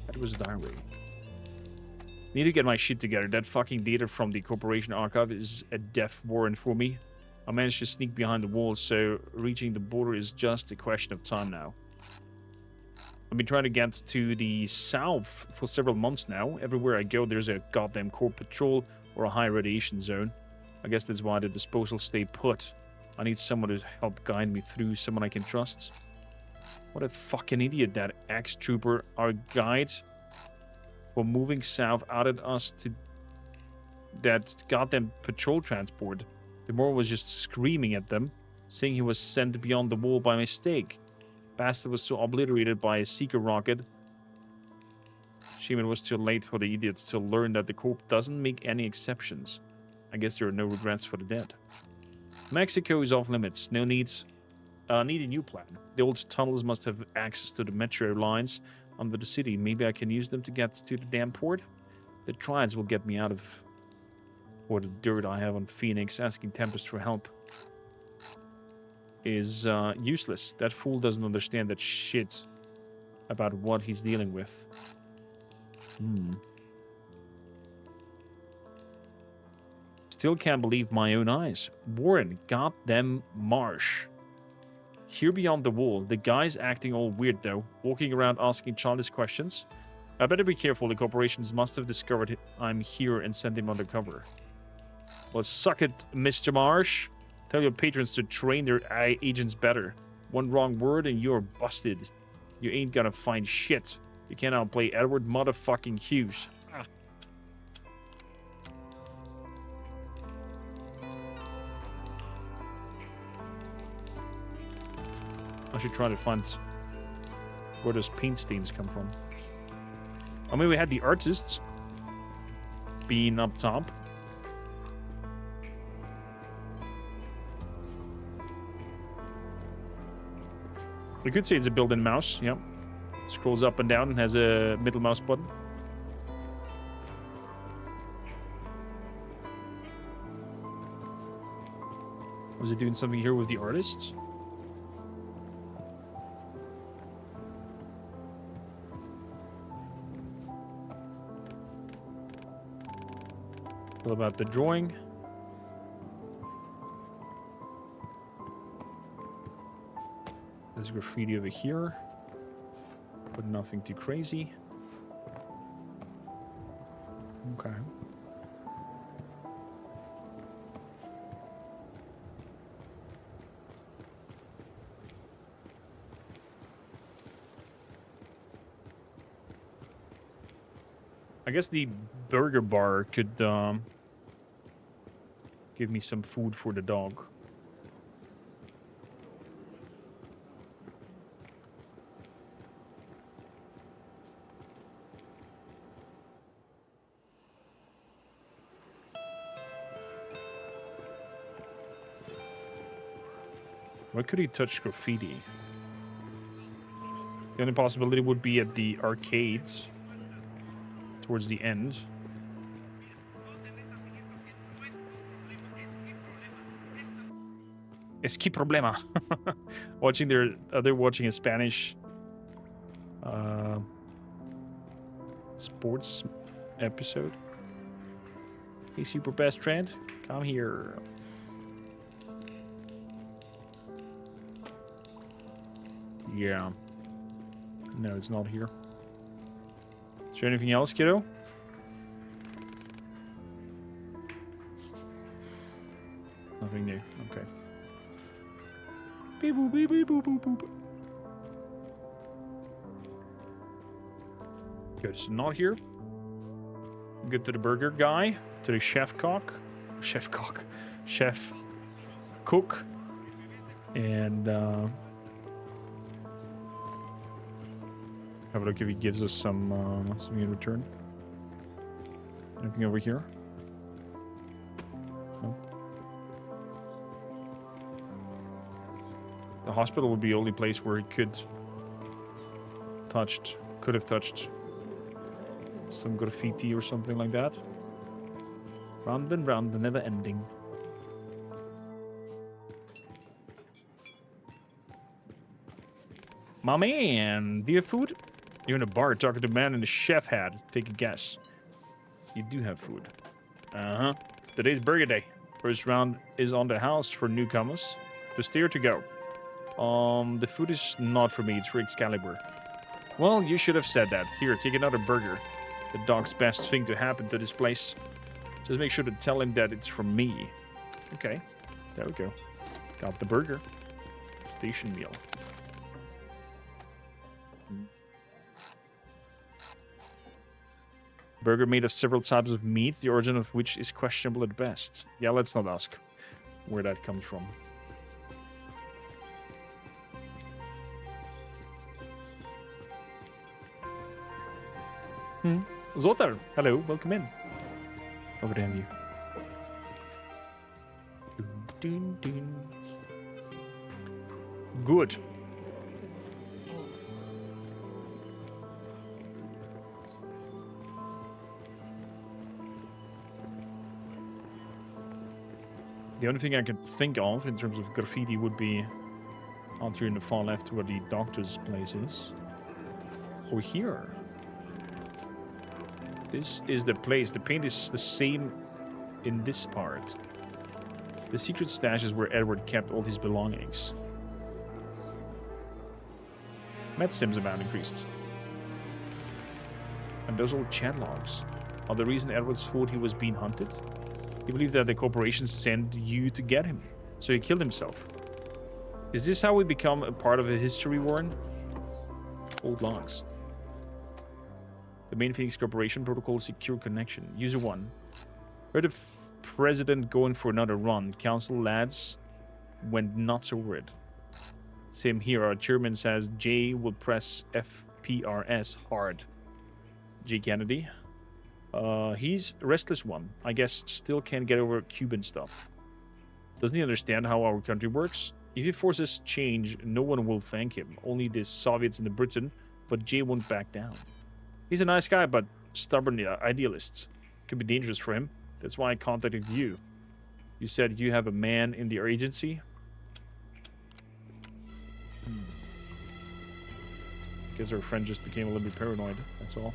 That was a diary. Need to get my shit together. That fucking data from the corporation archive is a death warrant for me. I managed to sneak behind the walls, so reaching the border is just a question of time now. I've been trying to get to the south for several months now. Everywhere I go, there's a goddamn core patrol or a high radiation zone. I guess that's why the disposals stay put. I need someone to help guide me through, someone I can trust. What a fucking idiot, that ex-trooper. Our guide for moving south added us to that goddamn patrol transport. The Moor was just screaming at them, saying he was sent beyond the wall by mistake. Bastard was so obliterated by a seeker rocket. Shame it was too late for the idiots to learn that the Corp doesn't make any exceptions. I guess there are no regrets for the dead. Mexico is off limits. No needs. Need a new plan. The old tunnels must have access to the metro lines under the city. Maybe I can use them to get to the damn port. The triads will get me out of or the dirt I have on Phoenix. Asking Tempest for help is useless. That fool doesn't understand that shit about what he's dealing with. Still can't believe my own eyes. Warren, goddamn Marsh. Here beyond the wall, the guy's acting all weird though, walking around asking childish questions. I better be careful, the corporations must have discovered I'm here and sent him undercover. Well, suck it, Mr. Marsh. Tell your patrons to train their agents better. One wrong word and you're busted. You ain't gonna find shit. You can't outplay Edward motherfucking Hughes. I should try to find where those paint stains come from. I mean, we had the artists being up top. We could say it's a built-in mouse, yep. Scrolls up and down and has a middle mouse button. Was it doing something here with the artists? What about the drawing? There's graffiti over here, but nothing too crazy. Okay. I guess the burger bar could give me some food for the dog. Why could he touch graffiti? The only possibility would be at the arcades towards the end. Es que problema. Watching they're watching a Spanish sports episode. Hey, super best friend, come here. Yeah. No, it's not here. Is there anything else, kiddo? Nothing new. Okay. Beep boop beep beep boop boop boop. Good. So not here. Good to the burger guy. To the chef cook. Chef cook. And have a look if he gives us some something in return. Anything over here? Nope. The hospital would be the only place where he could have touched some graffiti or something like that. Round and round, the never ending. My man, do you have food? You're in a bar talking to a man in a chef hat. Take a guess. You do have food. Uh-huh. Today's burger day. First round is on the house for newcomers. The steer to go. The food is not for me, it's for EXCALIBUR. Well, you should have said that. Here, take another burger. The dog's best thing to happen to this place. Just make sure to tell him that it's from me. Okay, there we go. Got the burger. Station meal. Burger made of several types of meat, the origin of which is questionable at best. Yeah, let's not ask where that comes from. Zotar, hello, welcome in. Over to you. Dun, dun, dun. Good. The only thing I could think of in terms of graffiti would be out here in the far left where the doctor's place is. Or here. This is the place. The paint is the same in this part. The secret stash is where Edward kept all his belongings. Med Sims amount increased. And those old chat logs are the reason Edward thought he was being hunted. He believed that the corporation sent you to get him, so he killed himself. Is this how we become a part of a history, Warren? Old logs. The main Phoenix Corporation protocol secure connection. User 1. Heard the president going for another run. Council lads went nuts over it. Same here. Our chairman says Jay will press FPRS hard. Jay Kennedy. He's restless one. I guess still can't get over Cuban stuff. Doesn't he understand how our country works? If he forces change, no one will thank him. Only the Soviets and the Britain, but Jay won't back down. He's a nice guy, but stubborn idealist. Could be dangerous for him. That's why I contacted you. You said you have a man in the agency? Guess our friend just became a little bit paranoid, that's all.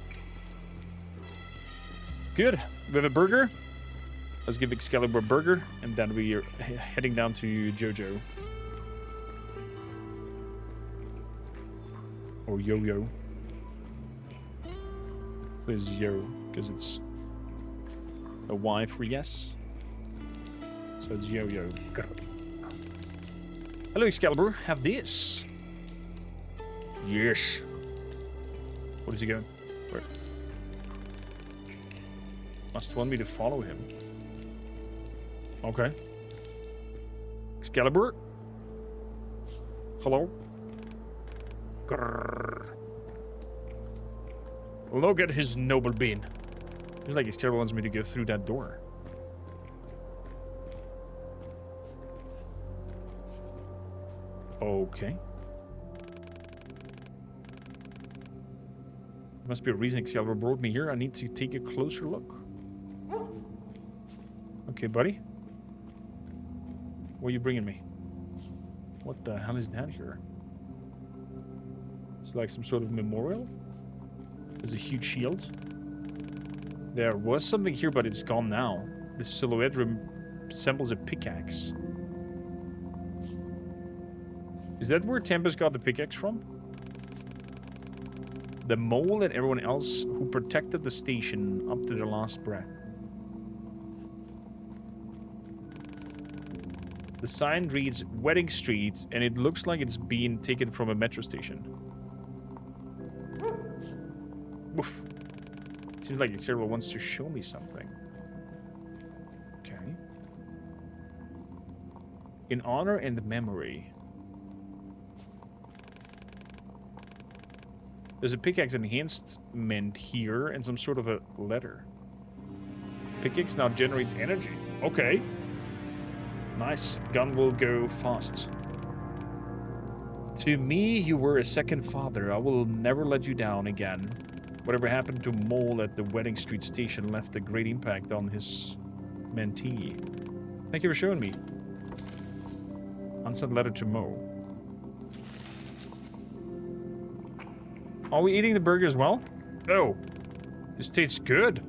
Good. We have a burger. Let's give EXCALIBUR a burger, and then we are heading down to Jojo. Or Yo-Yo. There's Yo, because it's a Y for yes. So it's Yo-Yo. Hello, EXCALIBUR. Have this. Yes. What is he going? Where? Must want me to follow him. Okay. EXCALIBUR. Hello. Grrr. Look at his noble being. Feels like EXCALIBUR wants me to go through that door. Okay. Must be a reason EXCALIBUR brought me here. I need to take a closer look. Okay, buddy. Where are you bringing me? What the hell is that here? It's like some sort of memorial. There's a huge shield. There was something here, but it's gone now. The silhouette resembles a pickaxe. Is that where Tempest got the pickaxe from? The mole and everyone else who protected the station up to their last breath. The sign reads Wedding Street, and it looks like it's being taken from a metro station. Oof. Seems like EXCALIBUR wants to show me something. Okay. In honor and memory. There's a pickaxe enhancement here and some sort of a letter. Pickaxe now generates energy. Okay. Nice. Gun will go fast. To me, you were a second father. I will never let you down again. Whatever happened to Mole at the Wedding Street station left a great impact on his Mentee. Thank you for showing me. Unsent letter to Mo. Are we eating the burger as well? Oh. This tastes good.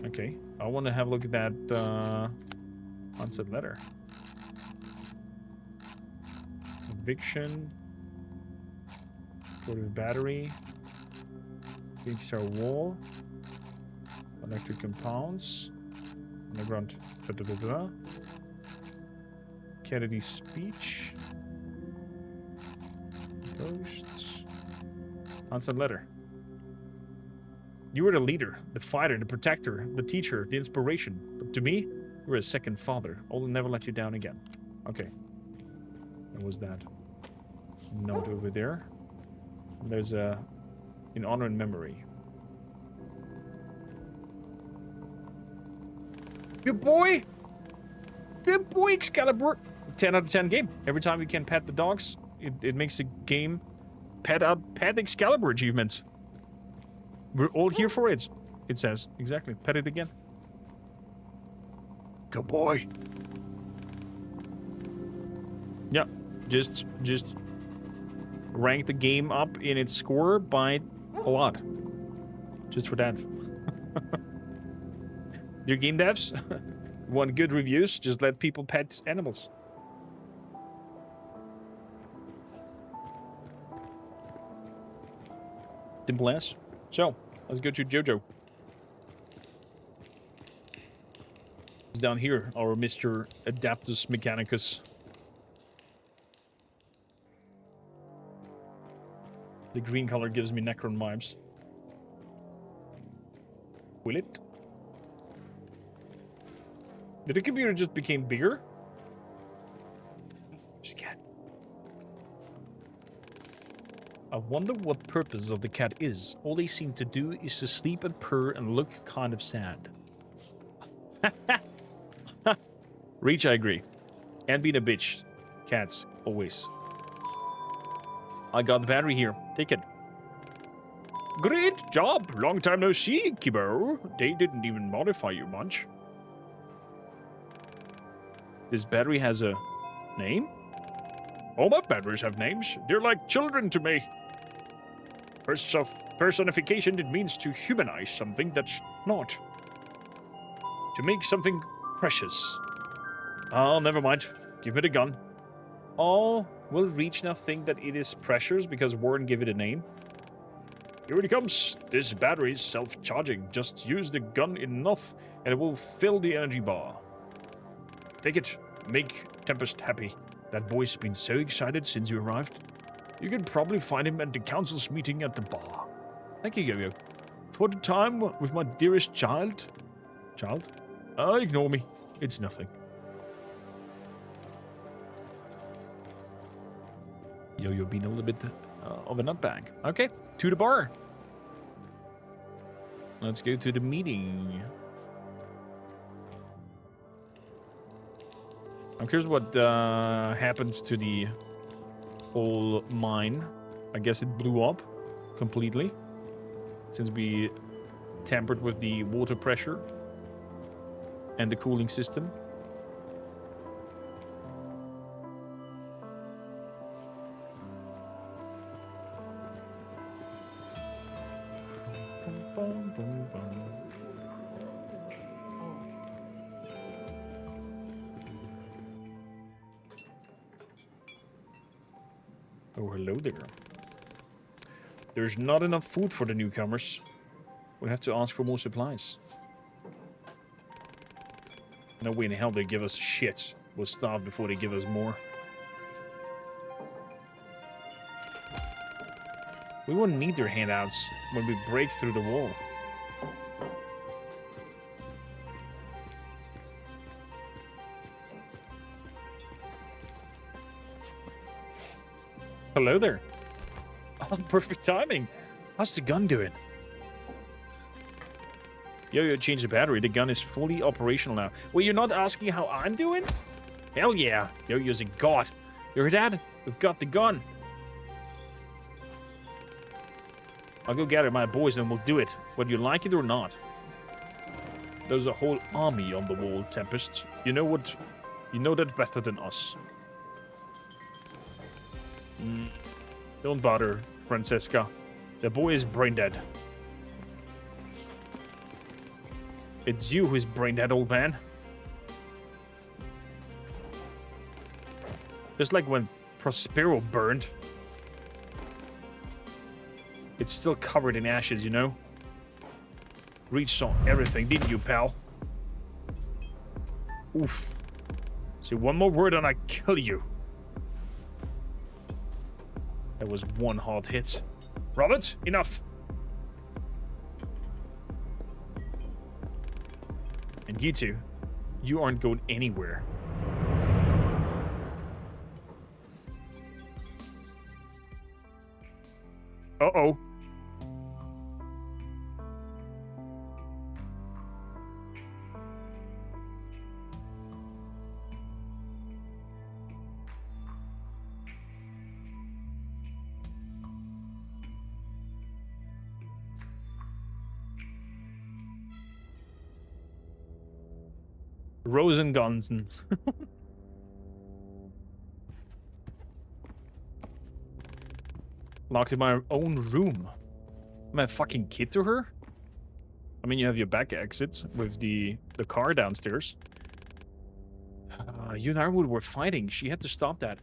Okay. I want to have a look at that unsent letter. Eviction. Portable battery. Fix our wall. Electric compounds. Underground. Da, da, da, da. Kennedy's speech. Posts. Unsent letter. You were the leader, the fighter, the protector, the teacher, the inspiration. But to me, you were a second father. I will never let you down again. Okay. What was that? Note over there. There's a... in honor and memory. Good boy! Good boy, Excalibur! 10 out of 10 game. Every time you can pet the dogs, it makes the game pet Excalibur achievements. We're all here for it. It says. Exactly. Pet it again. Good boy. Yeah. Just rank the game up in its score by a lot. Just for that. Dear game devs, want good reviews? Just let people pet animals. Simple as. So, let's go to Jojo. He's down here, our Mr. Adaptus Mechanicus. The green color gives me Necron vibes. Will it? Did the computer just become bigger? There's a cat. I wonder what purpose of the cat is. All they seem to do is to sleep and purr and look kind of sad. Reach, I agree. And being a bitch. Cats, always. I got the battery here. Take it. Great job. Long time no see, Kibo. They didn't even modify you much. This battery has a name? All my batteries have names. They're like children to me. Personification, it means to humanize something that's not. To make something precious. Oh, never mind. Give me the gun. Oh, will Reach now think that it is precious because Warren gave it a name? Here it comes. This battery is self-charging. Just use the gun enough and it will fill the energy bar. Take it. Make Tempest happy. That boy's been so excited since you arrived. You can probably find him at the council's meeting at the bar. Thank you, Yo-Yo. For the time with my dearest child. Child? Ignore me. It's nothing. Yo-Yo being a little bit of a nutbag. Okay, to the bar. Let's go to the meeting. I'm curious what happened to the whole mine. I guess it blew up completely since we tampered with the water pressure and the cooling system. Oh, hello there. There's not enough food for the newcomers. We'll have to ask for more supplies. No way in hell they give us shit. We'll starve before they give us more. We won't need their handouts when we break through the wall. Hello there. Oh, perfect timing. How's the gun doing? Yo-Yo changed the battery. The gun is fully operational now. Well, you're not asking how I'm doing? Hell yeah. Yo-Yo's a god. You heard that? We've got the gun. I'll go gather my boys and we'll do it, whether you like it or not. There's a whole army on the wall, Tempest. You know what? You know that better than us. Don't bother, Francesca. The boy is brain dead. It's you who's brain dead, old man. Just like when Prospero burned. It's still covered in ashes, you know? Reach saw everything, didn't you, pal? Oof. Say one more word and I kill you. That was one hard hit. Robert, enough. And you two, you aren't going anywhere. Uh-oh. Rosengansen. Locked in my own room. Am I a fucking kid to her? I mean, you have your back exit with the car downstairs. You and Ironwood were fighting. She had to stop that.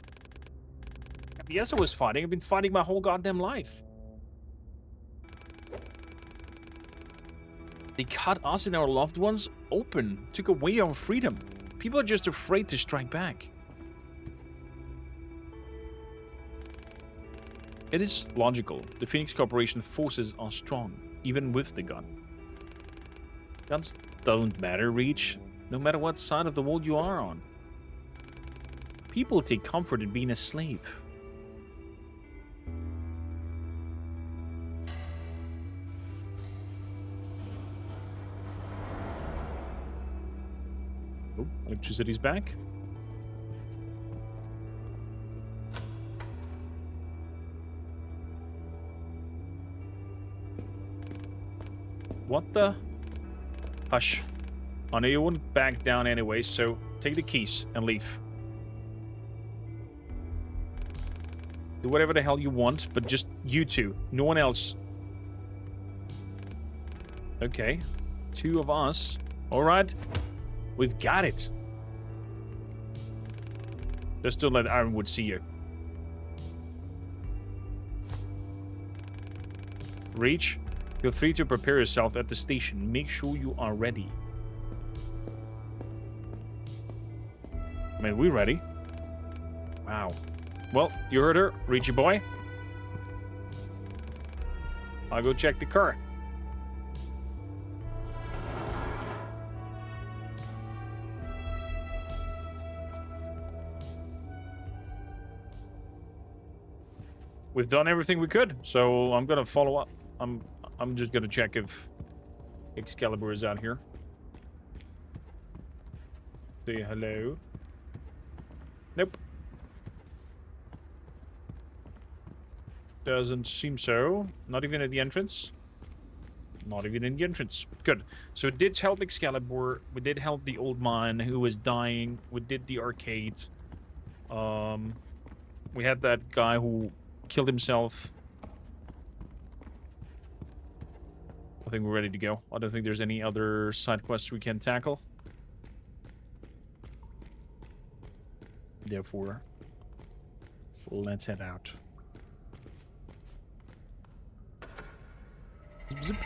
Yes, I was fighting. I've been fighting my whole goddamn life. They cut us and our loved ones open, took away our freedom. People are just afraid to strike back. It is logical. The Phoenix Corporation forces are strong, even with the gun. Guns don't matter, Reach, no matter what side of the wall you are on. People take comfort in being a slave. Oh, electricity's back. What the? Hush. I know you wouldn't back down anyway, so take the keys and leave. Do whatever the hell you want, but just you two. No one else. Okay. Two of us. Alright. We've got it. Just don't let Ironwood see you. Reach. Feel free to prepare yourself at the station. Make sure you are ready. I mean, we're ready. Wow. Well, you heard her. Reachy boy. I'll go check the car. We've done everything we could, so I'm gonna follow up. I'm just gonna check if Excalibur is out here. Say hello. Nope. Doesn't seem so. Not even at the entrance. Not even in the entrance. Good. So it did help Excalibur. We did help the old man who was dying. We did the arcade. We had that guy who killed himself. I think we're ready to go. I don't think there's any other side quests we can tackle. Therefore, let's head out. Zip, zip.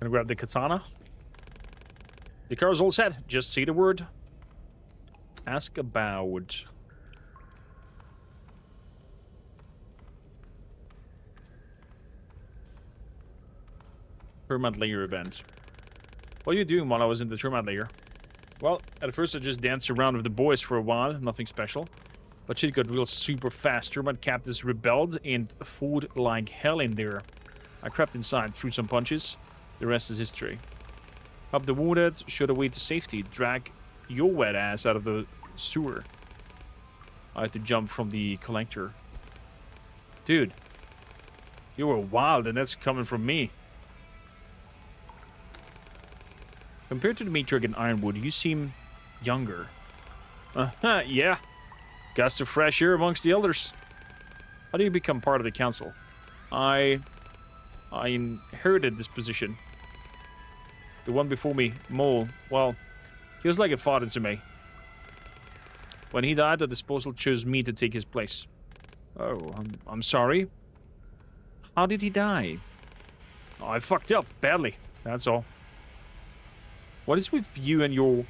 Gonna grab the katana. The car's all set. Just say the word. Ask about. Termite layer event. What are you doing while I was in the termite layer? Well, at first I just danced around with the boys for a while, nothing special. But shit got real super fast. Termite captives rebelled and fought like hell in there. I crept inside, threw some punches. The rest is history. Help the wounded, show the way to safety. Drag your wet ass out of the sewer. I had to jump from the collector. Dude, you were wild, and that's coming from me. Compared to Dimitri and Ironwood, you seem younger. Yeah. Gust of fresh air amongst the elders. How do you become part of the council? I inherited this position. The one before me, Mole, well, he was like a father to me. When he died, the disposal chose me to take his place. Oh, I'm sorry. How did he die? Oh, I fucked up badly. That's all. What is with you and your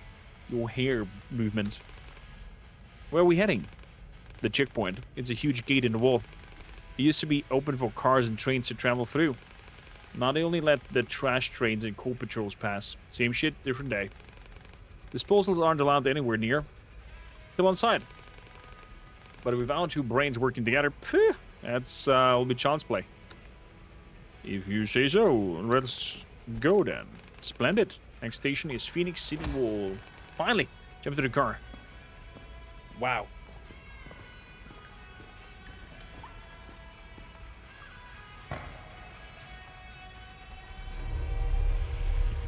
hair movement? Where are we heading? The checkpoint. It's a huge gate in the wall. It used to be open for cars and trains to travel through. Now they only let the trash trains and coal patrols pass. Same shit, different day. Disposals aren't allowed anywhere near. Still on side. But with our two brains working together, phew, that's will be chance play. If you say so, let's go then. Splendid. Next station is Phoenix City Wall. Finally, jump to the car. Wow.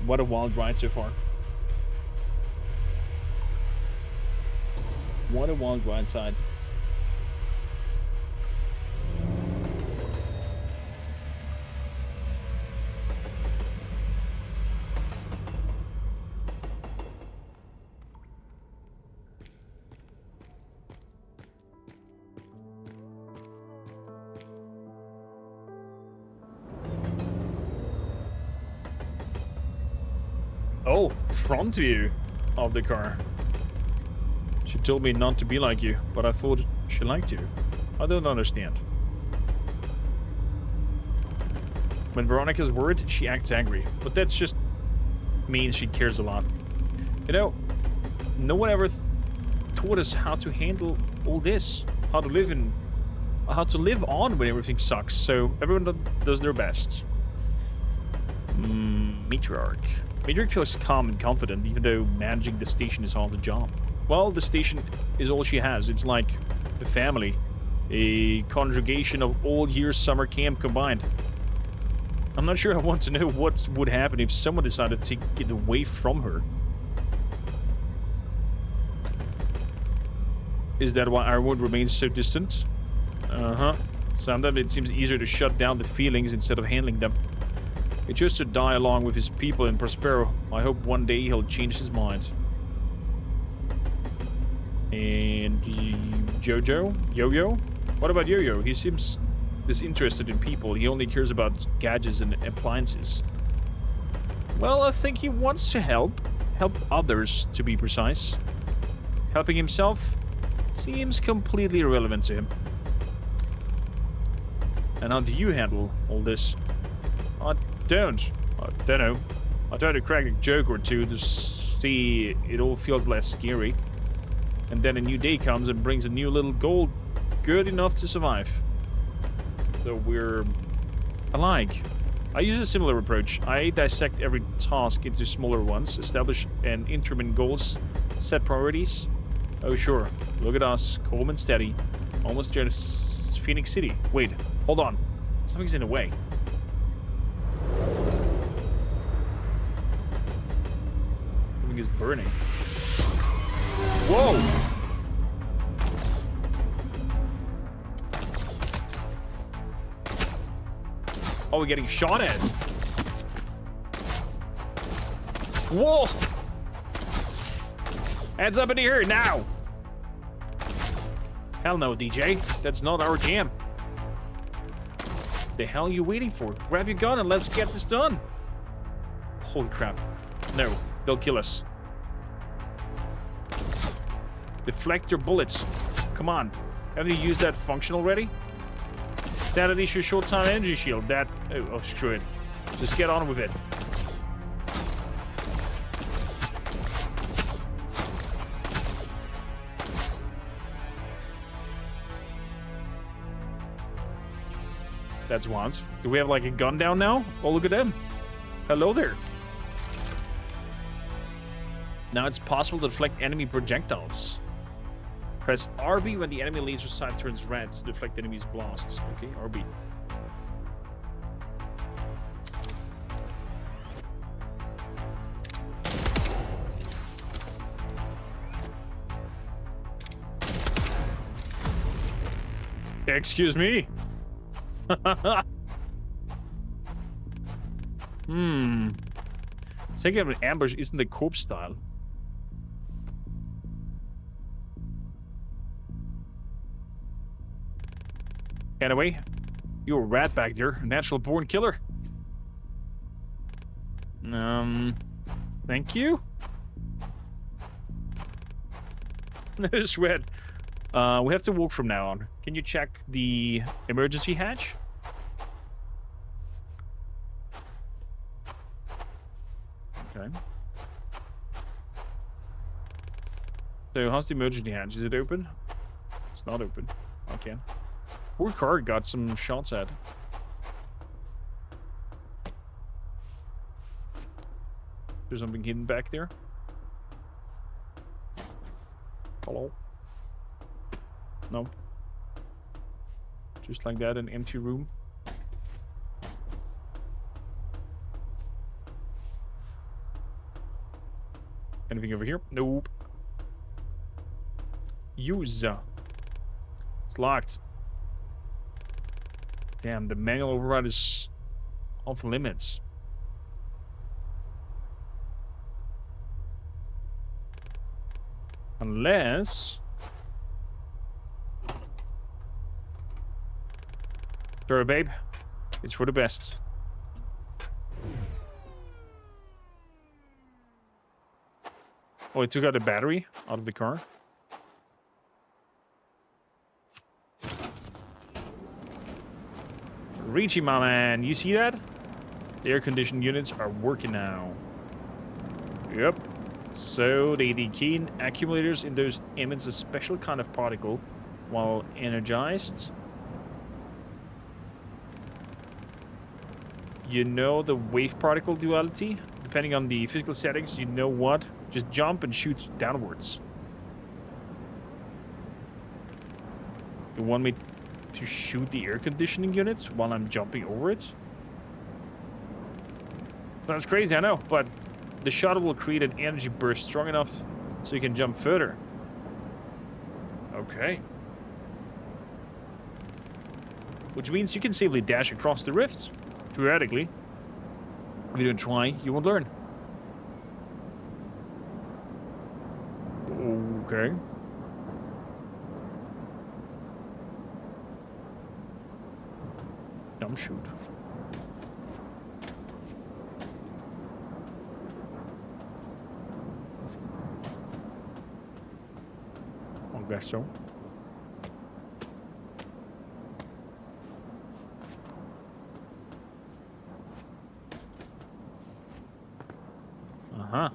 What a wild ride so far. What a wild ride side. Oh, front view of the car. She told me not to be like you, but I thought she liked you. I don't understand. When Veronica's worried, she acts angry, but that's just means she cares a lot. You know, no one ever taught us how to handle all this, how to live on when everything sucks. So everyone does their best. Matriarch. Matriarch feels calm and confident, even though managing the station is half the job. Well, the station is all she has. It's like a family, a conjugation of all year summer camp combined. I'm not sure I want to know what would happen if someone decided to take it away from her. Is that why Ironwood remains so distant? Sometimes it seems easier to shut down the feelings instead of handling them. He chose to die along with his people in Prospero. I hope one day he'll change his mind. And Jojo? Yo-Yo? What about Yo-Yo? He seems disinterested in people. He only cares about gadgets and appliances. Well, I think he wants to help. Help others, to be precise. Helping himself seems completely irrelevant to him. And how do you handle all this? I don't know. I try to crack a joke or two to see it all feels less scary. And then a new day comes and brings a new little goal good enough to survive. So we're alike. I use a similar approach. I dissect every task into smaller ones, establish an interim goals, set priorities. Oh sure, look at us, calm and steady. Almost there to Phoenix City. Wait, hold on. Something's in the way. Something is burning. Whoa! Oh, we're getting shot at. Whoa! Heads up in here now! Hell no, DJ. That's not our jam. The hell are you waiting for? Grab your gun and let's get this done. Holy crap. No, they'll kill us. Deflect your bullets. Come on. Haven't you used that function already? Standard issue short-time energy shield. That... Oh, screw it. Just get on with it. That's once. Do we have like a gun down now? Oh, look at them. Hello there. Now it's possible to deflect enemy projectiles. Press RB when the enemy laser sight turns red to deflect enemy's blasts. Okay, RB. Excuse me? Taking up an ambush isn't the corpse style. Anyway, you're a rat back there, a natural born killer. Thank you? Sweat. We have to walk from now on. Can you check the emergency hatch? Okay. So, how's the emergency hatch? Is it open? It's not open. Okay. Poor car got some shots at. There's something hidden back there. Hello? No. Just like that, an empty room. Anything over here? Nope. Use. It's locked. Damn, the manual override is off limits. Unless... Sorry, babe. It's for the best. Oh, it took out the battery out of the car. Richie, my man. You see that? The air-conditioned units are working now. Yep. So, they decay accumulators in those emits a special kind of particle while energized. You know the wave particle duality? Depending on the physical settings, you know what? Just jump and shoot downwards. You want me to shoot the air conditioning unit while I'm jumping over it? That's crazy, I know, but the shot will create an energy burst strong enough so you can jump further. Okay. Which means you can safely dash across the rifts. Theoretically. If you don't try, you won't learn. Okay. Dumb shoot. I guess so. Uh-huh.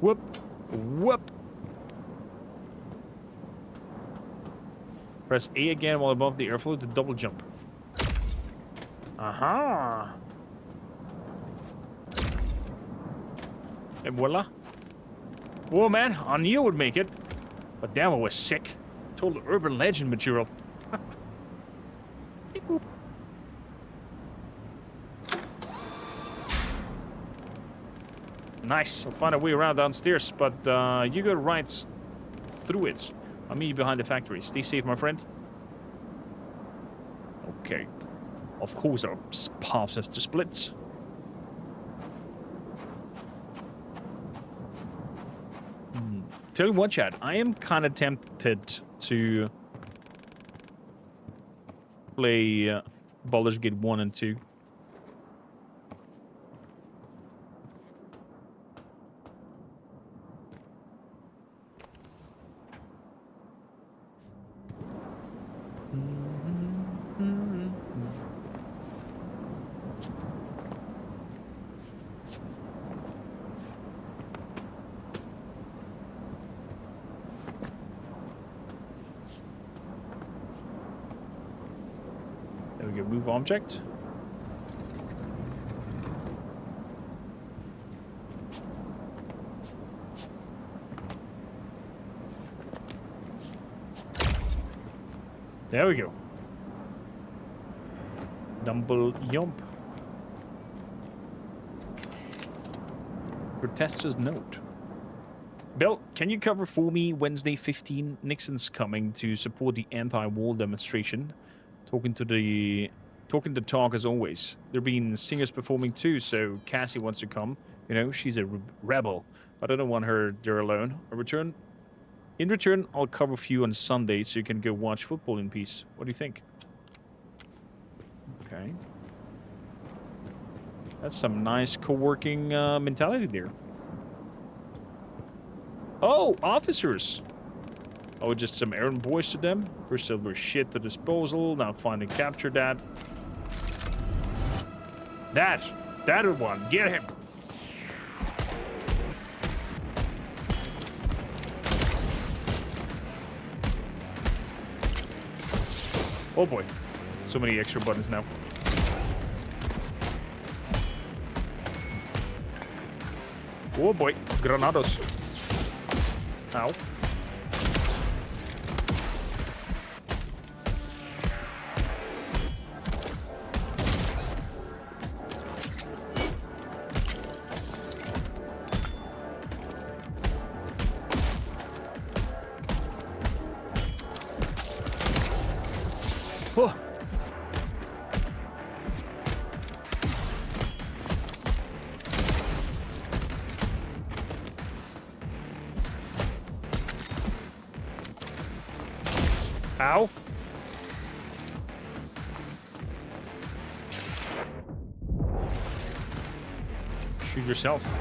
Whoop. Whoop. Press A again while above the airflow to double jump. Uh-huh. And voila. Whoa, man. I knew I would make it. But damn, it was sick. Total urban legend material. Beep, boop. Nice. I'll find a way around downstairs, but you go right through it. I'll meet you behind the factory. Stay safe, my friend. Okay. Of course, our paths have to split. Tell you what, chat. I am kind of tempted to play Baldur's Gate 1 and 2. There we go, move object. There we go. Dumble yump. Protester's note. Bill, can you cover for me Wednesday 15? Nixon's coming to support the anti-wall demonstration. Talking the talk as always. There being singers performing too, so Cassie wants to come. You know, she's a rebel, but I don't want her there alone. In return, I'll cover for you on Sunday so you can go watch football in peace. What do you think? Okay. That's some nice co-working mentality there. Oh, officers! Oh, just some errand boys to them. First silver shit to disposal. Now find and capture that. That one. Get him. Oh boy. So many extra buttons now. Oh boy. Granados. Ow. Oh. Ow. Shoot yourself.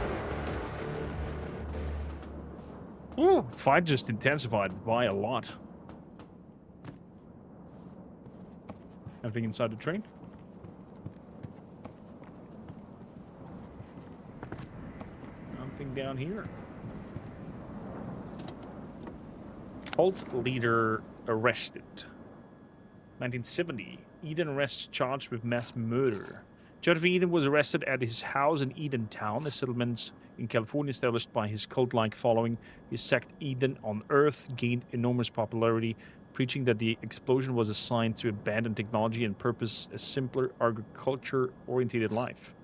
Ooh, fight just intensified by a lot. Anything inside the train? Nothing down here. Cult leader arrested. 1970. Eden arrests charged with mass murder. Joseph Eden was arrested at his house in Edentown, a settlement in California established by his cult-like following. His sect Eden on Earth gained enormous popularity, preaching that the explosion was a sign to abandon technology and purpose a simpler agriculture-oriented life.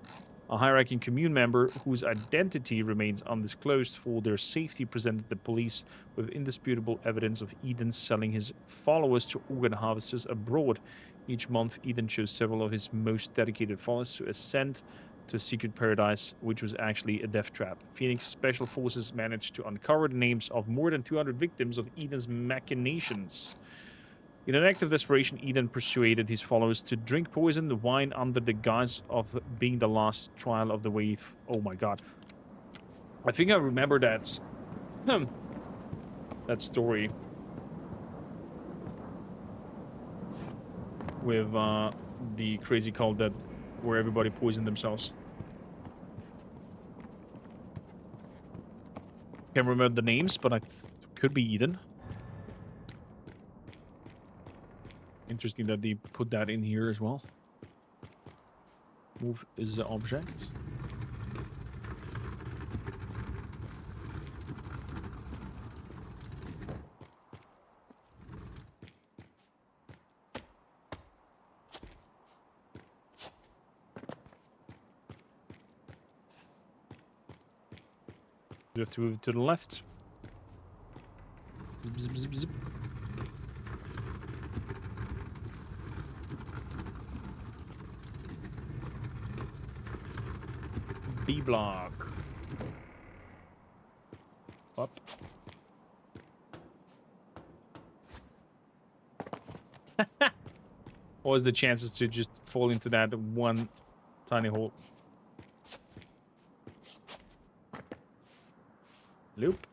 A high-ranking commune member, whose identity remains undisclosed for their safety, presented the police with indisputable evidence of Eden selling his followers to organ harvesters abroad. Each month, Eden chose several of his most dedicated followers to ascend to a secret paradise, which was actually a death trap. Phoenix Special Forces managed to uncover the names of more than 200 victims of Eden's machinations. In an act of desperation, Eden persuaded his followers to drink poisoned wine under the guise of being the last trial of the wave. Oh my god. I think I remember that that story with the crazy cult that where everybody poisoned themselves. Can't remember the names, but I could be Eden. Interesting that they put that in here as well. Move is the object. You have to move it to the left. Zip, zip, zip, zip. B block. Up. What was the chances to just fall into that one tiny hole? Loop.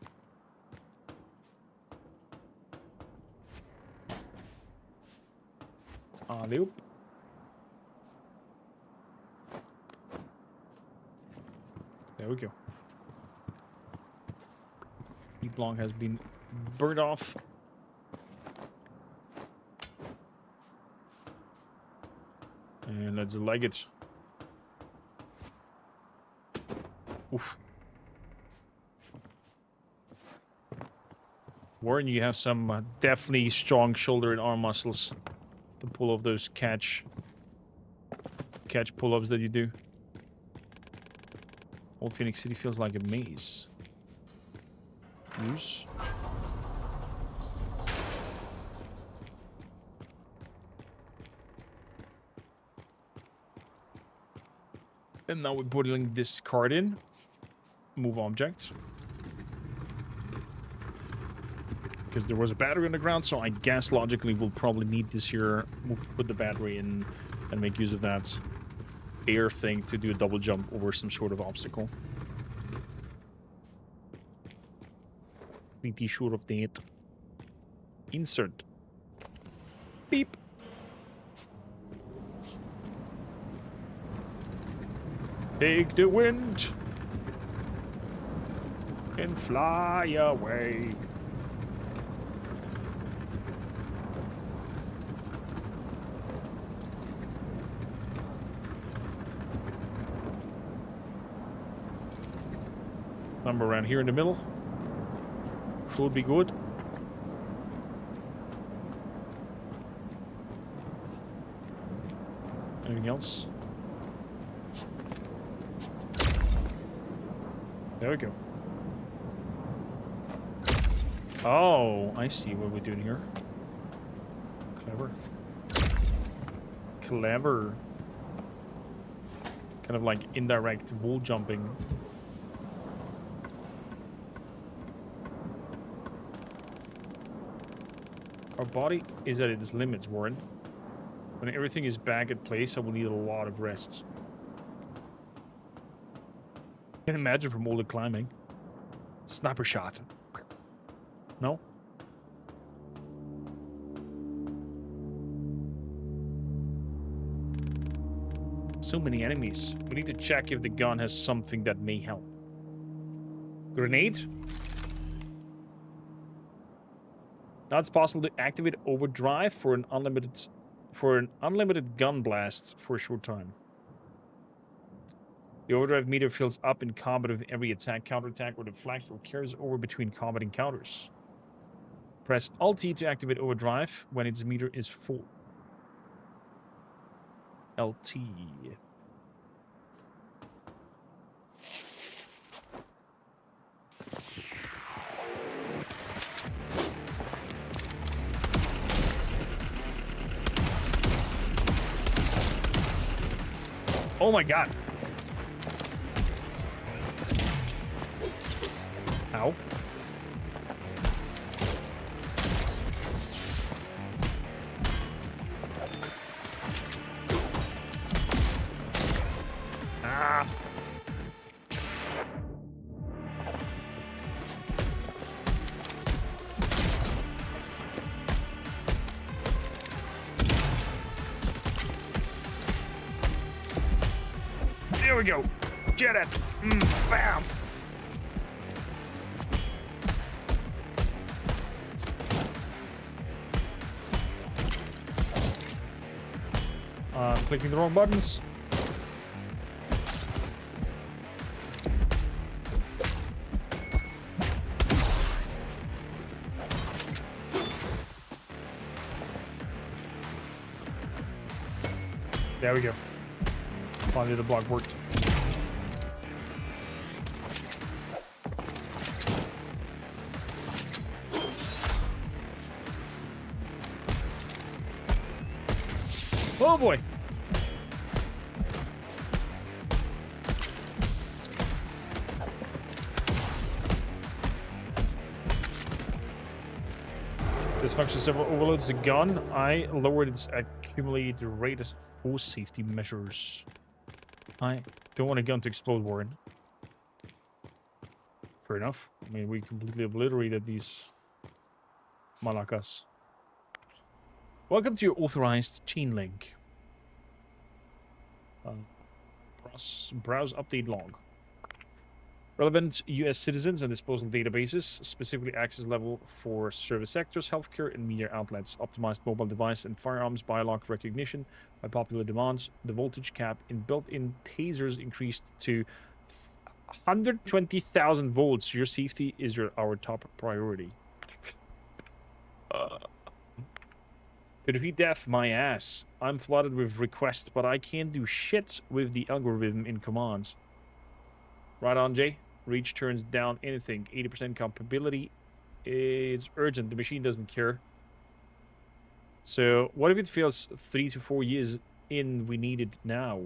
Loop. There we go. The block has been burned off. And let's leg it. Oof. Warren, you have some definitely strong shoulder and arm muscles to pull off those catch pull-ups that you do. Old Phoenix City feels like a maze. Use. And now we're putting this card in. Move object. Because there was a battery on the ground, so I guess logically we'll probably need this here. Put the battery in and make use of that air thing to do a double jump over some sort of obstacle. Pretty sure of that. Insert. Beep. Take the wind and fly away. Number around here in the middle. Should be good. Anything else? There we go. Oh, I see what we're doing here. Clever. Clever. Kind of like indirect wall jumping. Our body is at its limits, Warren. When everything is back at place, I will need a lot of rest. Can't imagine from all the climbing. Sniper shot. No? So many enemies. We need to check if the gun has something that may help. Grenade? Now it's possible to activate overdrive for an unlimited gun blast for a short time. The overdrive meter fills up in combat with every attack, counterattack, or deflect, or carries over between combat encounters. Press Alt T to activate overdrive when its meter is full. LT. Oh my god. Ow. Ah. There we go. Get it. Bam. Clicking the wrong buttons. There we go. Finally the block worked. Oh boy. This function several overloads the gun. I lowered its accumulated rate for safety measures. I don't want a gun to explode, Warren. Fair enough. I mean, we completely obliterated these malakas. Welcome to your authorized chain link. Browse update log. Relevant U.S. citizens and disposal databases, specifically access level for service sectors, healthcare, and media outlets. Optimized mobile device and firearms biolock recognition by popular demands. The voltage cap in built-in tasers increased to 120,000 volts. Your safety is our top priority. To defeat death, my ass. I'm flooded with requests, but I can't do shit with the algorithm in commands. Right on, Jay. Reach turns down anything. 80% compatibility. It's urgent. The machine doesn't care. So, what if it fails 3 to 4 years in? We need it now.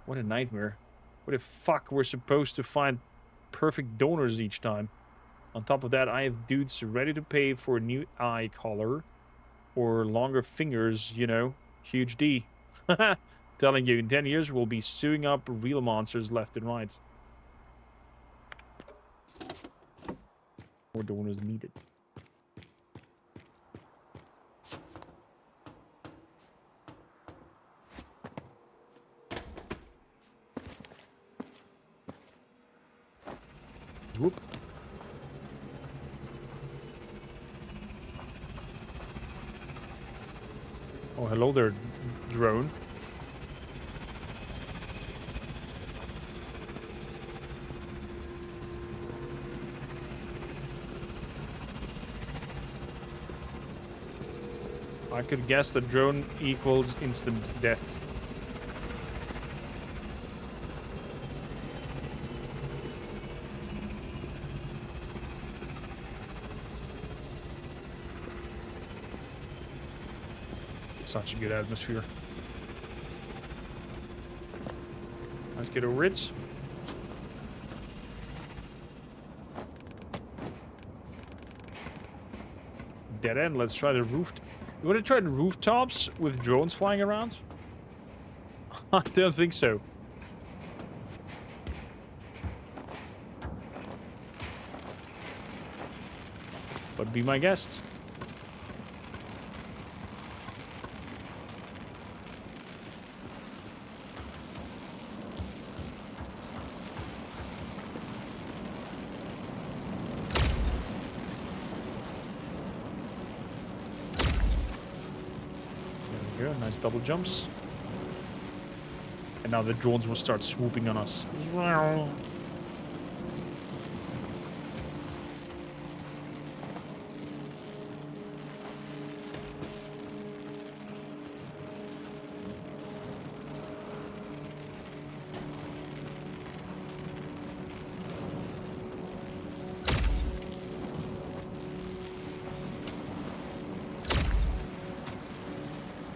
What a nightmare. What the fuck? We're supposed to find perfect donors each time. On top of that, I have dudes ready to pay for a new eye color. Or longer fingers, you know. Huge D. Telling you, in 10 years, we'll be suing up real monsters left and right. More donors needed. Whoop. Oh, hello there, drone. I could guess that drone equals instant death. Such a good atmosphere. Let's get over it. Dead end. Let's try the roof. You want to try the rooftops with drones flying around? I don't think so. But be my guest. Nice double jumps. And now the drones will start swooping on us.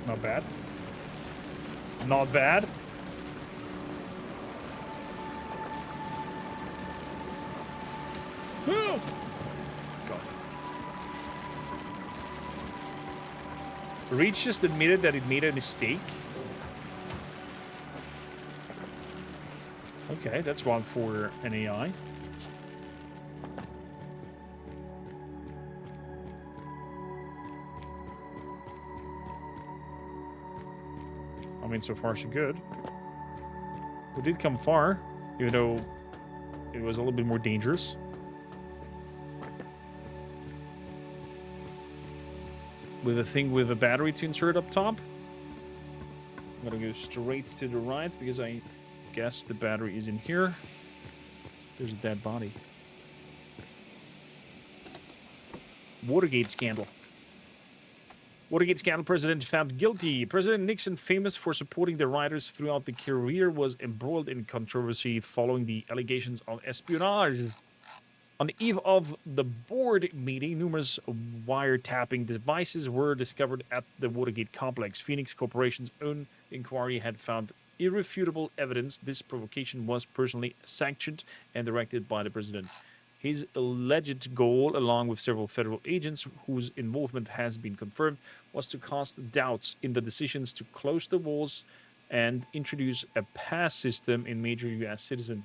Not bad. Not bad. Oh! God. Reach just admitted that it made a mistake. Okay, that's one for an AI. I mean, so far so good. We did come far, even though it was a little bit more dangerous. With a thing with a battery to insert up top. I'm gonna go straight to the right because I guess the battery is in here. There's a dead body. Watergate scandal. Watergate scandal president found guilty. President Nixon, famous for supporting the rioters throughout the career, was embroiled in controversy following the allegations of espionage. On the eve of the board meeting, numerous wiretapping devices were discovered at the Watergate complex. Phoenix Corporation's own inquiry had found irrefutable evidence this provocation was personally sanctioned and directed by the president. His alleged goal, along with several federal agents whose involvement has been confirmed, was to cast doubts in the decisions to close the walls and introduce a pass system in major U.S. citizens.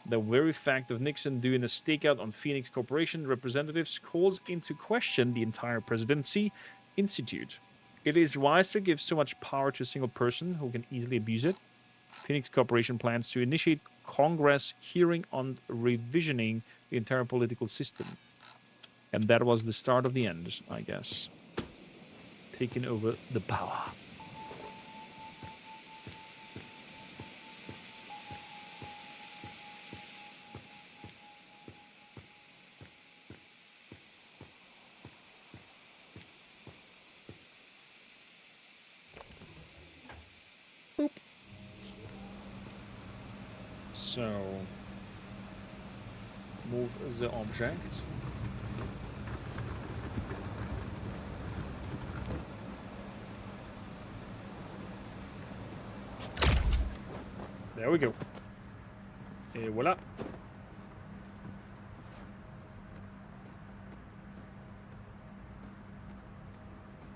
The very fact of Nixon doing a stakeout on Phoenix Corporation representatives calls into question the entire presidency institute. It is wise to give so much power to a single person who can easily abuse it. Phoenix Corporation plans to initiate Congress hearing on revisioning the entire political system. And that was the start of the end, I guess. Taking over the power. So move the object. There we go. Et voila.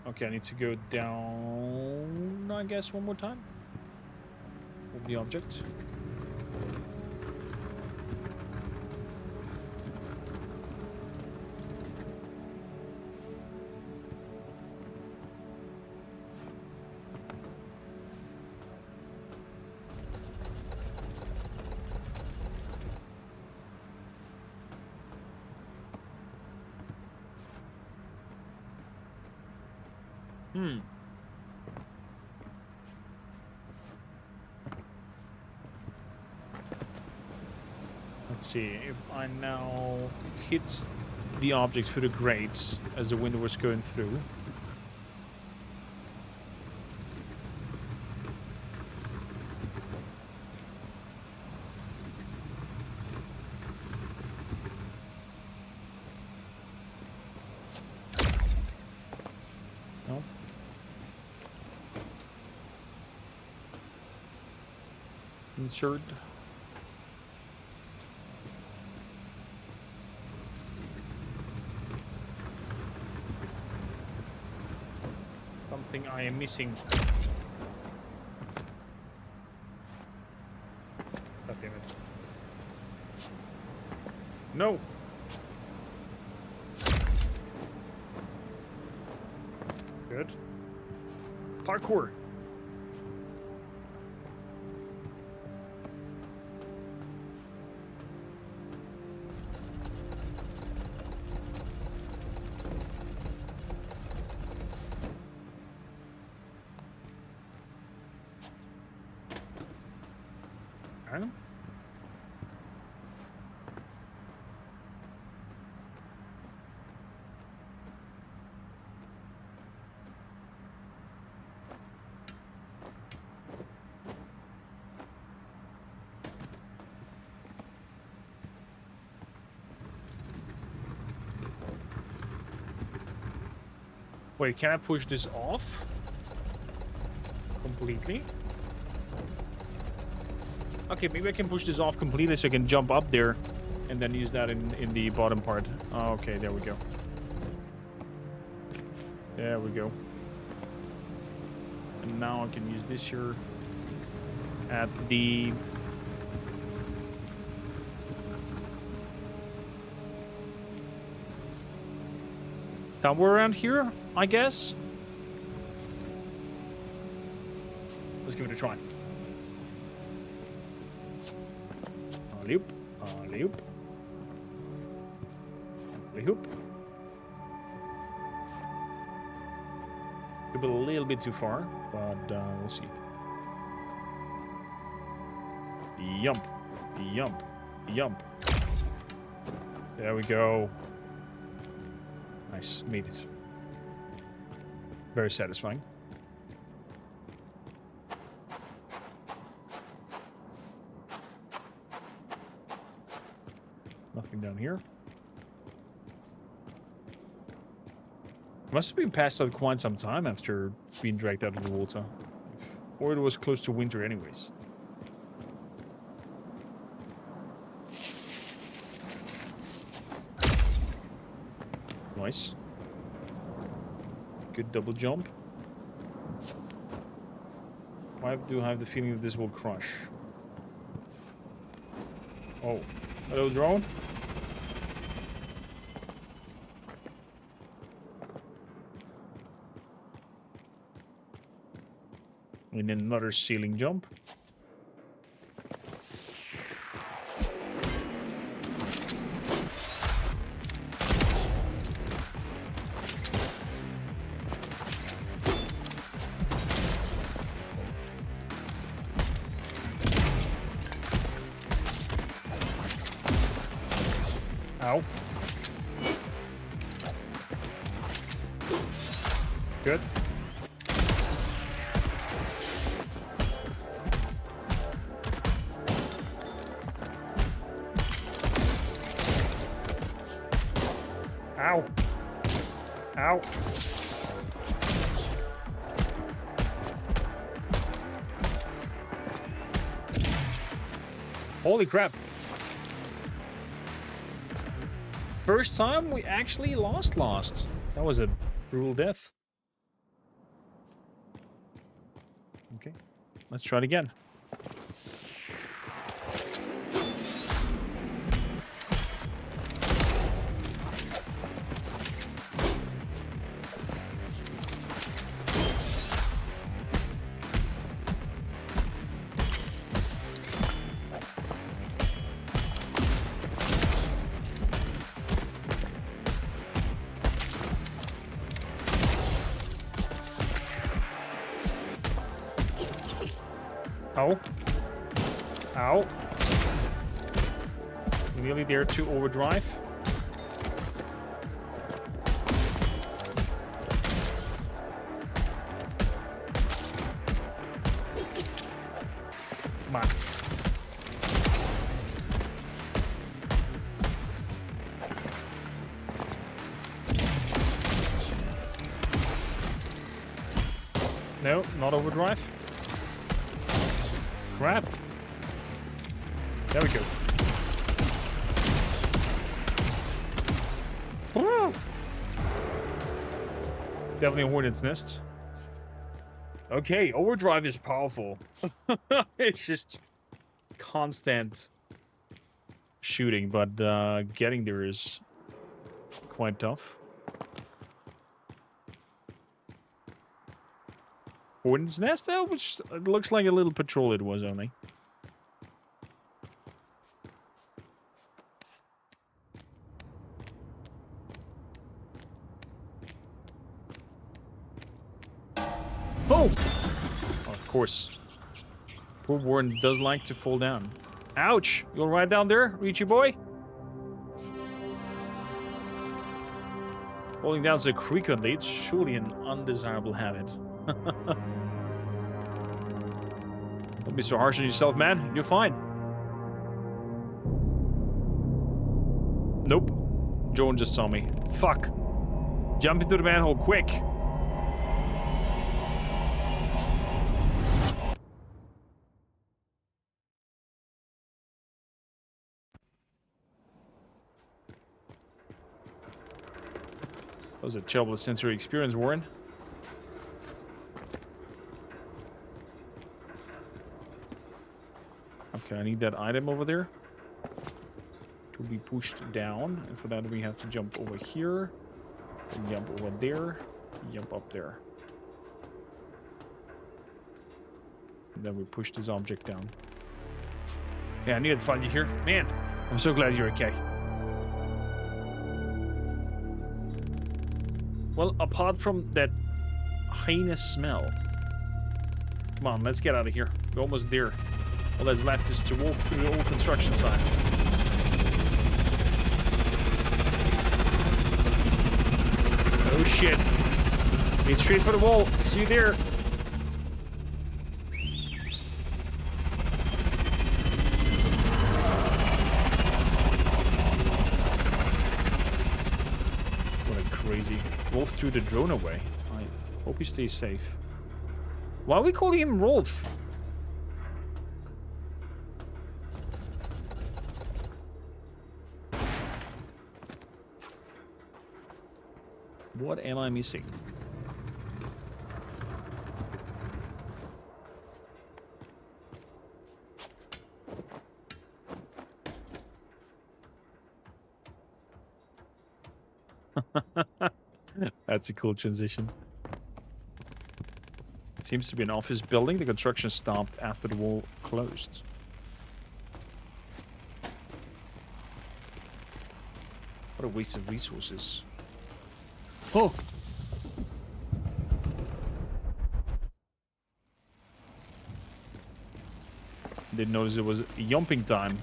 Okay, I need to go down, I guess, one more time. Move the object. Let's see, if I now hit the object through the grates as the window was going through. No. Insert. Something I am missing. God damn it. No! Good. Parkour! Wait, can I push this off? Completely? Okay, maybe I can push this off completely so I can jump up there and then use that in the bottom part. Oh, okay, there we go. There we go. And now I can use this here at the... somewhere around here, I guess? Let's give it a try. Alley-oop, alley-oop, alley-oop. Could be a little bit too far, but we'll see. Yump, yump, yump. There we go. Nice, made it. Very satisfying. Nothing down here. Must have been passed out quite some time after being dragged out of the water. Or it was close to winter anyways. Nice. Good double jump. Why do I have the feeling that this will crush? Oh. Hello, drone. And another ceiling jump. Ow. Good. Ow. Holy crap. First time we actually lost. That was a brutal death. Okay, let's try it again. Ow. Ow. Nearly there to overdrive. Come on. No, not overdrive. Crap. There we go. Woo! Definitely a hornet's nest. Okay, overdrive is powerful. It's just constant shooting, but getting there is quite tough. Hornet's nest, though, which it looks like a little patrol it was only. Oh! Oh, of course. Poor Warren does like to fall down. Ouch! You alright down there, Richie boy? Falling down so frequently, it's surely an undesirable habit. Don't be so harsh on yourself, man. You're fine. Nope. Joan just saw me. Fuck. Jump into the manhole, quick. That was a terrible sensory experience, Warren. Okay, I need that item over there to be pushed down. And for that, we have to jump over here, and jump over there, jump up there. And then we push this object down. Yeah, I need to find you here. Man, I'm so glad you're okay. Well, apart from that heinous smell. Come on, let's get out of here. We're almost there. All that's left is to walk through the old construction site. Oh shit. Head straight for the wall. See you there. What a crazy. Rolf threw the drone away. I hope he stays safe. Why are we calling him Rolf? What am I missing? That's a cool transition. It seems to be an office building. The construction stopped after the wall closed. What a waste of resources. Oh! Didn't notice it was jumping time.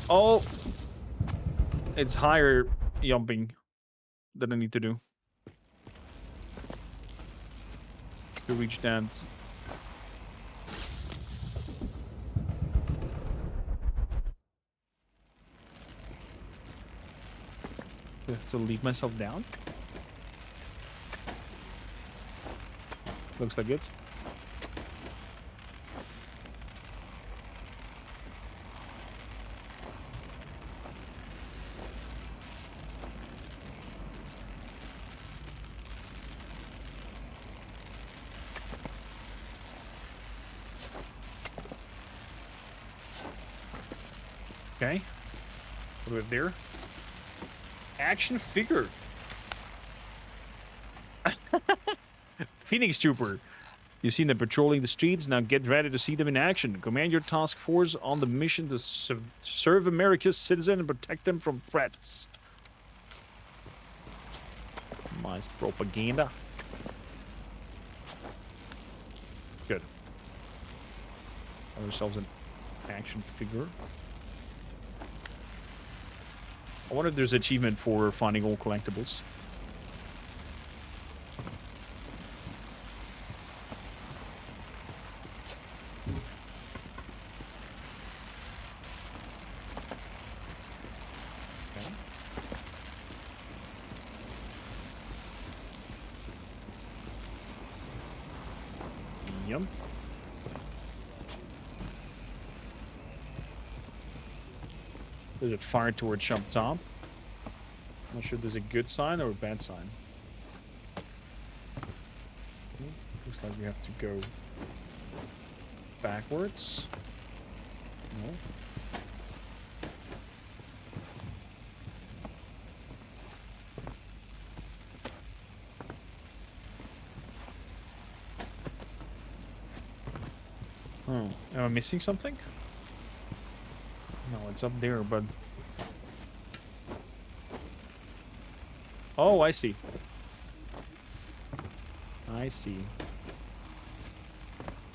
Oh! It's higher jumping that I need to do. To reach that I have to leave myself down. Looks like it. Okay. What do we have there? Action figure. Phoenix Trooper. You've seen them patrolling the streets. Now get ready to see them in action. Command your task force on the mission to serve America's citizens and protect them from threats. Nice propaganda. Good. Have ourselves an action figure. I wonder if there's an achievement for finding all collectibles. Okay. Yum. There's a fire torch up top. I'm not sure if there's a good sign or a bad sign. Looks like we have to go backwards. No. Oh, am I missing something? No, it's up there, but... Oh, I see. I see.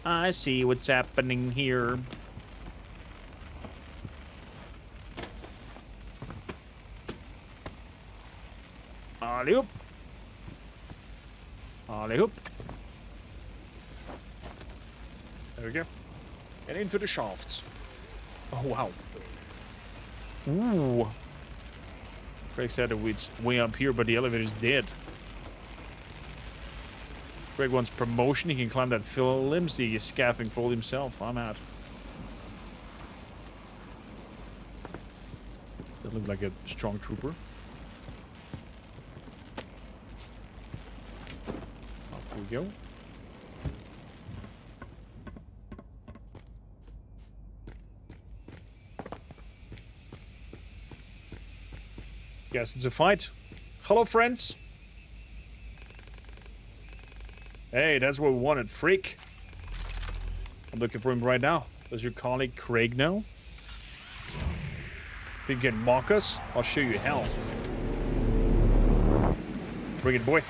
I see what's happening here. Alley-oop. Alley-oop. There we go. And into the shafts. Oh, wow. Ooh. Craig said it's way up here, but the elevator's dead. Craig wants promotion. He can climb that flimsy scaffolding for himself. I'm out. That looked like a strong trooper. Up we go. Guess it's a fight. Hello, friends. Hey, that's what we wanted, freak. I'm looking for him right now. Does your colleague Craig know? Think you can mock us? I'll show you hell. Bring it, boy.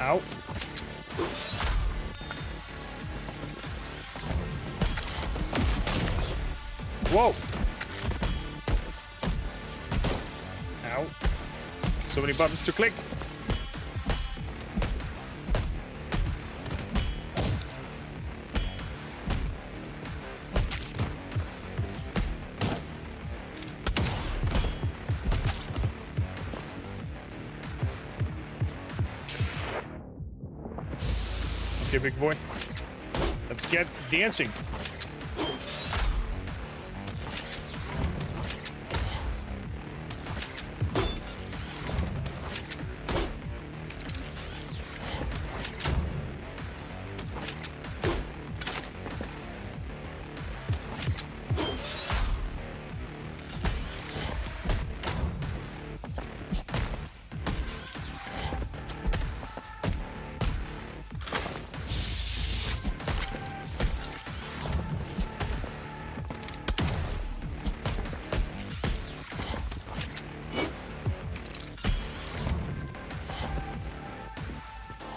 Ow. Whoa. Ow. So many buttons to click. Okay, big boy. Let's get dancing.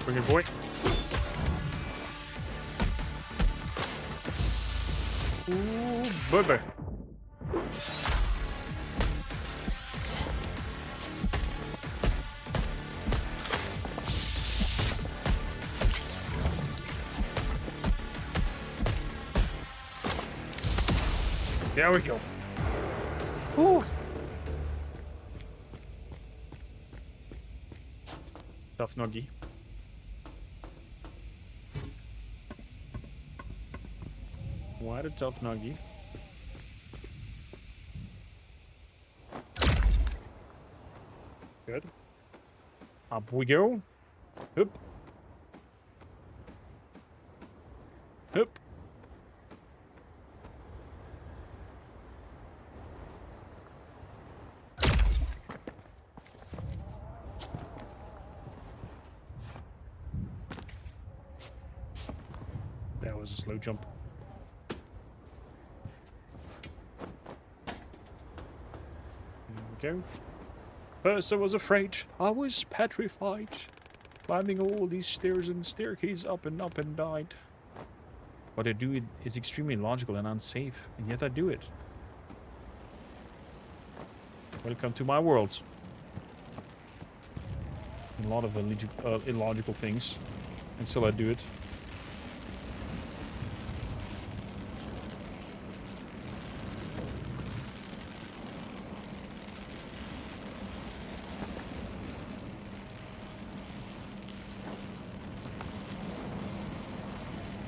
Bring it, boy. Ooh, baby. There we go. Whew. Tough noggy. What a tough nuggy. Good. Up we go. Hup. Hup. That was a slow jump. There we go. First I was afraid. I was petrified. Climbing all these stairs and staircase up and died. What I do is extremely illogical and unsafe, and yet I do it. Welcome to my world. A lot of illogical things, and still I do it.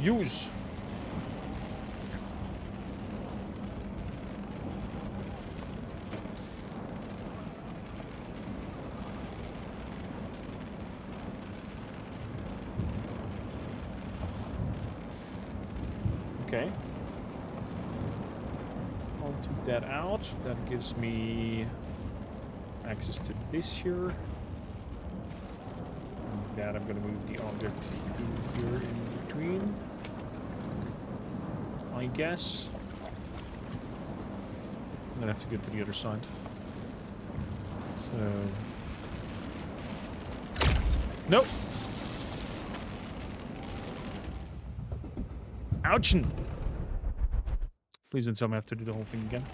Use. Okay. I'll take that out. That gives me access to this here. And that I'm gonna move the object in here in between. I guess. I'm gonna have to get to the other side. So. Nope. Ouchin! Please don't tell me I have to do the whole thing again.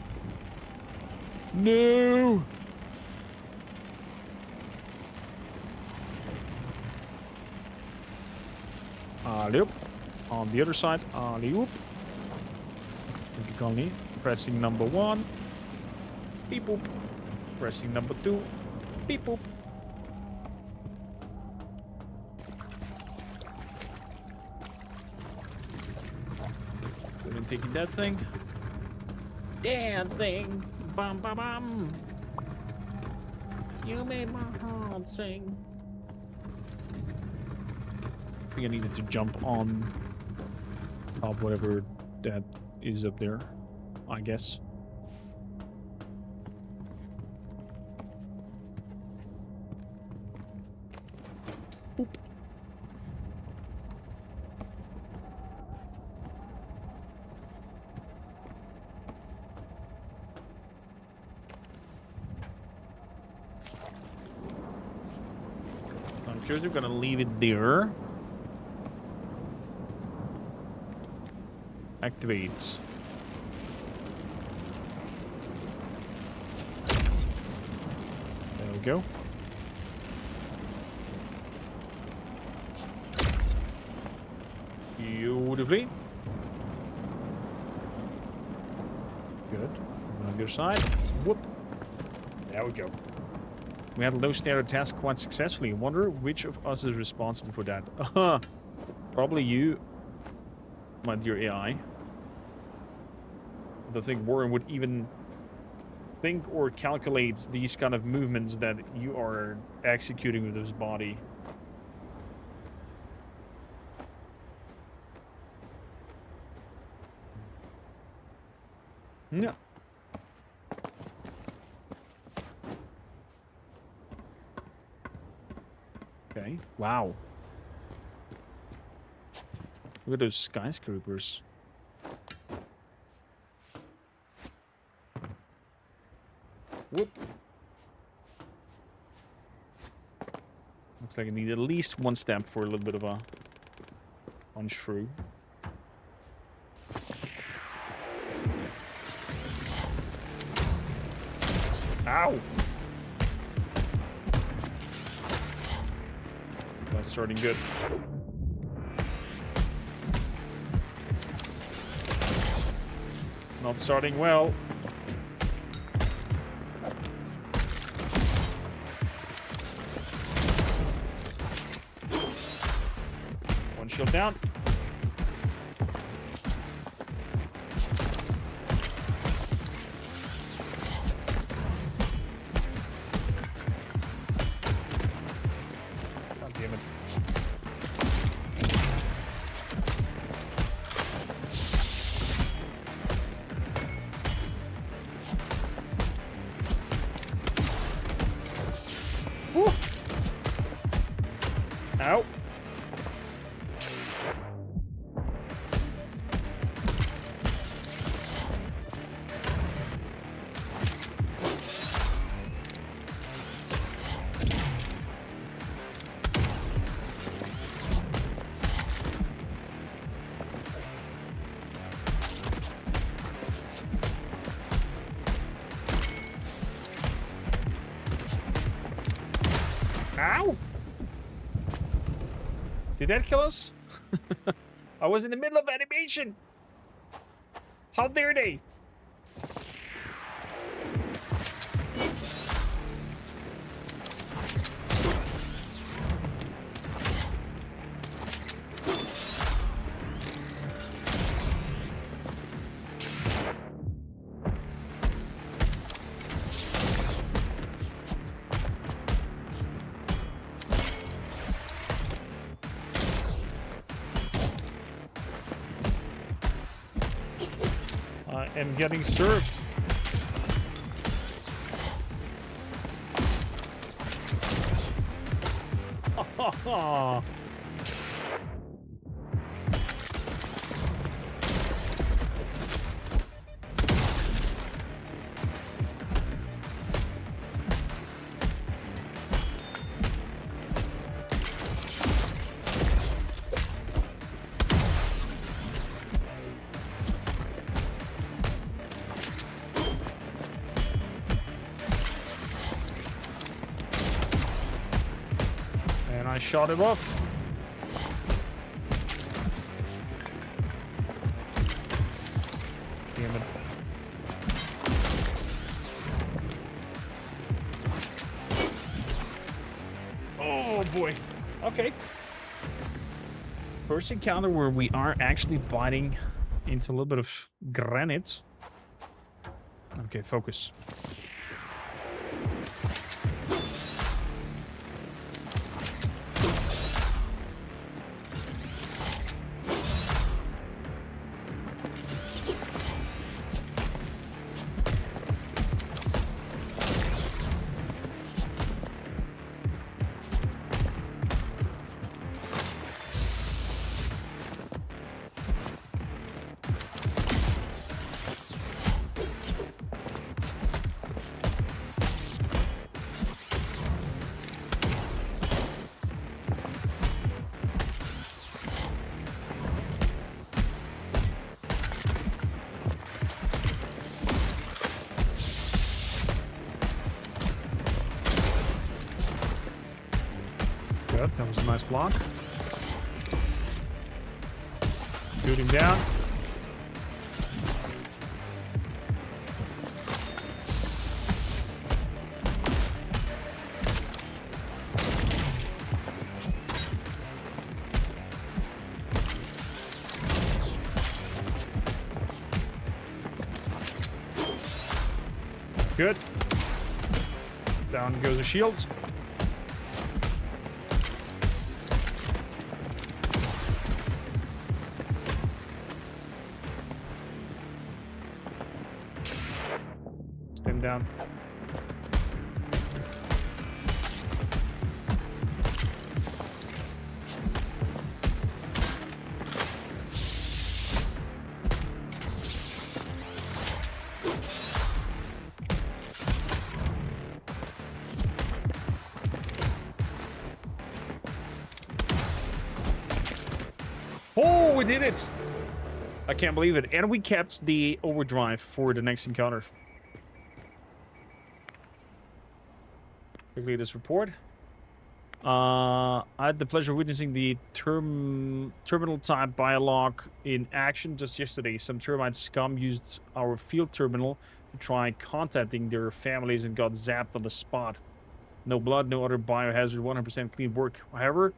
No! Alley-oop. On the other side, alley-oop. Only pressing number 1. Beep boop. Pressing number 2. Beep boop. Good in taking that thing. Damn thing. Bum bum bum. You made my heart sing. I think I needed to jump on top whatever that is up there, I guess. Boop. I'm sure they're gonna leave it there. Activate. There we go. Beautifully. Good. On the other side. Whoop. There we go. We had a low standard task quite successfully. I wonder which of us is responsible for that. Probably you, my dear AI. I don't think Warren would even think or calculate these kind of movements that you are executing with his body. No. Okay. Wow. Look at those skyscrapers. Whoop. Looks like I need at least one step for a little bit of a punch through. Ow! That's starting good. Not starting well. One shield down. God damn it. Woo. Ow. Ow! Did that kill us? I was in the middle of animation. How dare they? I am getting served. And I shot him off. Damn it. Oh boy. Okay. First encounter where we are actually biting into a little bit of granite. Okay, focus. Good, that was a nice block. Shoot him down. Good. Down goes the shields. Stem down. Oh, we did it! I can't believe it. And we kept the overdrive for the next encounter. Quickly, this report. I had the pleasure of witnessing the terminal type dialogue in action just yesterday. Some termite scum used our field terminal to try contacting their families and got zapped on the spot. No blood, no other biohazard, 100% clean work. However,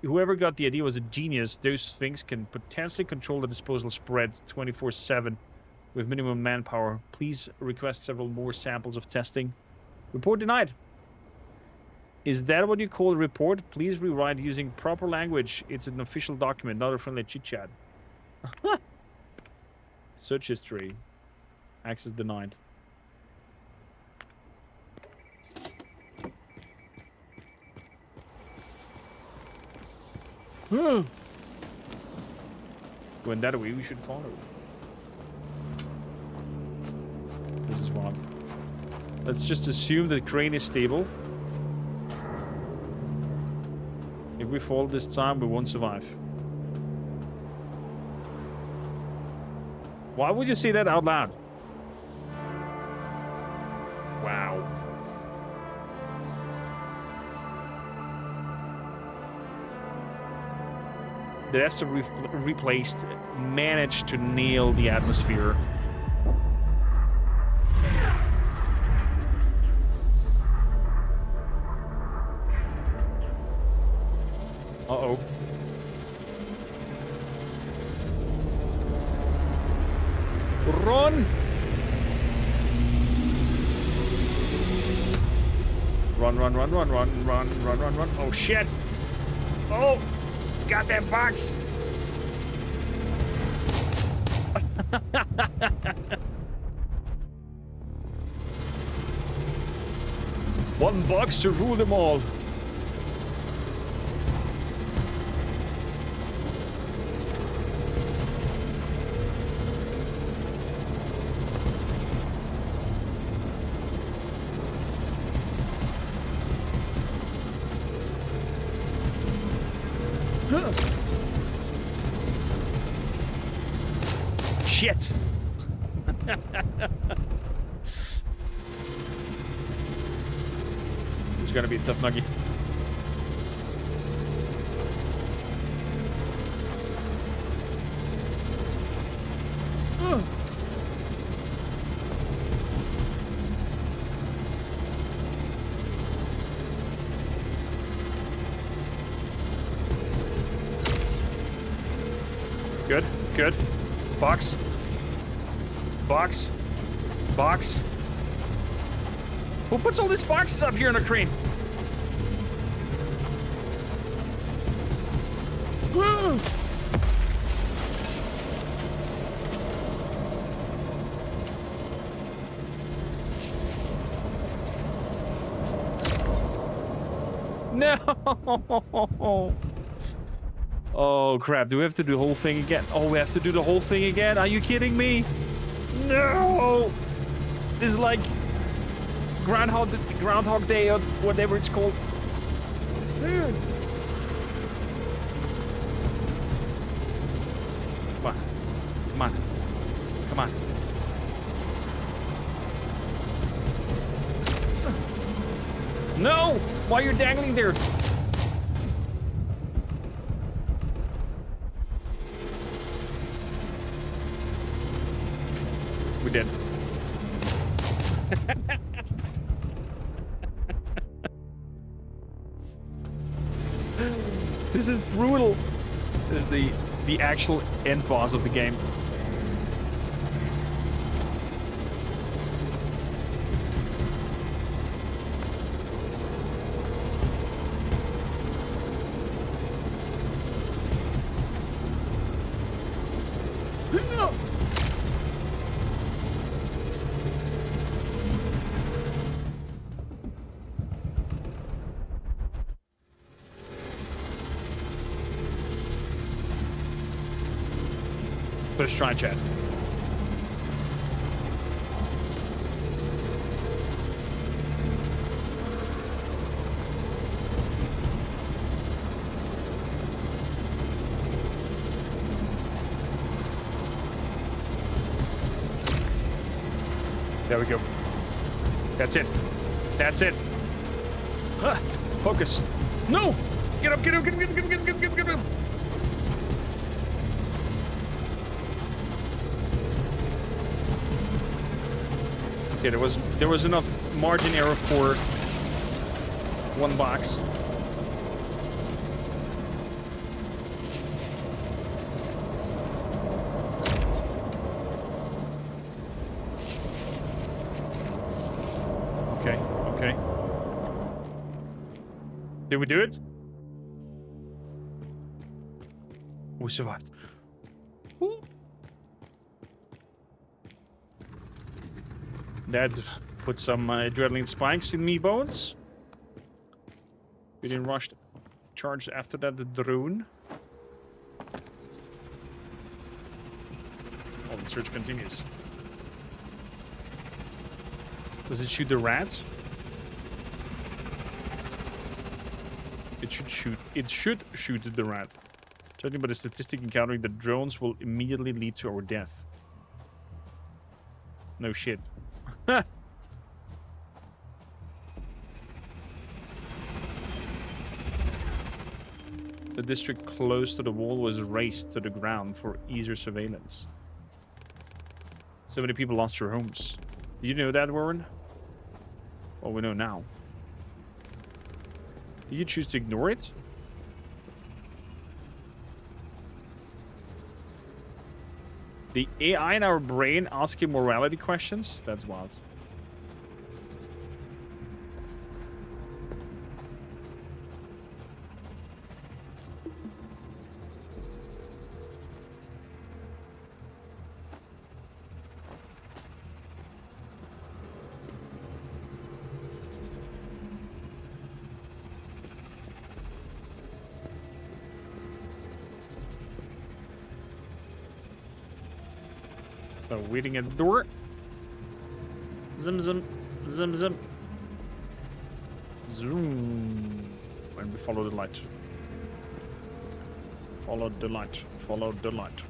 whoever got the idea was a genius. Those things can potentially control the disposal spread 24/7 with minimum manpower. Please request several more samples of testing. Report denied. Is that what you call a report? Please rewrite using proper language. It's an official document, not a friendly chit-chat. Search history. Access denied. When that way, we should follow. This is what. Let's just assume that crane is stable. If we fall this time, we won't survive. Why would you say that out loud? Wow. The rest of replaced managed to nail the atmosphere. Uh-oh. Run! Run, run, run, run, run, run, run, run, run. Oh, shit! Oh! Got that box! One box to rule them all. Shit! It's gonna be a tough nuggie. Good, good. Box. Box. Box. Who puts all these boxes up here in a crane? No! Oh crap, do we have to do the whole thing again? Oh, we have to do the whole thing again? Are you kidding me? No! This is like Groundhog Day or whatever it's called. Come on. Come on. Come on. No! Why are you dangling there? We did. This is brutal. This is the actual end boss of the game. Let's try chat. There we go. That's it. That's it. Ah, focus. No! Get up, get up, get up, get up, get up, get up, get up, get up, get up. Okay, there was enough margin error for one box. Okay, okay. Did we do it? We survived. Ooh. That put some adrenaline spikes in me bones. We didn't rush charge after that the drone. Oh, the search continues. Does it shoot the rats? It should shoot. It should shoot the rat. Judging by the statistic encountering the drones will immediately lead to our death. No shit. The district close to the wall was razed to the ground for easier surveillance. So many people lost their homes. Do you know that, Warren? Well, we know now. Did you choose to ignore it? The AI in our brain asking morality questions? That's wild. So, waiting at the door. Zim zim. Zim zim. Zoom. And we follow the light. Follow the light. Follow the light.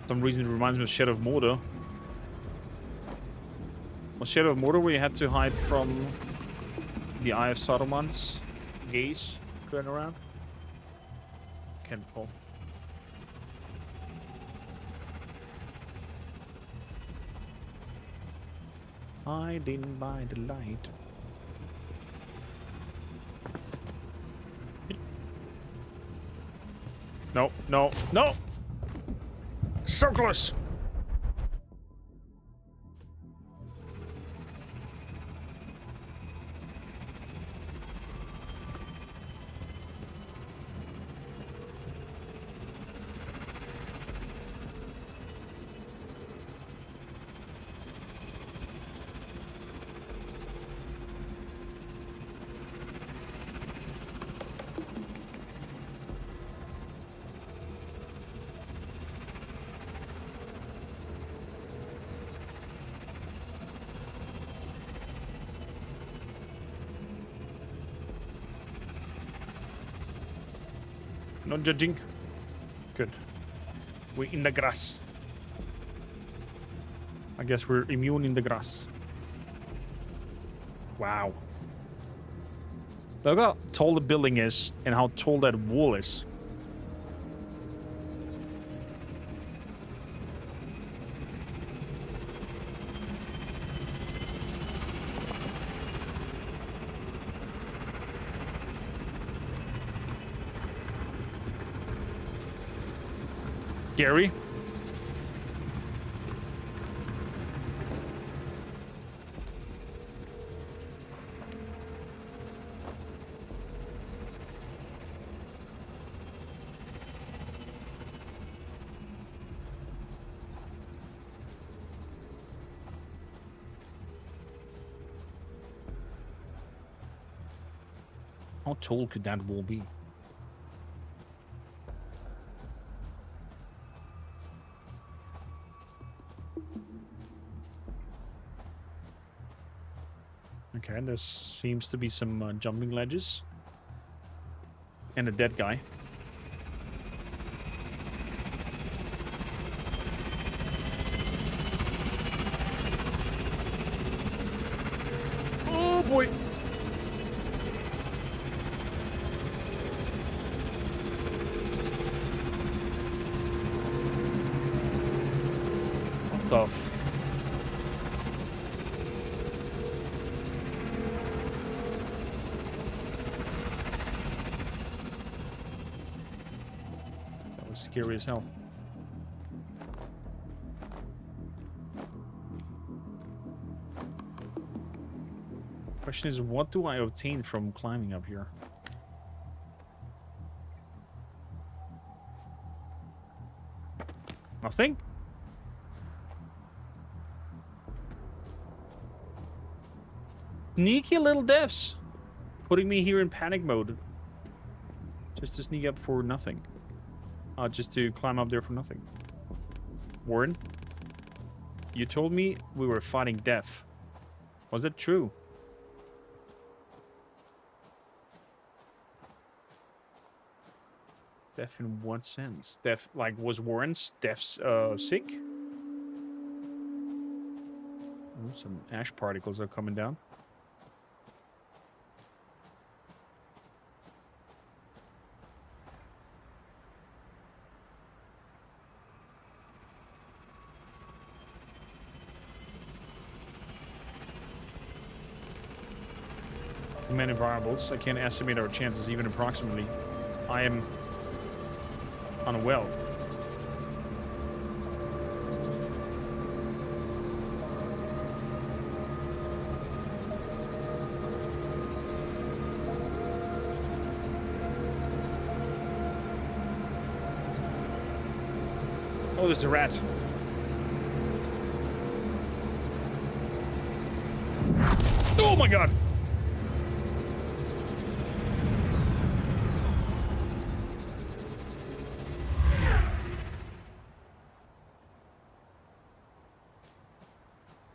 For some reason it reminds me of Shadow of Mordor. Was Shadow of Mordor where you had to hide from the Eye of Saruman's gaze going around? Can't recall. Hiding by the light. No, no, no! So close! Not judging. Good. We're in the grass. I guess we're immune in the grass. Wow. Look how tall the building is and how tall that wall is. Scary. How tall could that wall be? Okay, there seems to be some jumping ledges. And a dead guy. boy. What the f... That was scary as hell. Question is, what do I obtain from climbing up here? Nothing? Sneaky little devs. Putting me here in panic mode. Just to sneak up for nothing. Just to climb up there for nothing. Warren, you told me we were fighting death. Was that true? Death in what sense? Death, like, was Warren's death's sick? Oh, some ash particles are coming down. Many variables. I can't estimate our chances even approximately. I am unwell. Oh, there's a rat. Oh my god!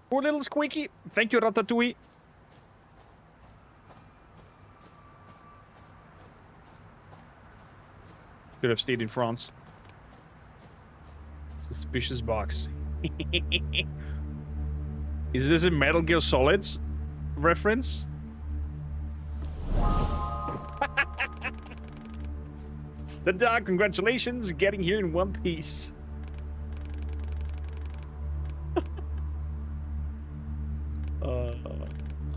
Poor little squeaky. Thank you, Ratatouille. Could have stayed in France. Suspicious box. Is this a Metal Gear Solid's reference? The dog, congratulations, getting here in one piece.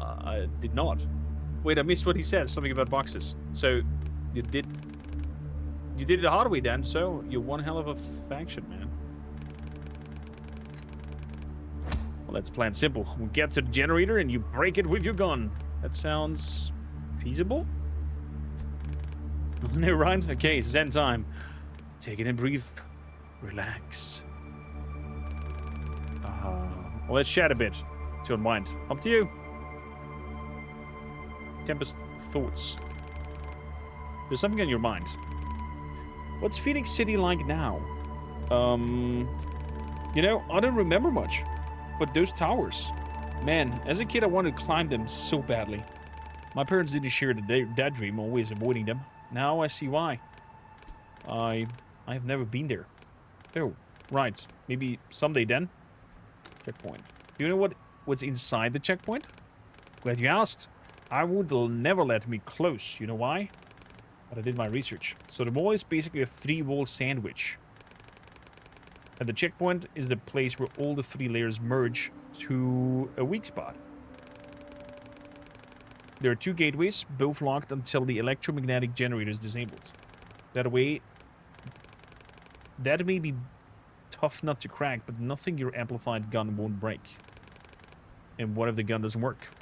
I did not. Wait, I missed what he said. Something about boxes. So, you did it the hard way then. So, you're one hell of a faction, man. Well, let's plan simple. We'll get to the generator and you break it with your gun. That sounds feasible? No, right? Okay, Zen time. Take it and breathe. Relax. Well, let's chat a bit to unwind. Up to you. Tempest thoughts. There's something on your mind. What's Phoenix City like now? You know, I don't remember much. But those towers. Man, as a kid I wanted to climb them so badly. My parents didn't share that dream, always avoiding them. Now I see why. I have never been there. Oh, right. Maybe someday then. Checkpoint. Do you know what's inside the checkpoint? Glad you asked. I would never let me close. You know why? But I did my research. So the wall is basically a 3-wall sandwich. And the checkpoint is the place where all the 3 layers merge to a weak spot. There are 2 gateways, both locked until the electromagnetic generator is disabled. That way, that may be tough nut to crack, but nothing your amplified gun won't break. And what if the gun doesn't work?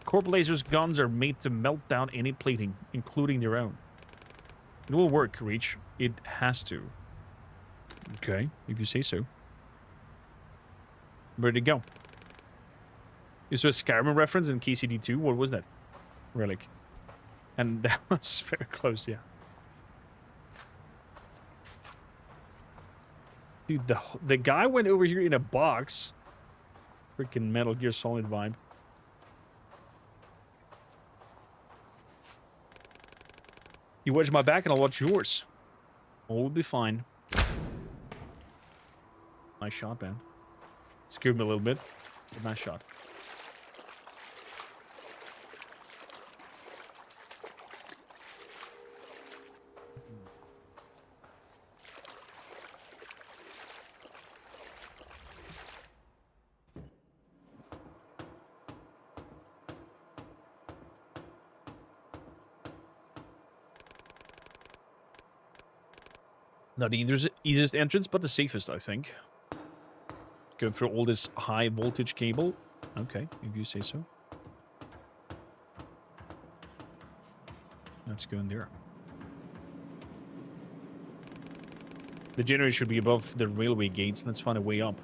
Corp Laser's guns are made to melt down any plating, including their own. It will work, Reach. It has to. Okay, if you say so. Where'd it go? Is there a Skyrim reference in KCD2? What was that? Relic. And that was very close, yeah. Dude, the guy went over here in a box. Freaking Metal Gear Solid vibe. You watch my back and I'll watch yours. All will be fine. Nice shot, man. Scared me a little bit. But nice shot. Not the easiest entrance, but the safest, I think. Going through all this high voltage cable. Okay, if you say so. Let's go in there. The generator should be above the railway gates. Let's find a way up.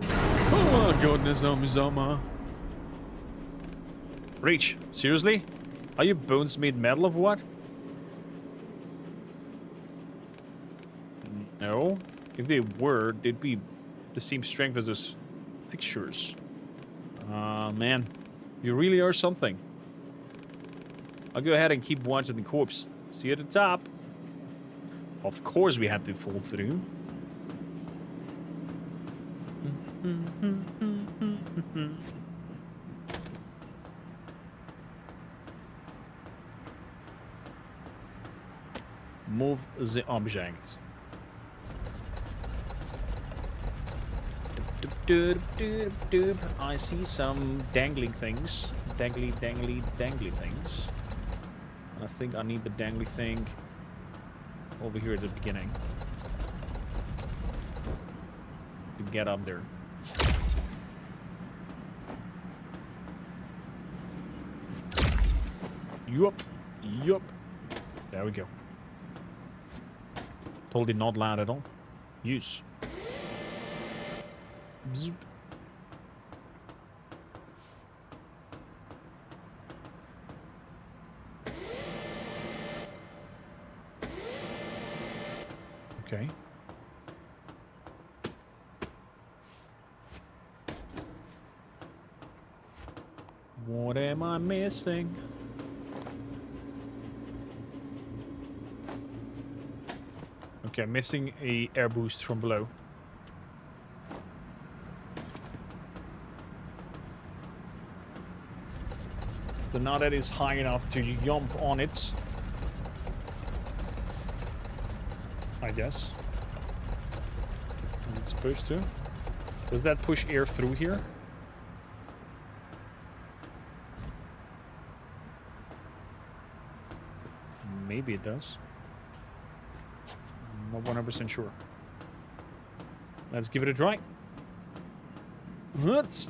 Oh my goodness, Zama. Reach, seriously? Are your bones made metal of what? No. If they were, they'd be the same strength as those fixtures. Man. You really are something. I'll go ahead and keep watching the corpse. See you at the top. Of course we had to fall through. Move the object. I see some dangling things. Dangly things. I think I need the dangly thing over here at the beginning. To get up there. Yup. There we go. Totally not loud at all. Use. Bzz. Okay. What am I missing? Okay, I'm missing a air boost from below. So now that is high enough to jump on it. I guess. Is it supposed to? Does that push air through here? Maybe it does. I'm not 100% sure. Let's give it a try. Let's.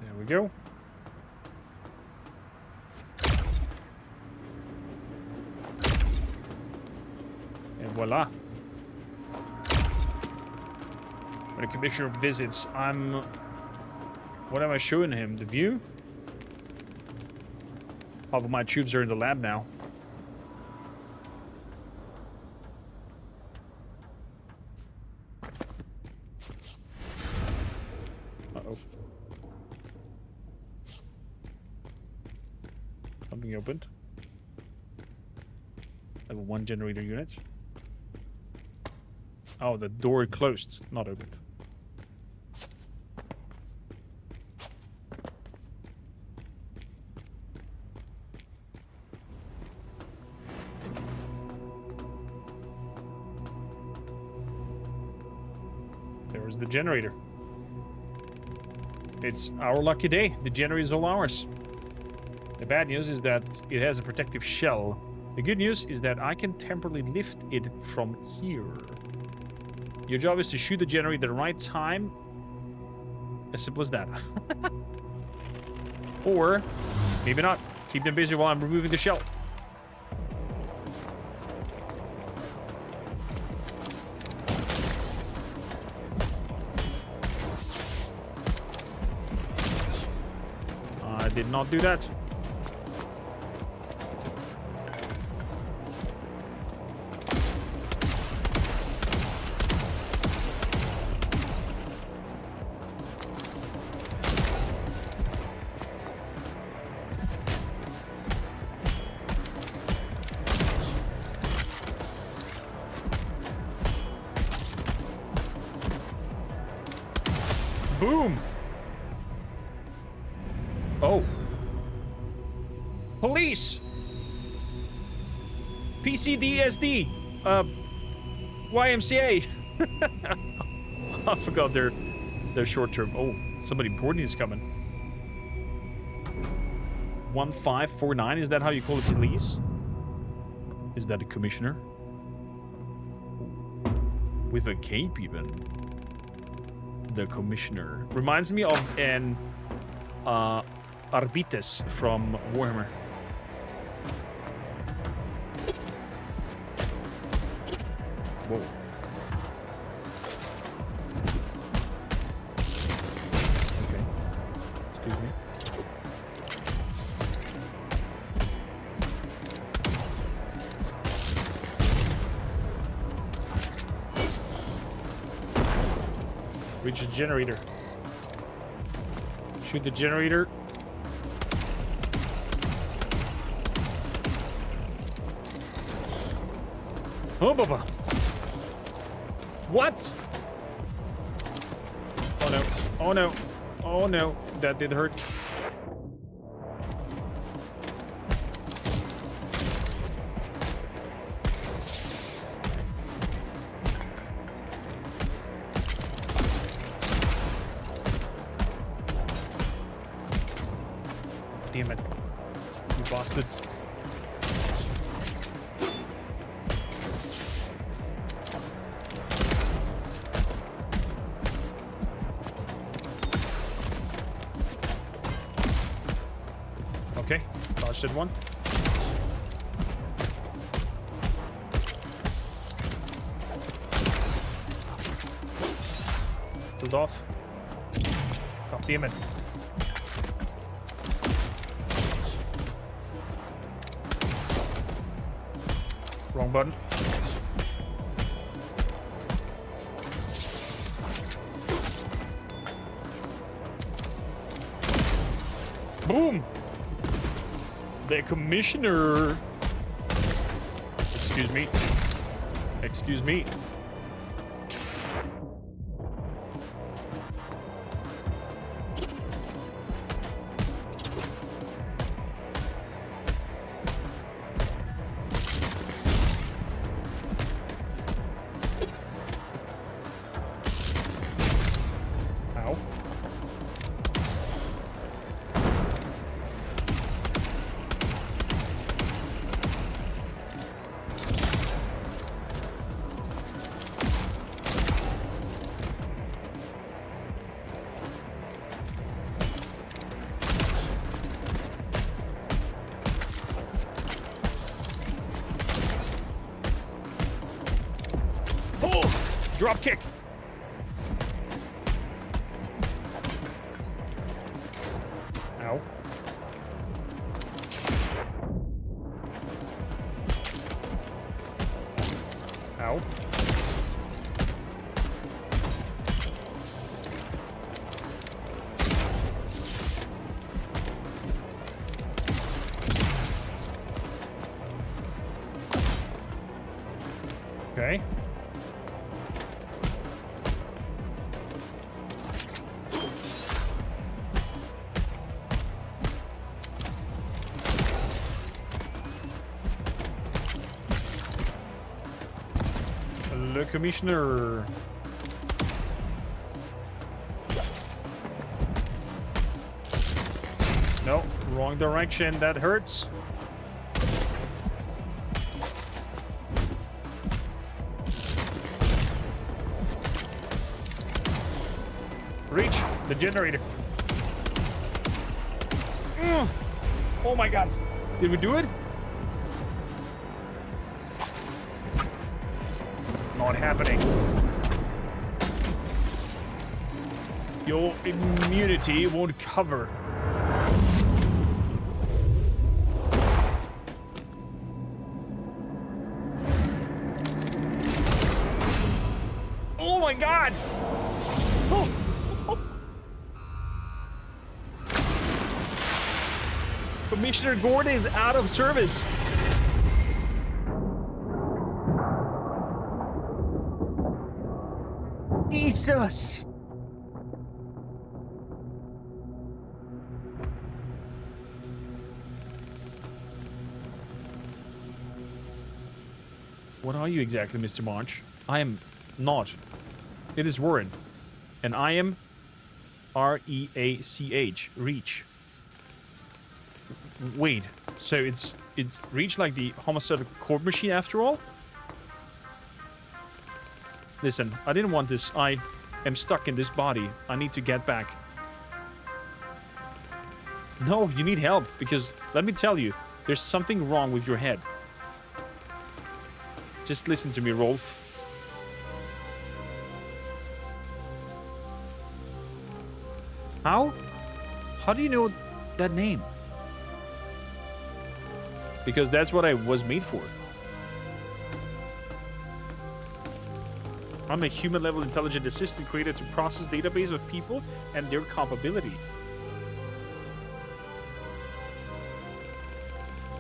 There we go. And voila. When the commissioner visits, what am I showing him? The view? Half of my troops are in the lab now. Uh-oh. Something opened. Level 1 generator unit. Oh, the door closed, not opened. There's the generator. It's our lucky day. The generator is all ours. The bad news is that it has a protective shell. The good news is that I can temporarily lift it from here. Your job is to shoot the generator at the right time. As simple as that. Or, maybe not. Keep them busy while I'm removing the shell. I did not do that. Boom! Oh. Police! PCDSD! YMCA! I forgot their They're short term. Oh, somebody important is coming. 1549, is that how you call the police? Is that the commissioner? With a cape even. The commissioner. Reminds me of an Arbites from Warhammer. Whoa. Okay. Excuse me. Reach the generator. Shoot the generator. Oh, Baba. What? Oh no. Oh no. Oh no. That did hurt. Damn it. You bastards. Okay, dodged it one. Pulled off. God damn it. Wrong button. Boom! The commissioner. Excuse me. Excuse me. Ow. Drop kick. Ow. Ow. Okay. The commissioner. No, wrong direction. That hurts. Reach the generator. Oh my god. Did we do it? Not happening. Your immunity won't cover. Oh my god! Oh. Oh. Commissioner Gordon is out of service. Jesus! What are you exactly, Mr. March? I am not. It is Warren. And I am R-E-A-C-H. Reach. Wait, so it's Reach like the homicidal court machine after all? Listen, I didn't want this. I am stuck in this body. I need to get back. No, you need help, because let me tell you, there's something wrong with your head. Just listen to me, Rolf. How? How do you know that name? Because that's what I was made for. I'm a human-level intelligent assistant created to process database of people and their capability.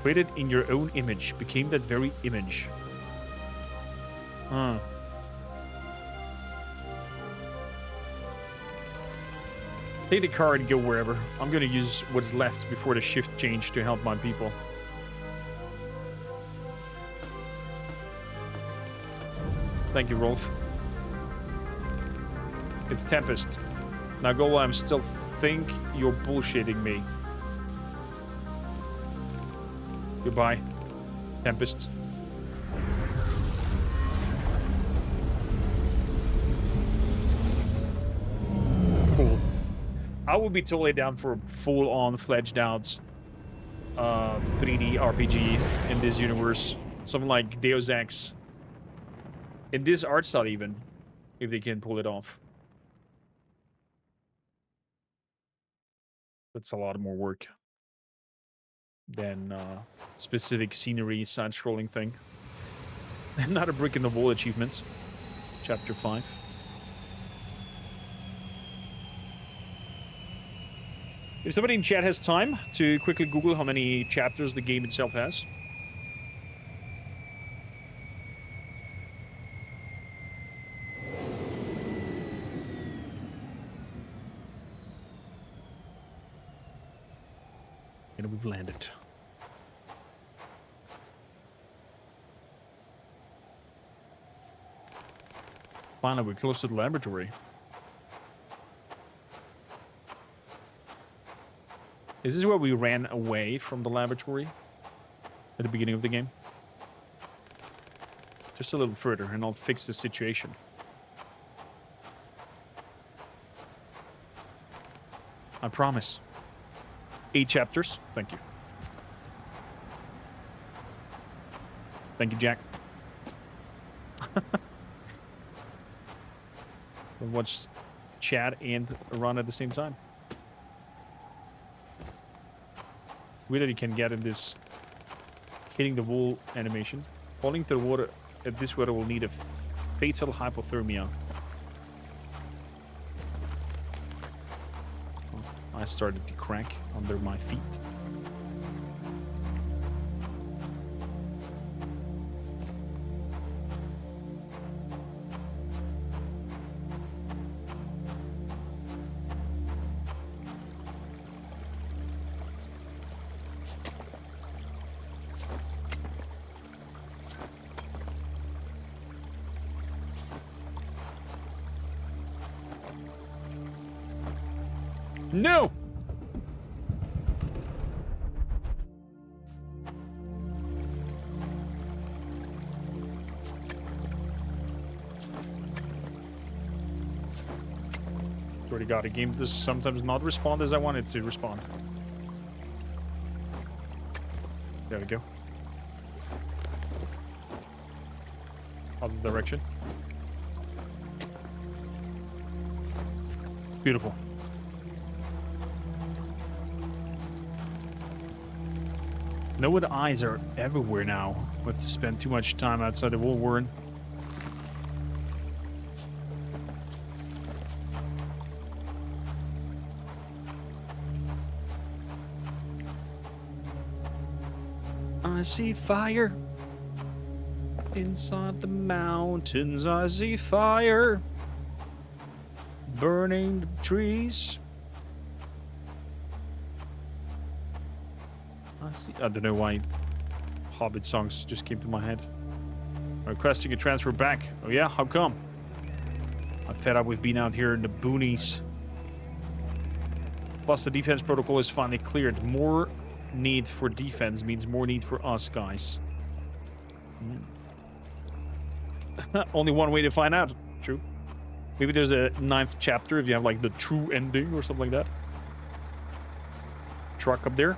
Created in your own image, became that very image. Huh. Take the car and go wherever. I'm gonna use what's left before the shift change to help my people. Thank you, Rolf. It's Tempest. Now go, I'm still think you're bullshitting me. Goodbye, Tempest. Cool. I would be totally down for a full-on, fledged-out 3D RPG in this universe. Something like Deus Ex. In this art style, even, if they can pull it off. That's a lot more work than specific scenery, side-scrolling thing. Not a brick in the wall achievement. Chapter 5. If somebody in chat has time to quickly Google how many chapters the game itself has. And we've landed. Finally, we're close to the laboratory. Is this where we ran away from the laboratory at the beginning of the game? Just a little further and I'll fix the situation. I promise. 8 chapters. Thank you. Thank you, Jack. We'll watch chat and run at the same time. Weird that you can get in this hitting the wall animation. Falling to the water at this weather will need a fatal hypothermia. I started to crack under my feet. No! Already got a game does sometimes not respond as I want it to respond. There we go. Other direction. Beautiful. No, the eyes are everywhere now. We have to spend too much time outside the wall, Warren. I see fire inside the mountains. I see fire burning the trees. I don't know why Hobbit songs just came to my head. Requesting a transfer back. Oh yeah, how come? I'm fed up with being out here in the boonies. Plus, the defense protocol is finally cleared. More need for defense means more need for us, guys. Only one way to find out. True. Maybe there's a 9th chapter if you have, like, the true ending or something like that. Truck up there.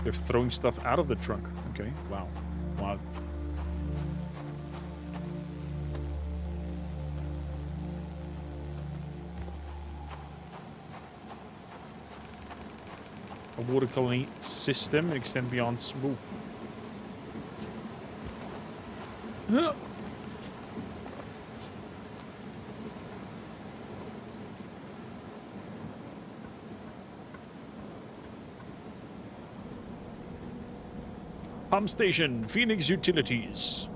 They're throwing stuff out of the trunk. Okay, wow. Wow. A water colony system extend beyond smooth. Pump station, Phoenix Utilities.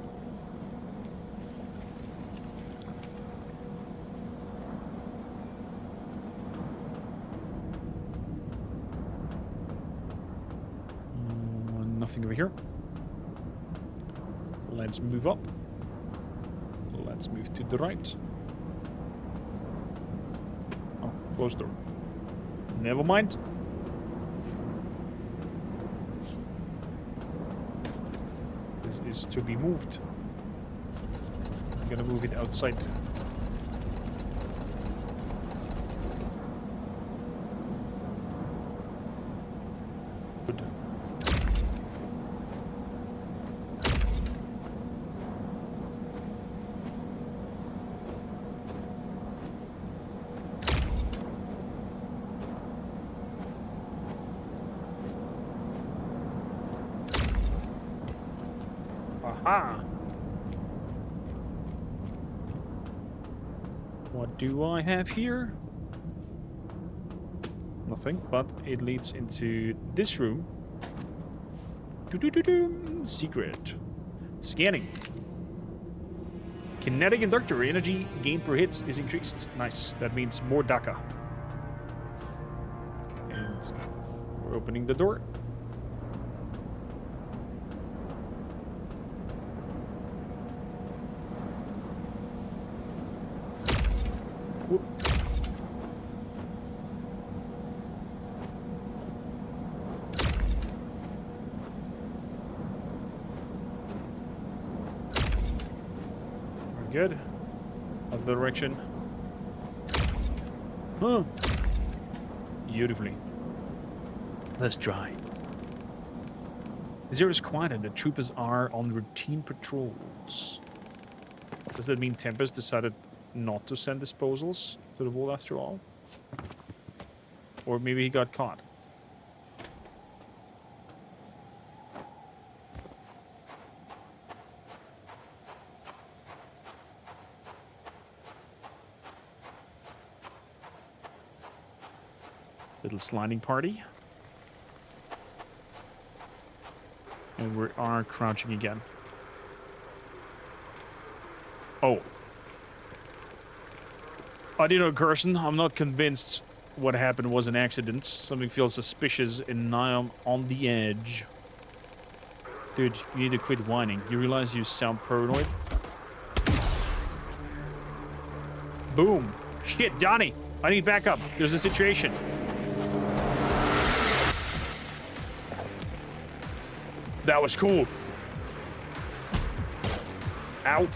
Nothing over here. Let's move up. Let's move to the right. Oh, closed door. Never mind. This is to be moved. I'm gonna move it outside. Good. Aha! What do I have here? Nothing, but it leads into this room. Secret. Scanning. Kinetic inductor energy gain per hit is increased. Nice. That means more DACA. And we're opening the door. Good. Other direction. Huh. Beautifully. Let's try. The zero is quiet and the troopers are on routine patrols. Does that mean Tempest decided not to send disposals to the wall after all? Or maybe he got caught. Little sliding party. And we are crouching again. Oh. I did know, Carson. I'm not convinced what happened was an accident. Something feels suspicious and I am on the edge. Dude, you need to quit whining. You realize you sound paranoid? Boom. Shit, Donnie. I need backup. There's a situation. That was cool. Ow.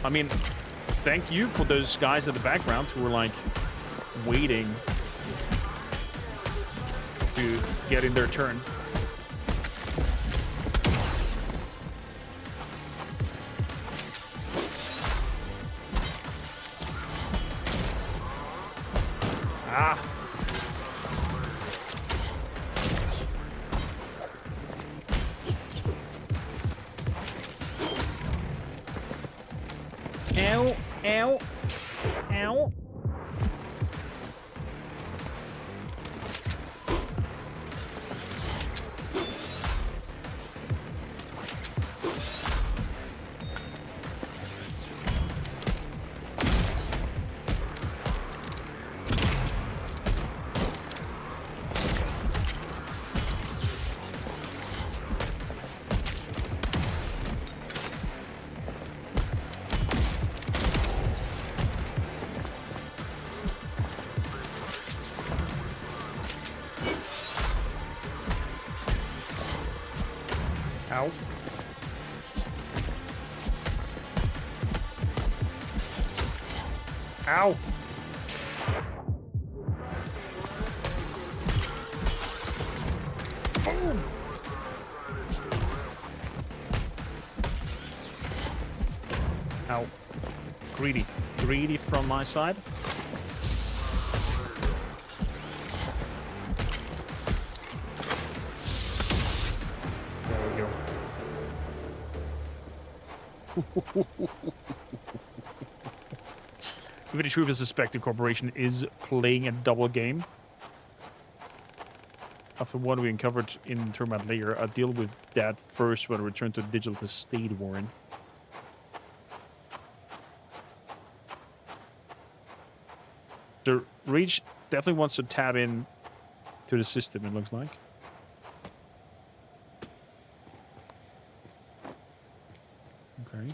I mean, thank you for those guys at the background who were like waiting to get in their turn. Ah. Ow, ow, ow. Ow. Ow. Oh. Ow. Greedy. Greedy from my side. There we go. Even if we suspect the corporation is playing a double game. After what we uncovered in Termite later, I'll deal with that first when I return to the digital state, Warren. The Reach definitely wants to tap in to the system, it looks like. Okay.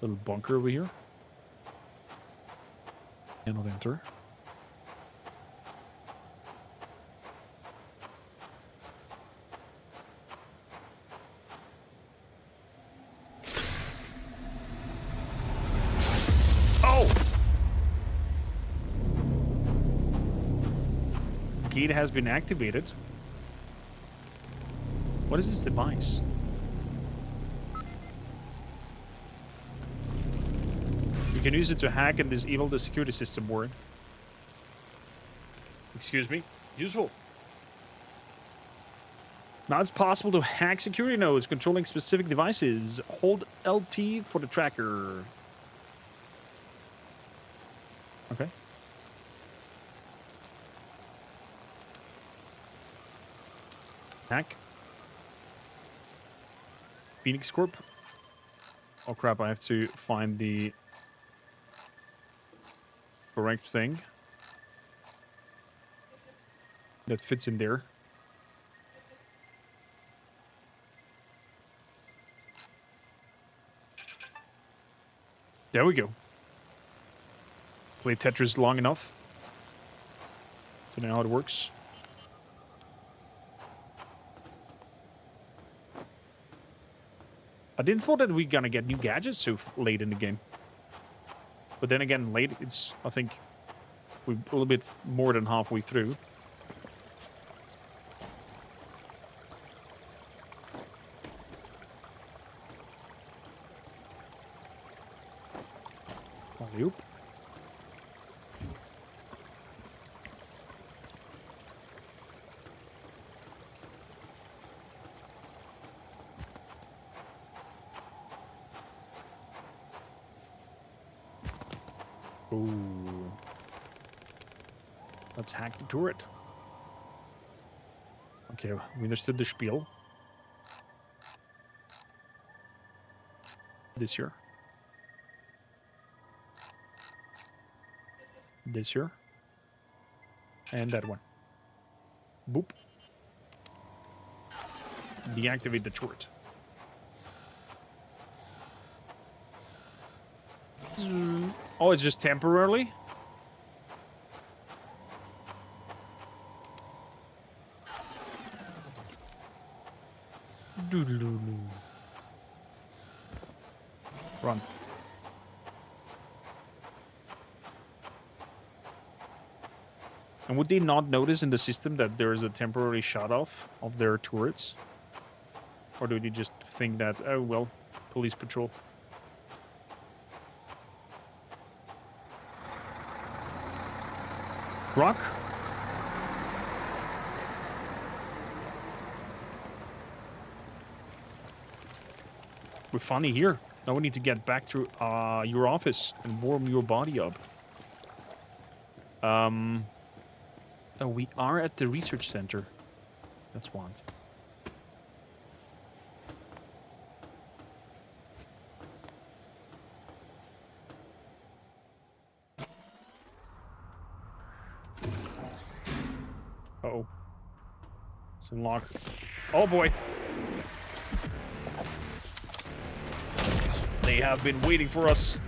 Little bunker over here. Cannot enter. Oh! Gate has been activated. What is this device? You can use it to hack and disable the security system, Warren. Excuse me? Useful. Now it's possible to hack security nodes controlling specific devices. Hold LT for the tracker. Okay. Hack. Phoenix Corp. Oh crap, I have to find the correct thing that fits in there. There we go. Play Tetris long enough to know how it works. I didn't thought that we're gonna get new gadgets so late in the game. But then again, late, it's, I think, we're a little bit more than halfway through. Alley-oop. Ooh. Let's hack the turret. Okay, we understood the spiel. This here. This here. And that one. Boop. Deactivate the turret. Oh, it's just temporarily? Run. And would they not notice in the system that there is a temporary shut-off of their turrets? Or do they just think that, oh, well, police patrol? Rock? We're finally here. Now we need to get back to your office and warm your body up. Oh, we are at the research center. That's what. Uh-oh. It's unlocked. Oh boy. They have been waiting for us.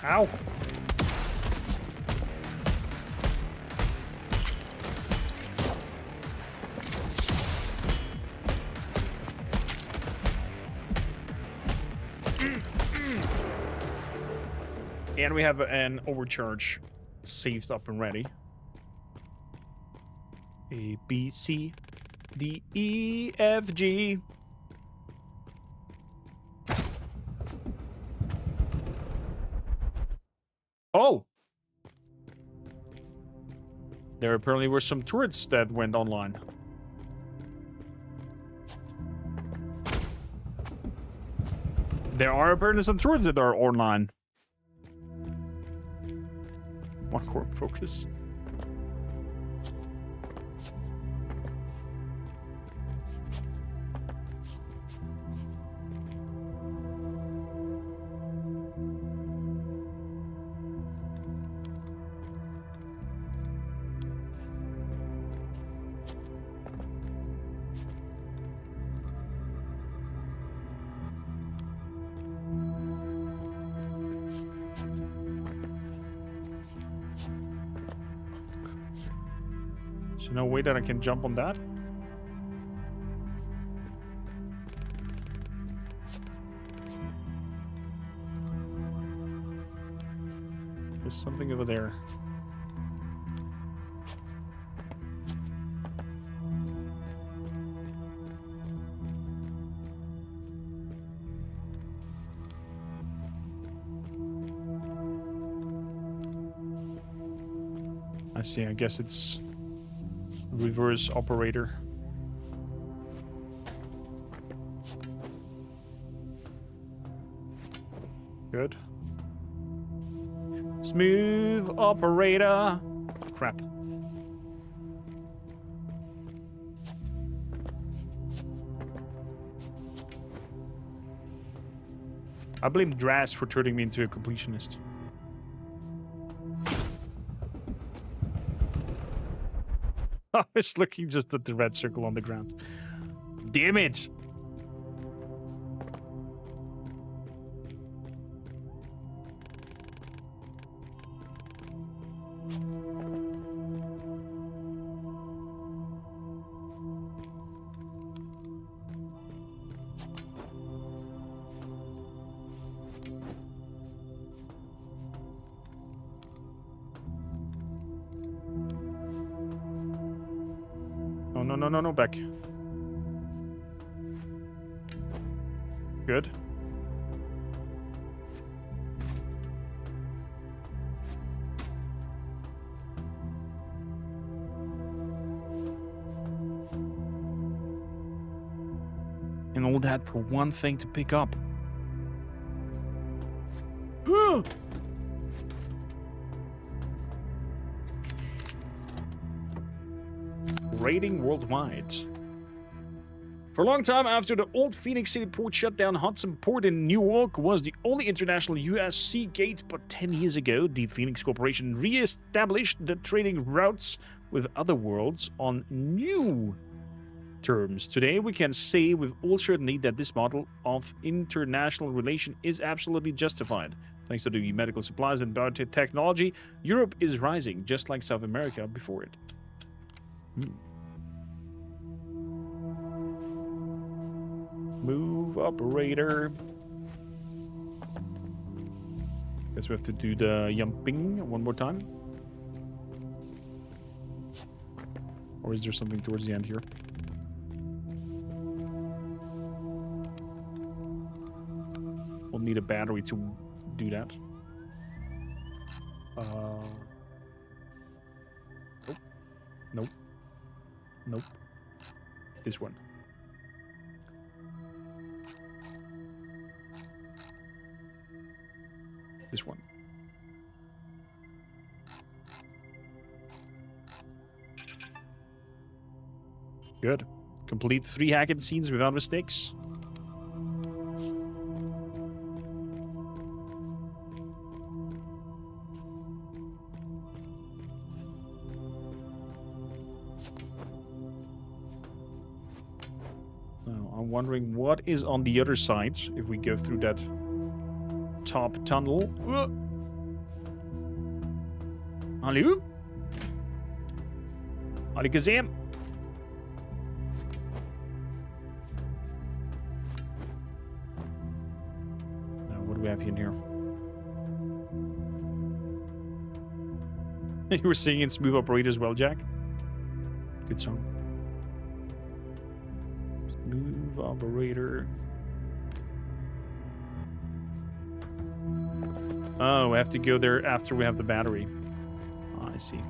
Ow. And we have an overcharge saved up and ready. A, B, C, D, E, F, G. Oh! There apparently were some turrets that went online. There are apparently some turrets that are online. One core focus. There's no way that I can jump on that? There's something over there. I see, I guess it's reverse operator. Good. Smooth operator. Crap. I blame Draz for turning me into a completionist. I was looking just at the red circle on the ground. Damn it! No, back. Good. And all that for one thing to pick up. Raiding worldwide. For a long time after the old Phoenix City port shut down, Hudson Port in Newark was the only international U.S. sea gate, but 10 years ago, the Phoenix Corporation re-established the trading routes with other worlds on new terms. Today, we can say with all certainty that this model of international relation is absolutely justified. Thanks to the medical supplies and biotechnology, Europe is rising, just like South America before it. Move operator. Guess we have to do the jumping one more time. Or is there something towards the end here? We'll need a battery to do that. Nope. Nope. Nope. This one. This one. Good. Complete 3 hacked scenes without mistakes. Now, I'm wondering what is on the other side if we go through that top tunnel. Hallo? Alakazam. Now, what do we have in here? You were singing Smooth Operator as well, Jack. Good song. Smooth Operator. Oh, we have to go there after we have the battery. Oh, I see.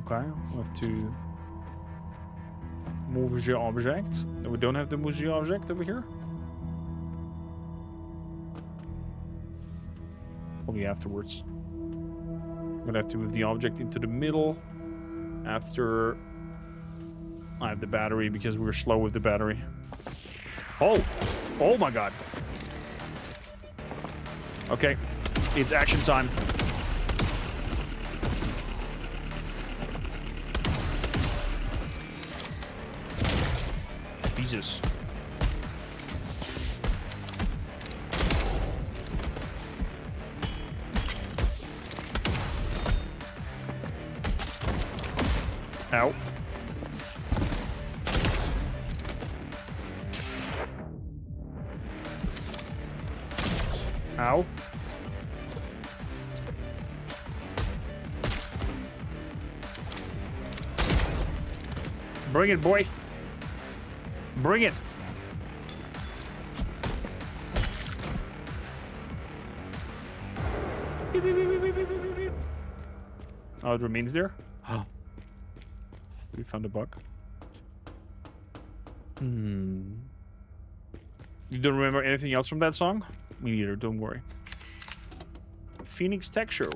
Okay, we have to move the object. No, we don't have to move the object over here. Probably afterwards. I'm gonna have to move the object into the middle after I have the battery because we're slow with the battery. Oh! Oh my god. Okay. It's action time. Jesus. Ow. Ow. Bring it, boy. Bring it. Oh, it remains there? Oh. We found a bug. You don't remember anything else from that song? Me neither, don't worry. Phoenix Tech Show.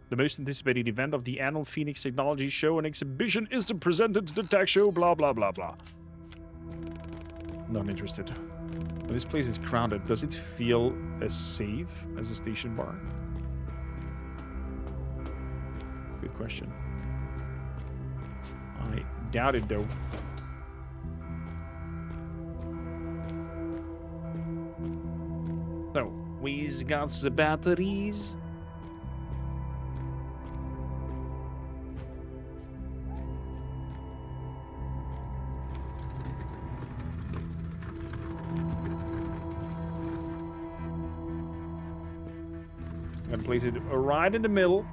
The most anticipated event of the annual Phoenix Technology Show and Exhibition is presented to the Tech Show, blah, blah, blah, blah. Not interested. But this place is crowded. Does it feel as safe as a station bar? Good question. I doubt it, though. So, we've got the batteries. Gotta place it right in the middle.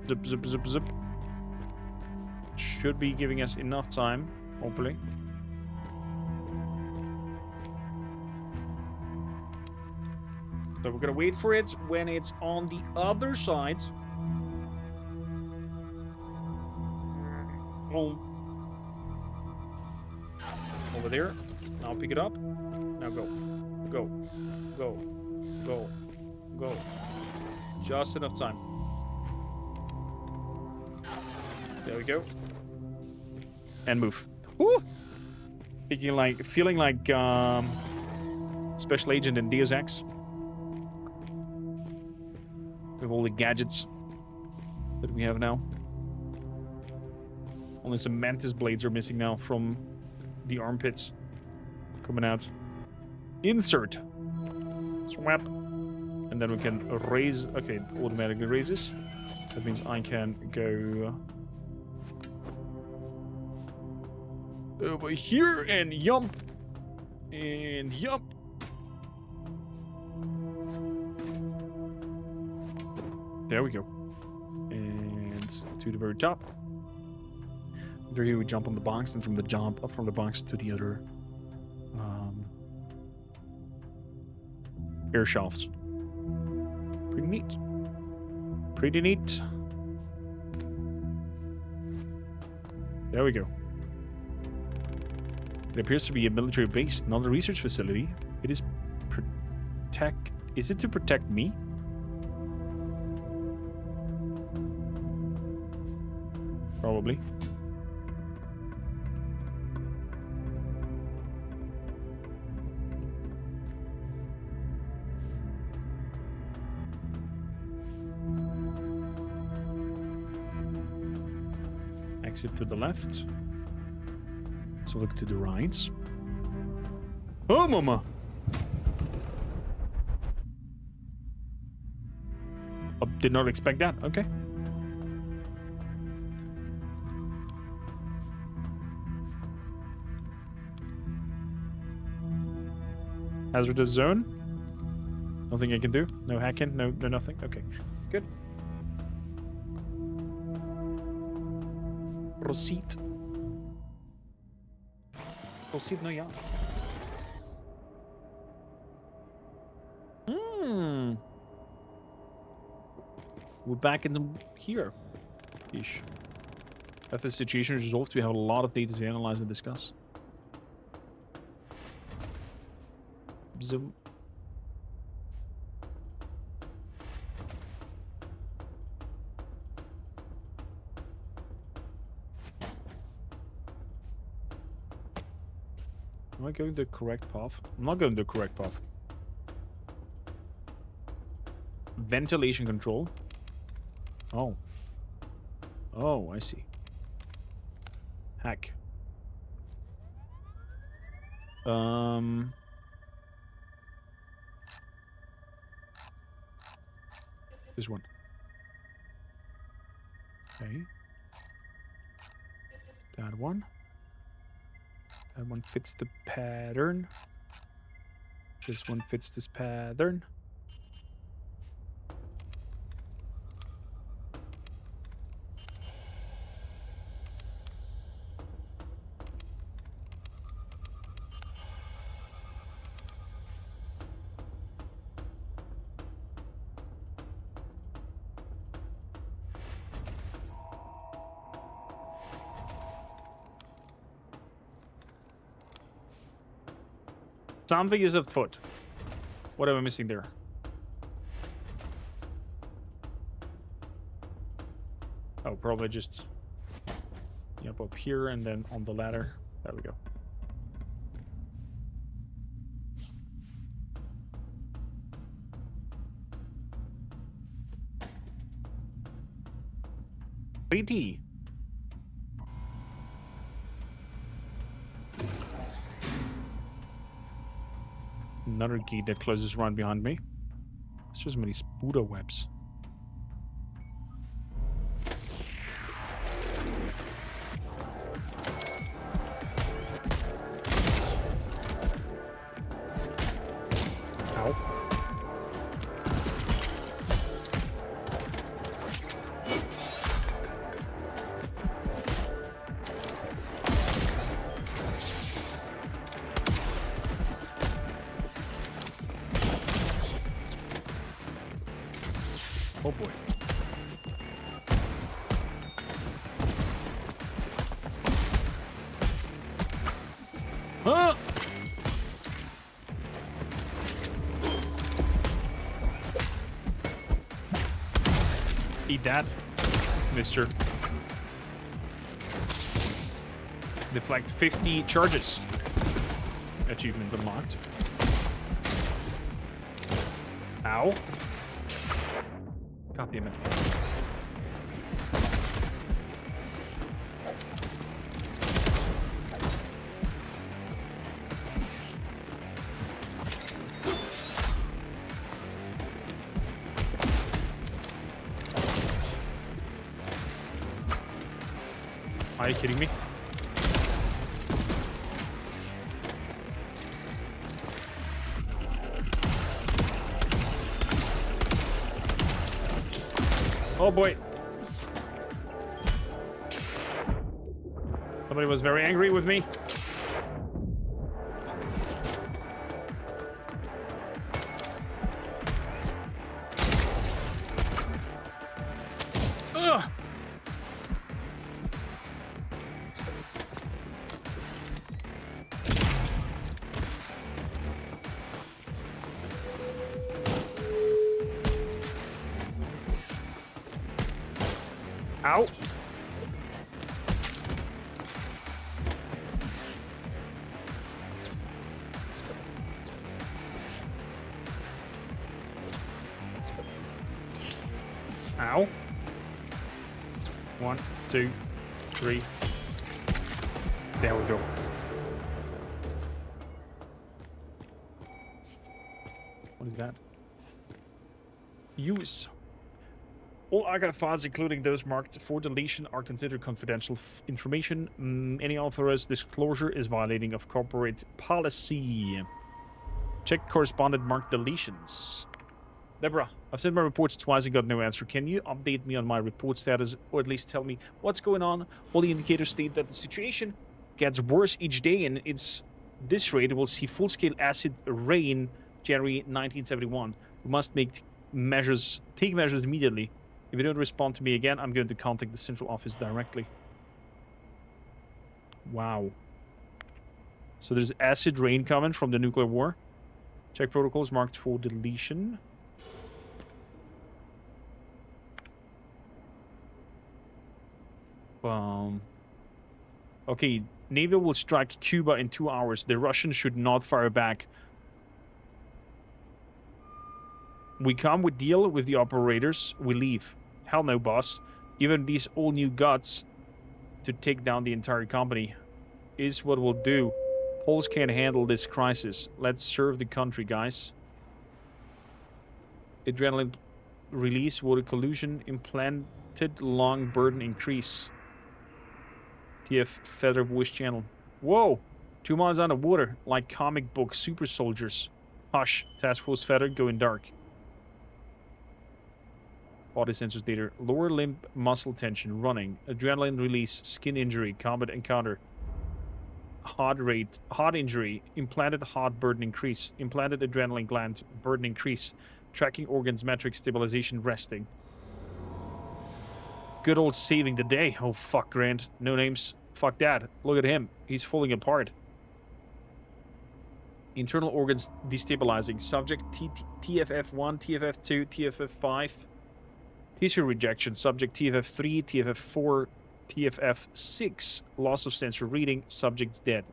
Zip, zip, zip, zip. Should be giving us enough time, hopefully. So we're gonna wait for it when it's on the other side. Boom. Over there. Now pick it up. Now go. Go. Go. Go. Go. Just enough time. There we go. And move. Woo! Feeling like Special Agent in Deus Ex. With all the gadgets that we have now. Only some mantis blades are missing now from the armpits. Coming out. Insert. Swap. And then we can raise. Okay, it automatically raises. That means I can go over here and jump. And jump. There we go. And to the very top. There here we jump on the box, and from the box to the other air shafts. Pretty neat. Pretty neat. There we go. It appears to be a military base, not a research facility. It is Is it to protect me? Probably. exit to the left. Let's look to the right. Oh, mama! Oh, did not expect that. Okay. Hazardous zone. Nothing I can do. No hacking. No nothing. Okay. Good. Proceed. Proceed, no, ja. We're back in the here. Ish. After the situation is resolved, we have a lot of data to analyze and discuss. Zoom. Am I going the correct path? I'm not going the correct path. Ventilation control. Oh. Oh, I see. Hack. This one. Okay. That one. That one fits the pattern. This one fits this pattern. Something is afoot. What am I missing there? Oh, probably just... Yep, up here and then on the ladder. There we go. BT. Another gate that closes right behind me. It's just many spider webs. Ow. Oh boy. Ah! Eat that, mister. Deflect 50 charges. Achievement unlocked. Ow. God damn it. Are you kidding me? Oh boy. Somebody was very angry with me. Ugh. Ow. Ow. 1, 2, 3. There we go. What is that? Use. All archive files, including those marked for deletion, are considered confidential information. Any authorized disclosure is violating of corporate policy. Check correspondent marked deletions. Deborah, I've sent my reports twice and got no answer. Can you update me on my report status, or at least tell me what's going on? All the indicators state that the situation gets worse each day, and it's this rate will see full-scale acid rain January 1971. We must take measures immediately. If you don't respond to me again, I'm going to contact the central office directly. Wow. So there's acid rain coming from the nuclear war. Check protocols marked for deletion. Okay, Navy will strike Cuba in 2 hours. The Russians should not fire back. We come, we deal with the operators, we leave. Hell no, boss. Even these all new guts to take down the entire company is what we'll do. Poles can't handle this crisis. Let's serve the country, guys. Adrenaline release, water collusion, implanted lung burden increase. TF Feather voice channel. Whoa! 2 miles underwater, like comic book super soldiers. Hush, Task Force Feather going dark. Body sensors data. Lower limb muscle tension, running. Adrenaline release, skin injury, combat encounter. Heart rate, heart injury, implanted heart burden increase. Implanted adrenaline gland burden increase. Tracking organs metric stabilization resting. Good old saving the day. Oh, fuck, Grant. No names. Fuck that. Look at him. He's falling apart. Internal organs destabilizing. Subject TFF1, TFF2, TFF5. Tissue rejection. Subject TFF3, TFF4, TFF6. Loss of sensor reading. Subject's dead.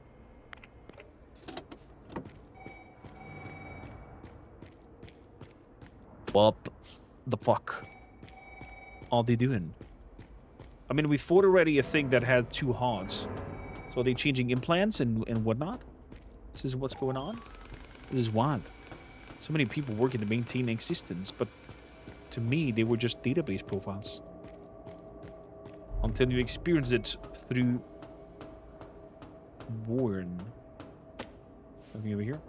What the fuck are they doing? I mean, we fought already a thing that had 2 hearts. So are they changing implants and whatnot? This is what's going on? This is wild. So many people working to maintain existence, but to me, they were just database profiles. Until you experience it through Warren. Nothing over here.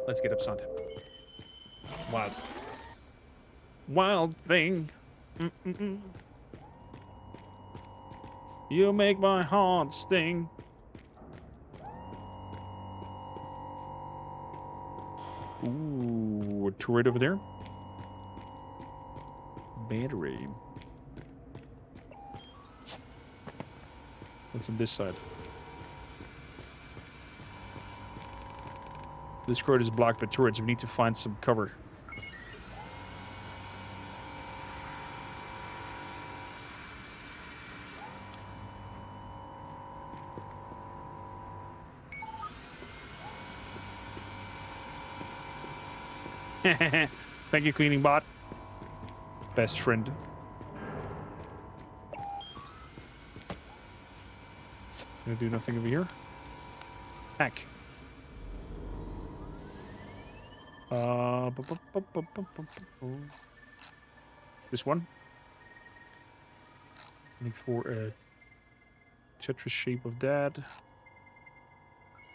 Let's get upside. Wild. Wild thing. You make my heart sting. Ooh, a turret over there. Battery. What's on this side? This road is blocked by turrets. We need to find some cover. Thank you, cleaning bot. Best friend. Gonna do nothing over here. Heck. This one. Look for a Tetris shape of that.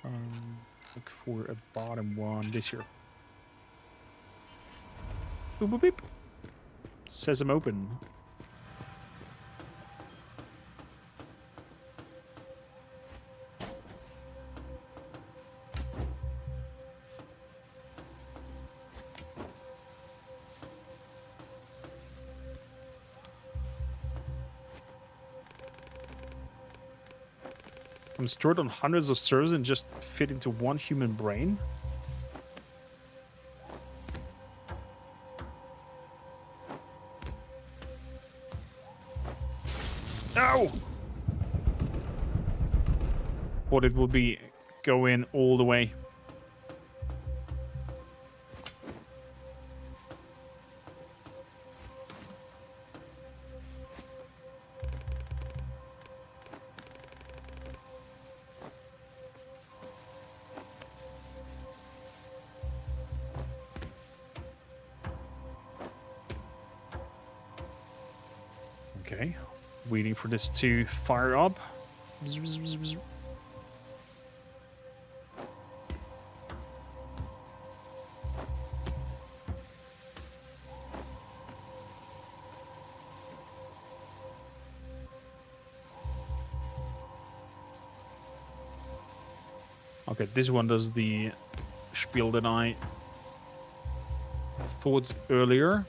Look for a bottom one. This here. Boop, boop, beep. Says I'm open. I'm stored on hundreds of servers and just fit into one human brain. No! But it will be going all the way. Okay. Waiting for this to fire up. Bzz, bzz, bzz, bzz. Okay, this one does the spiel that I thought earlier.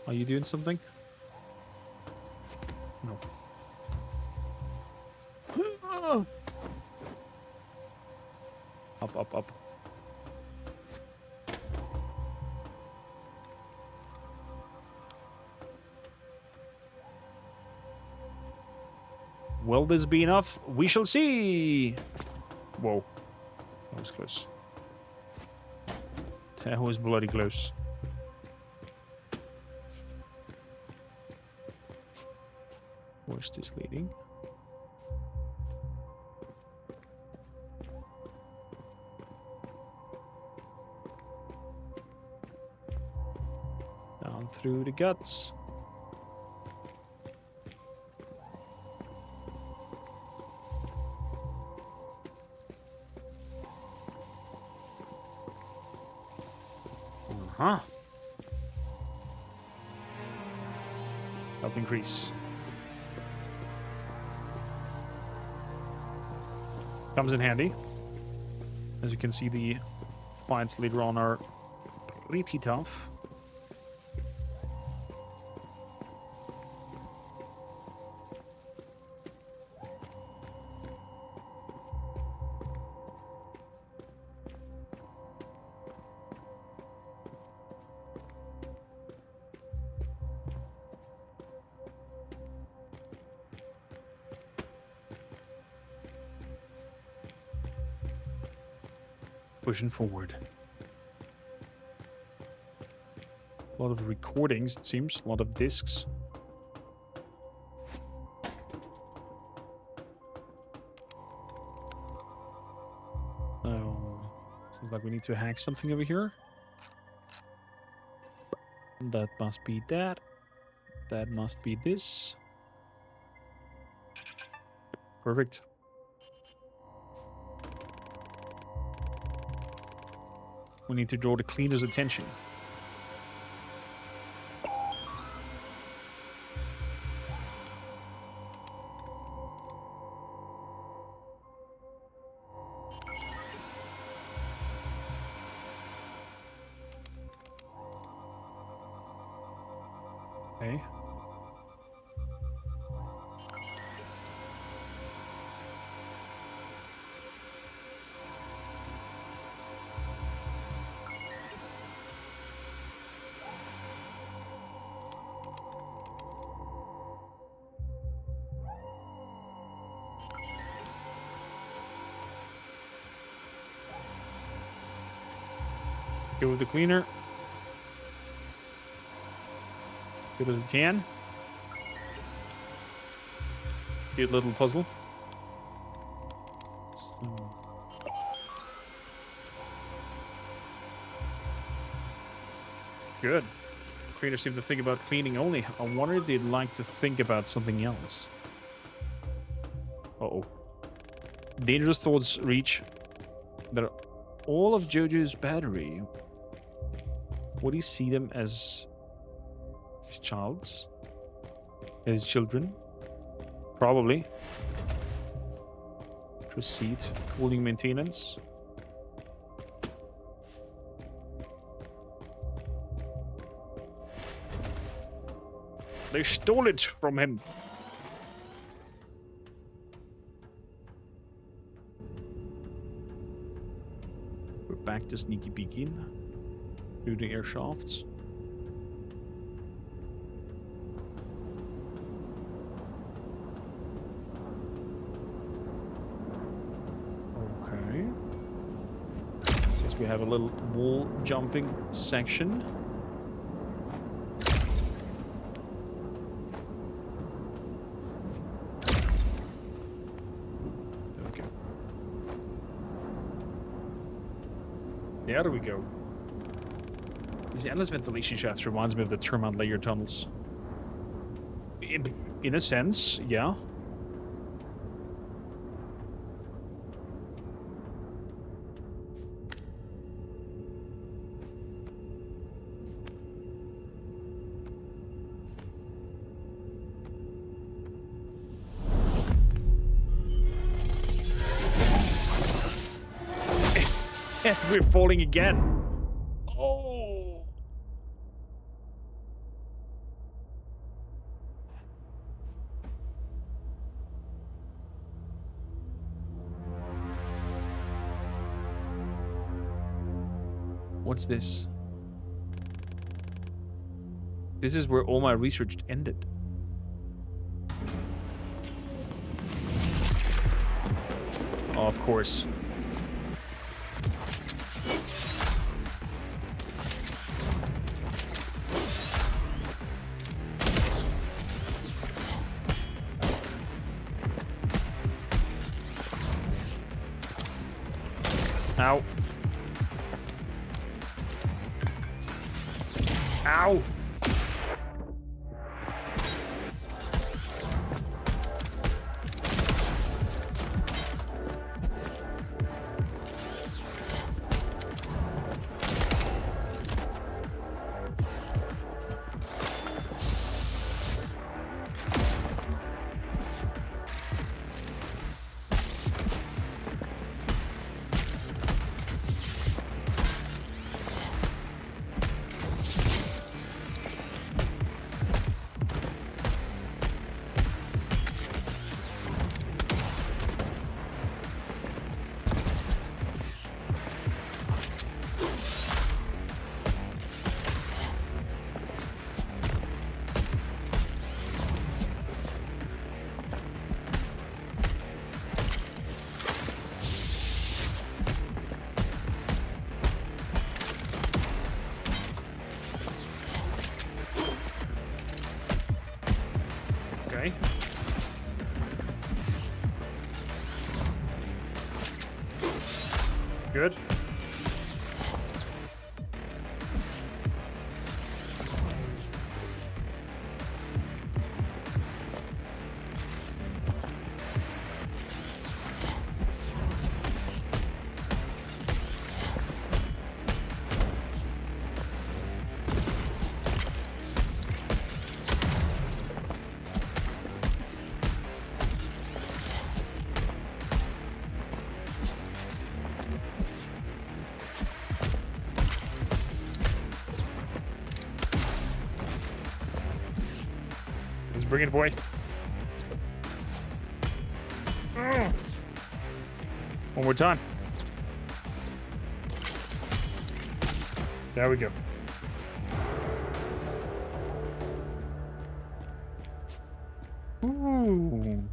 Are you doing something? No. Up, up, up. Will this be enough? We shall see! Whoa. That was close. That was bloody close. Where's this leading? Down through the guts. Uh-huh. Health increase. Comes in handy. As you can see, the fights later on are pretty tough. Pushing forward. A lot of recordings, it seems. A lot of discs. Oh, seems like we need to hack something over here. That must be that. That must be this. Perfect. We need to draw the cleaner's attention. Okay. Go with the cleaner. Good as we can. Cute little puzzle. So. Good. Creators seem to think about cleaning only. I wonder if they'd like to think about something else. Uh-oh. Dangerous thoughts reach that all of Jojo's battery. Would he see them as his child's? His children? Probably. Proceed. Cooling maintenance. They stole it from him. We're back to sneaky peeking through the air shafts. Okay. Since we have a little wall jumping section. There we go. These endless ventilation shafts reminds me of the termite layer tunnels. In a sense, yeah. We're falling again. Oh. What's this? This is where all my research ended. Oh, of course. Ow. Ow. Okay. Good. Bring it, boy. One more time. There we go. Ooh.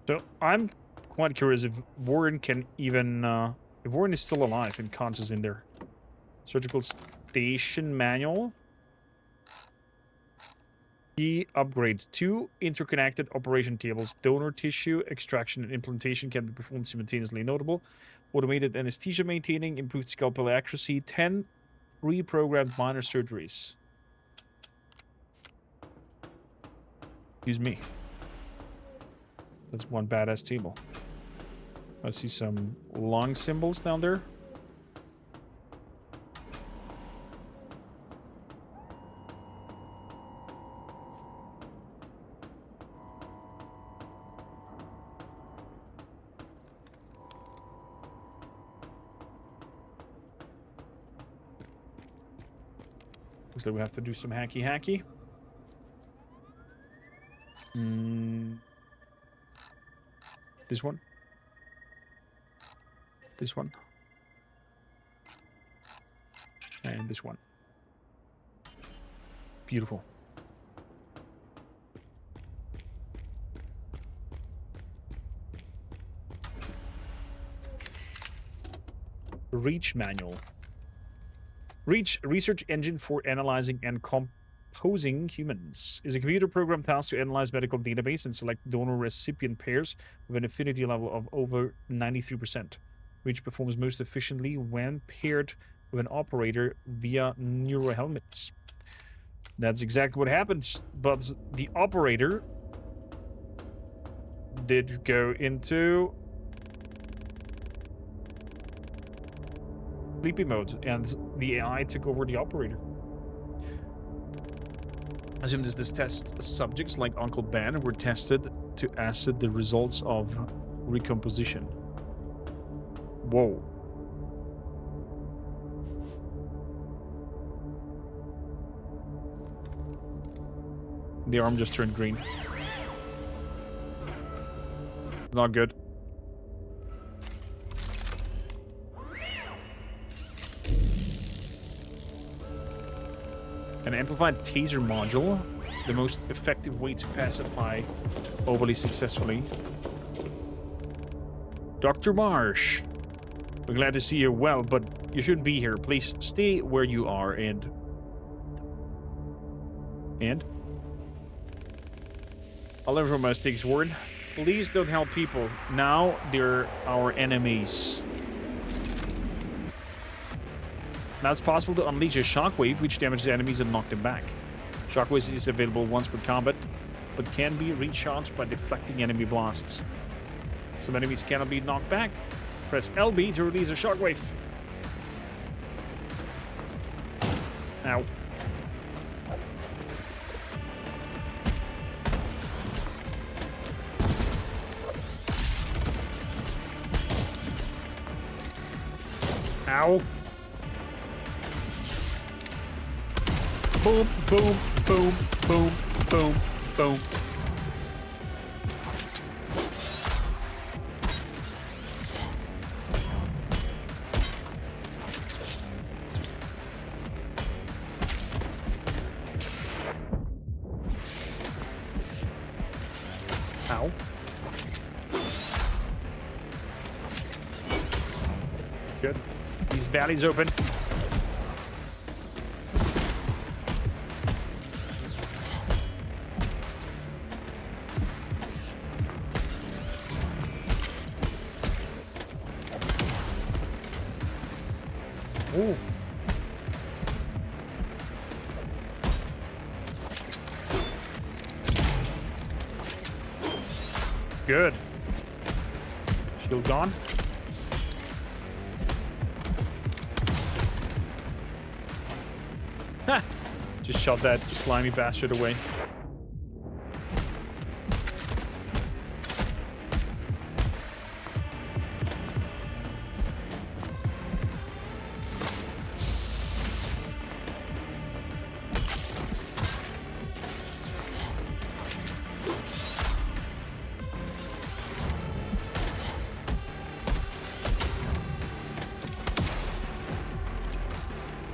So I'm quite curious if Warren can even, if Warren is still alive and conscious in there. Surgical station manual. Key upgrade. 2 interconnected operation tables. Donor tissue extraction and implantation can be performed simultaneously. Notable. Automated anesthesia maintaining. Improved scalpel accuracy. 10 reprogrammed minor surgeries. Excuse me. That's one badass table. I see some long symbols down there. Looks like we have to do some hacky. This one. This one. And this one. Beautiful. Reach manual. Reach research engine for analyzing and Hosing humans is a computer program tasked to analyze medical database and select donor recipient pairs with an affinity level of over 93%, which performs most efficiently when paired with an operator via neural helmets. That's exactly what happens, but the operator did go into sleepy mode, and the AI took over the operator. I assume this test subjects like Uncle Ben were tested to assess the results of recomposition. Whoa. The arm just turned green. Not good. An amplified taser module, the most effective way to pacify overly successfully. Dr. Marsh, we're glad to see you well, but you shouldn't be here. Please stay where you are and... I'll learn from my mistakes, Warren. Please don't help people. Now they're our enemies. Now it's possible to unleash a shockwave, which damages enemies and knock them back. Shockwave is available once per combat, but can be recharged by deflecting enemy blasts. Some enemies cannot be knocked back. Press LB to release a shockwave. Ow. Ow. Boom, boom, boom, boom, boom, boom. Ow. Good. These valleys open. Ooh. Good. Shield gone. Ha! Just shot that slimy bastard away.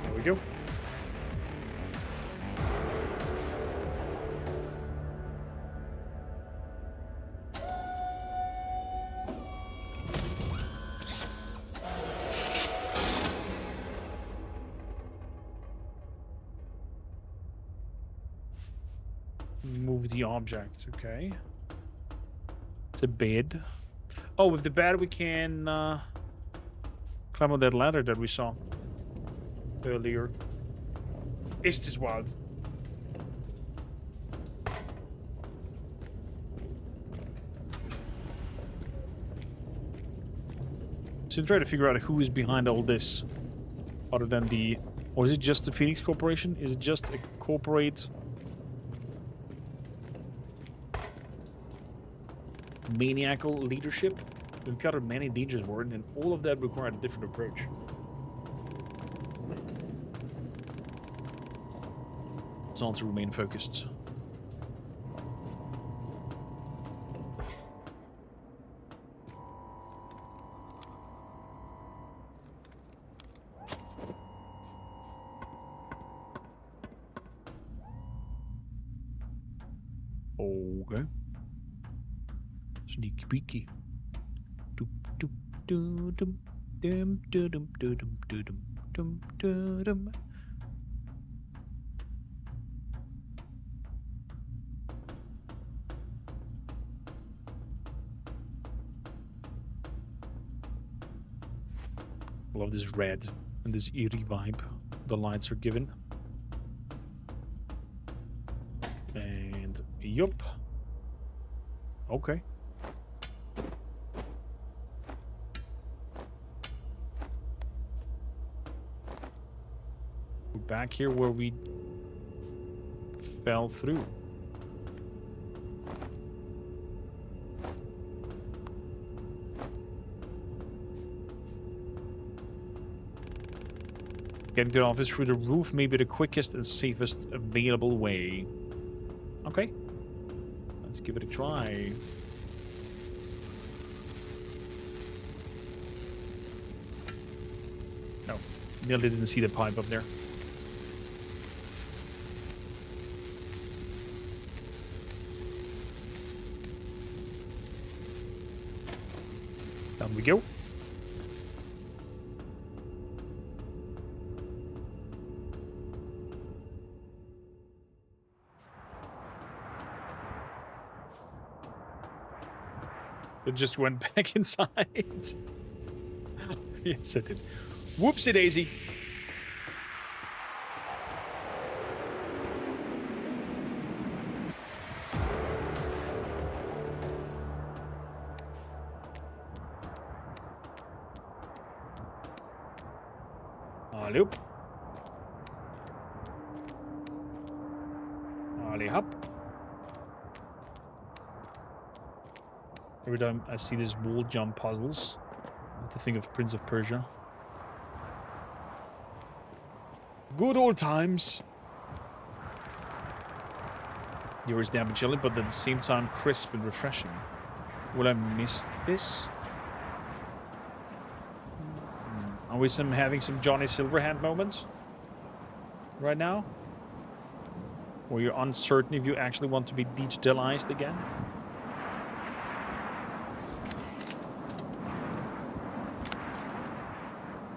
There we go. Move the object, okay. It's a bed. Oh, with the bed we can climb on that ladder that we saw earlier. Is this wild? So I'm trying to figure out who is behind all this, other than the... Or is it just the Phoenix Corporation? Is it just a corporate... maniacal leadership? We've covered many dangers, Warden, and all of that required a different approach. It's all to remain focused. Okay. Sneaky peeky. Doop doop doo dum dum doo dum doo dum doo dum dum doo dum. I love this red and this eerie vibe the lights are given. And yup. Okay. We're back here where we fell through. Getting to the office through the roof may be the quickest and safest available way. Okay. Let's give it a try. No. Nearly didn't see the pipe up there. Down we go. It just went back inside. Yes, it did. Whoopsie daisy. Loop. Ollie hop. Every time I see these wall jump puzzles, I have to think of Prince of Persia. Good old times. The is damn chilly, but at the same time crisp and refreshing. Will I miss this? Are we having some Johnny Silverhand moments right now? Or you're uncertain if you actually want to be digitalized again?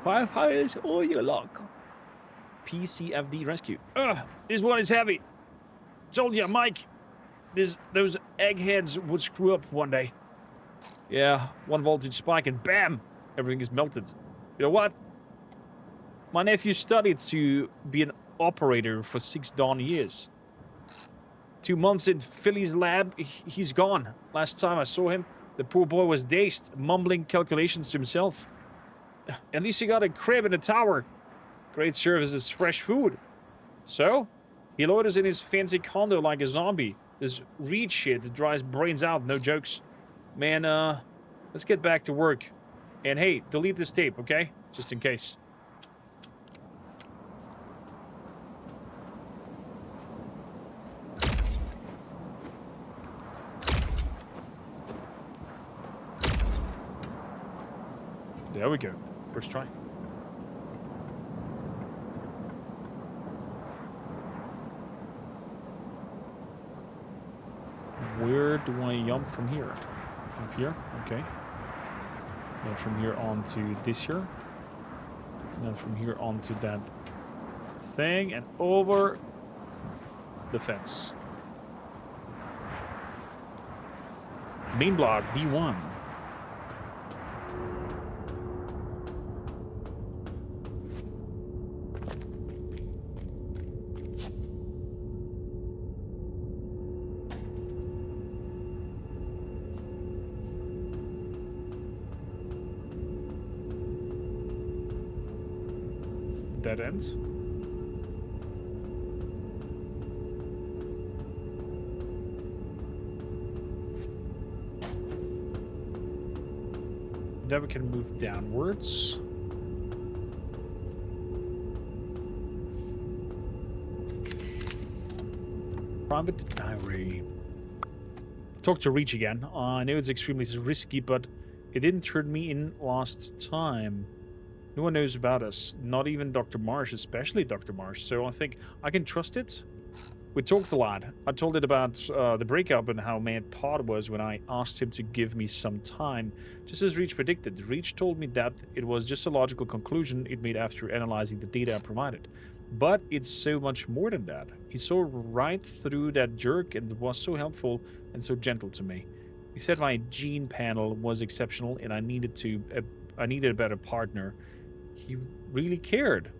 Firefighters, all your luck. PCFD rescue. This one is heavy. Told ya, Mike. Those eggheads would screw up one day. Yeah, 1 voltage spike and bam! Everything is melted. You know what? My nephew studied to be an operator for 6 darn years. 2 months in Philly's lab, he's gone. Last time I saw him, the poor boy was dazed, mumbling calculations to himself. At least he got a crib in a tower. Great service is fresh food. So, he loiters in his fancy condo like a zombie. This read shit dries brains out, no jokes. Man, let's get back to work. And hey, delete this tape, okay? Just in case. There we go. First try. Where do I jump from here? Up here? Okay. Then from here on to this here. And then from here on to that thing and over the fence. Main block, B1. Dead ends. Then we can move downwards. Private diary. Talk to Reach again. I know it's extremely risky, but it didn't turn me in last time. No one knows about us, not even Dr. Marsh, especially Dr. Marsh, so I think I can trust it. We talked a lot. I told it about the breakup and how mad Todd was when I asked him to give me some time, just as Reach predicted. Reach told me that it was just a logical conclusion it made after analyzing the data I provided. But it's so much more than that. He saw right through that jerk and was so helpful and so gentle to me. He said my gene panel was exceptional and I needed a better partner. He really cared.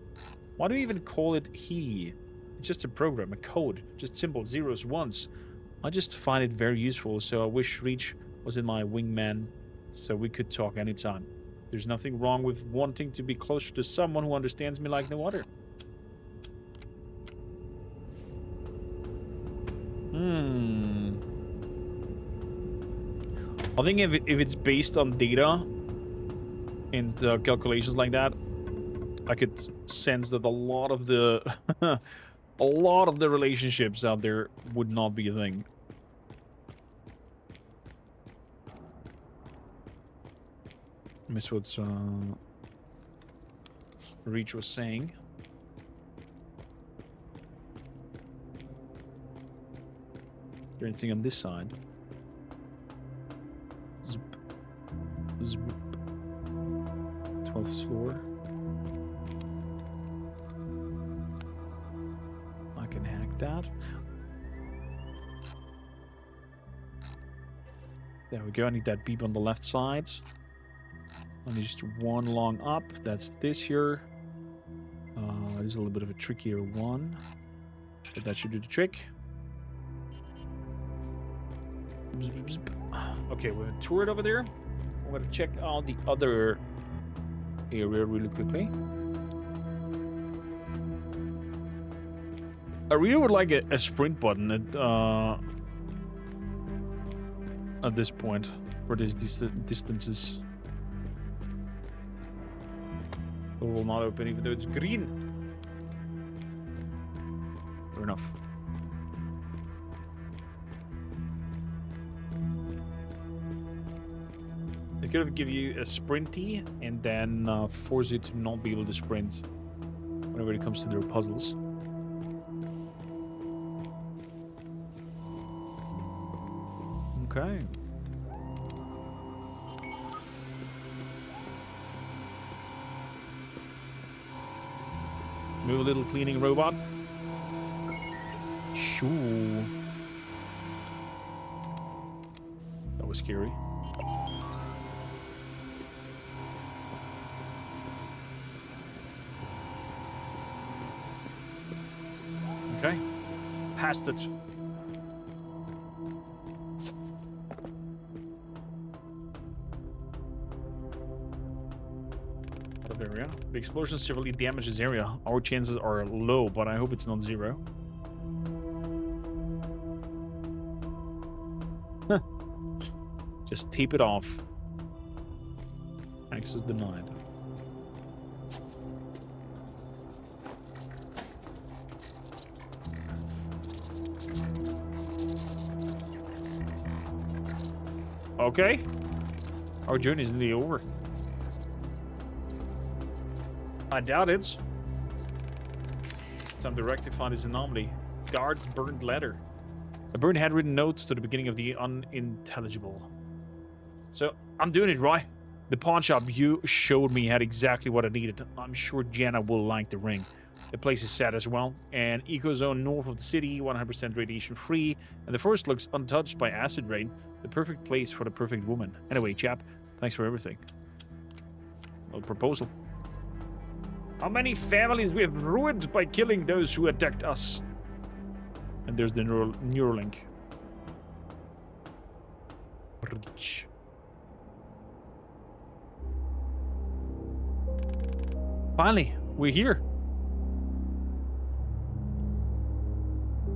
Why do you even call it he? It's just a program, a code, just simple zeros, ones. I just find it very useful, so I wish Reach was in my wingman so we could talk anytime. There's nothing wrong with wanting to be closer to someone who understands me like no other. I think if it's based on data and calculations like that, I could sense that a lot of the a lot of the relationships out there would not be a thing. Miss what Reach was saying. Is there anything on this side? Zip. Zip. 12th floor. I can hack that. There we go. I need that beep on the left side. I need just one long up. That's this here. This is a little bit of a trickier one, but that should do the trick. Okay, we have a turret over there. I'm gonna check out the other area really quickly. I really would like a sprint button at this point for these distances. It will not open even though it's green. Fair enough. They could have given you a sprinty and then force you to not be able to sprint whenever it comes to their puzzles. Okay. Move a little cleaning robot. Sure. That was scary. Okay. Passed it. Area. The explosion severely damages area. Our chances are low, but I hope it's not zero. Huh. Just tape it off. Access denied. Okay. Our journey is nearly over. I doubt it. It's time to rectify this anomaly. Guard's burned letter. A burned handwritten note to the beginning of the unintelligible. So, I'm doing it, right? The pawn shop you showed me had exactly what I needed. I'm sure Jana will like the ring. The place is sad as well. An eco-zone north of the city, 100% radiation-free, and the forest looks untouched by acid rain. The perfect place for the perfect woman. Anyway, chap, thanks for everything. Well, proposal. How many families we have ruined by killing those who attacked us? And there's the Neuralink. Rich. Finally, we're here.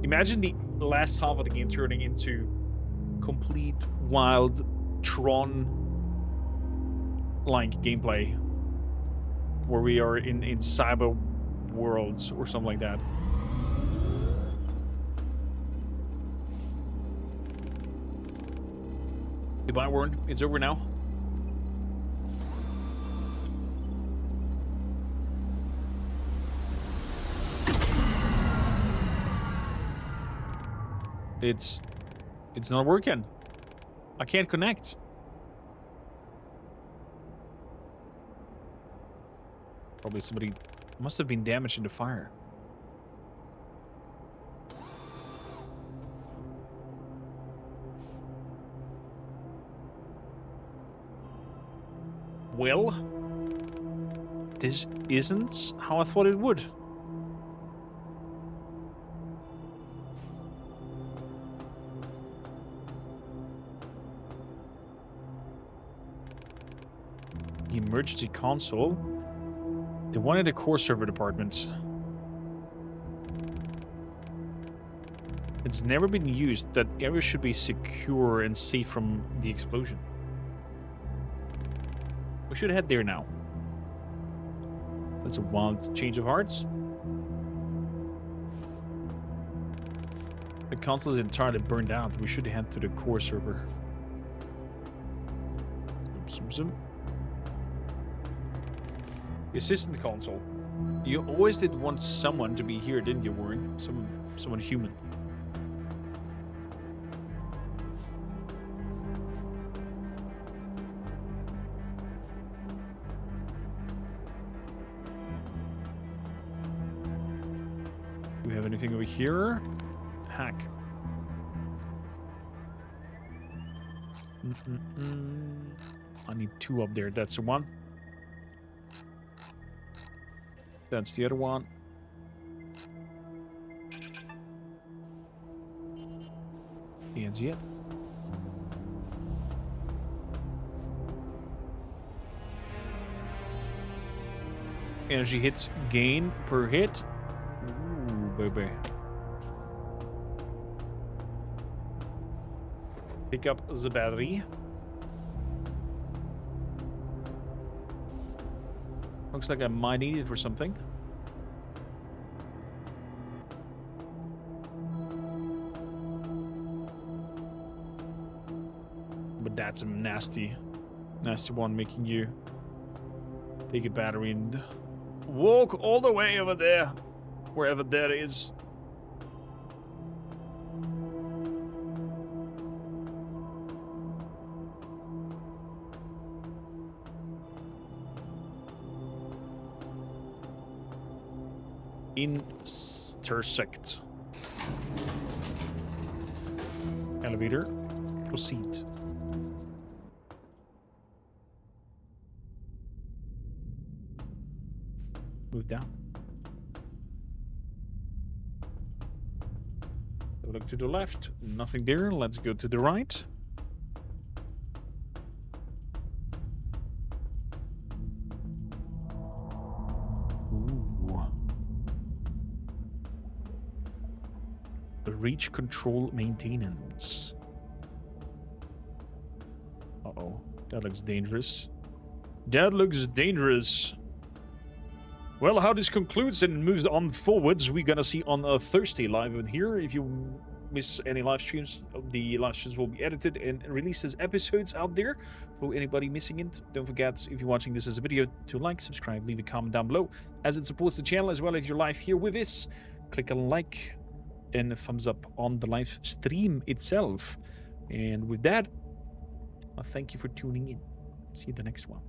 Imagine the last half of the game turning into complete wild Tron-like gameplay. Where we are in cyber worlds or something like that. Goodbye, Warren. It's over now. It's not working. I can't connect. Probably somebody must have been damaged in the fire. Well, this isn't how I thought it would. The emergency console. The one in the core server department. It's never been used. That area should be secure and safe from the explosion. We should head there now. That's a wild change of hearts. The console is entirely burned out. We should head to the core server. Zoom, zoom, zoom. The assistant console. You always did want someone to be here, didn't you, Warren? Someone human. Do we have anything over here? Hack. I need 2 up there. That's the one. That's the other one. Can't see it. Energy hits gain per hit. Ooh, baby. Pick up the battery. Looks like I might need it for something. But that's a nasty one, making you take a battery and walk all the way over there, wherever that is. Intersect. Elevator. Proceed. Move down. Look to the left. Nothing there. Let's go to the right. Reach control maintenance. Uh-oh. That looks dangerous. That looks dangerous. Well, how this concludes and moves on forwards, we're gonna see on Thursday live in here. If you miss any live streams, the live streams will be edited and released as episodes out there. For anybody missing it, don't forget, if you're watching this as a video, to like, subscribe, leave a comment down below, as it supports the channel as well as your live here with us. Click a like and a thumbs up on the live stream itself. And with that, I thank you for tuning in. See you in the next one.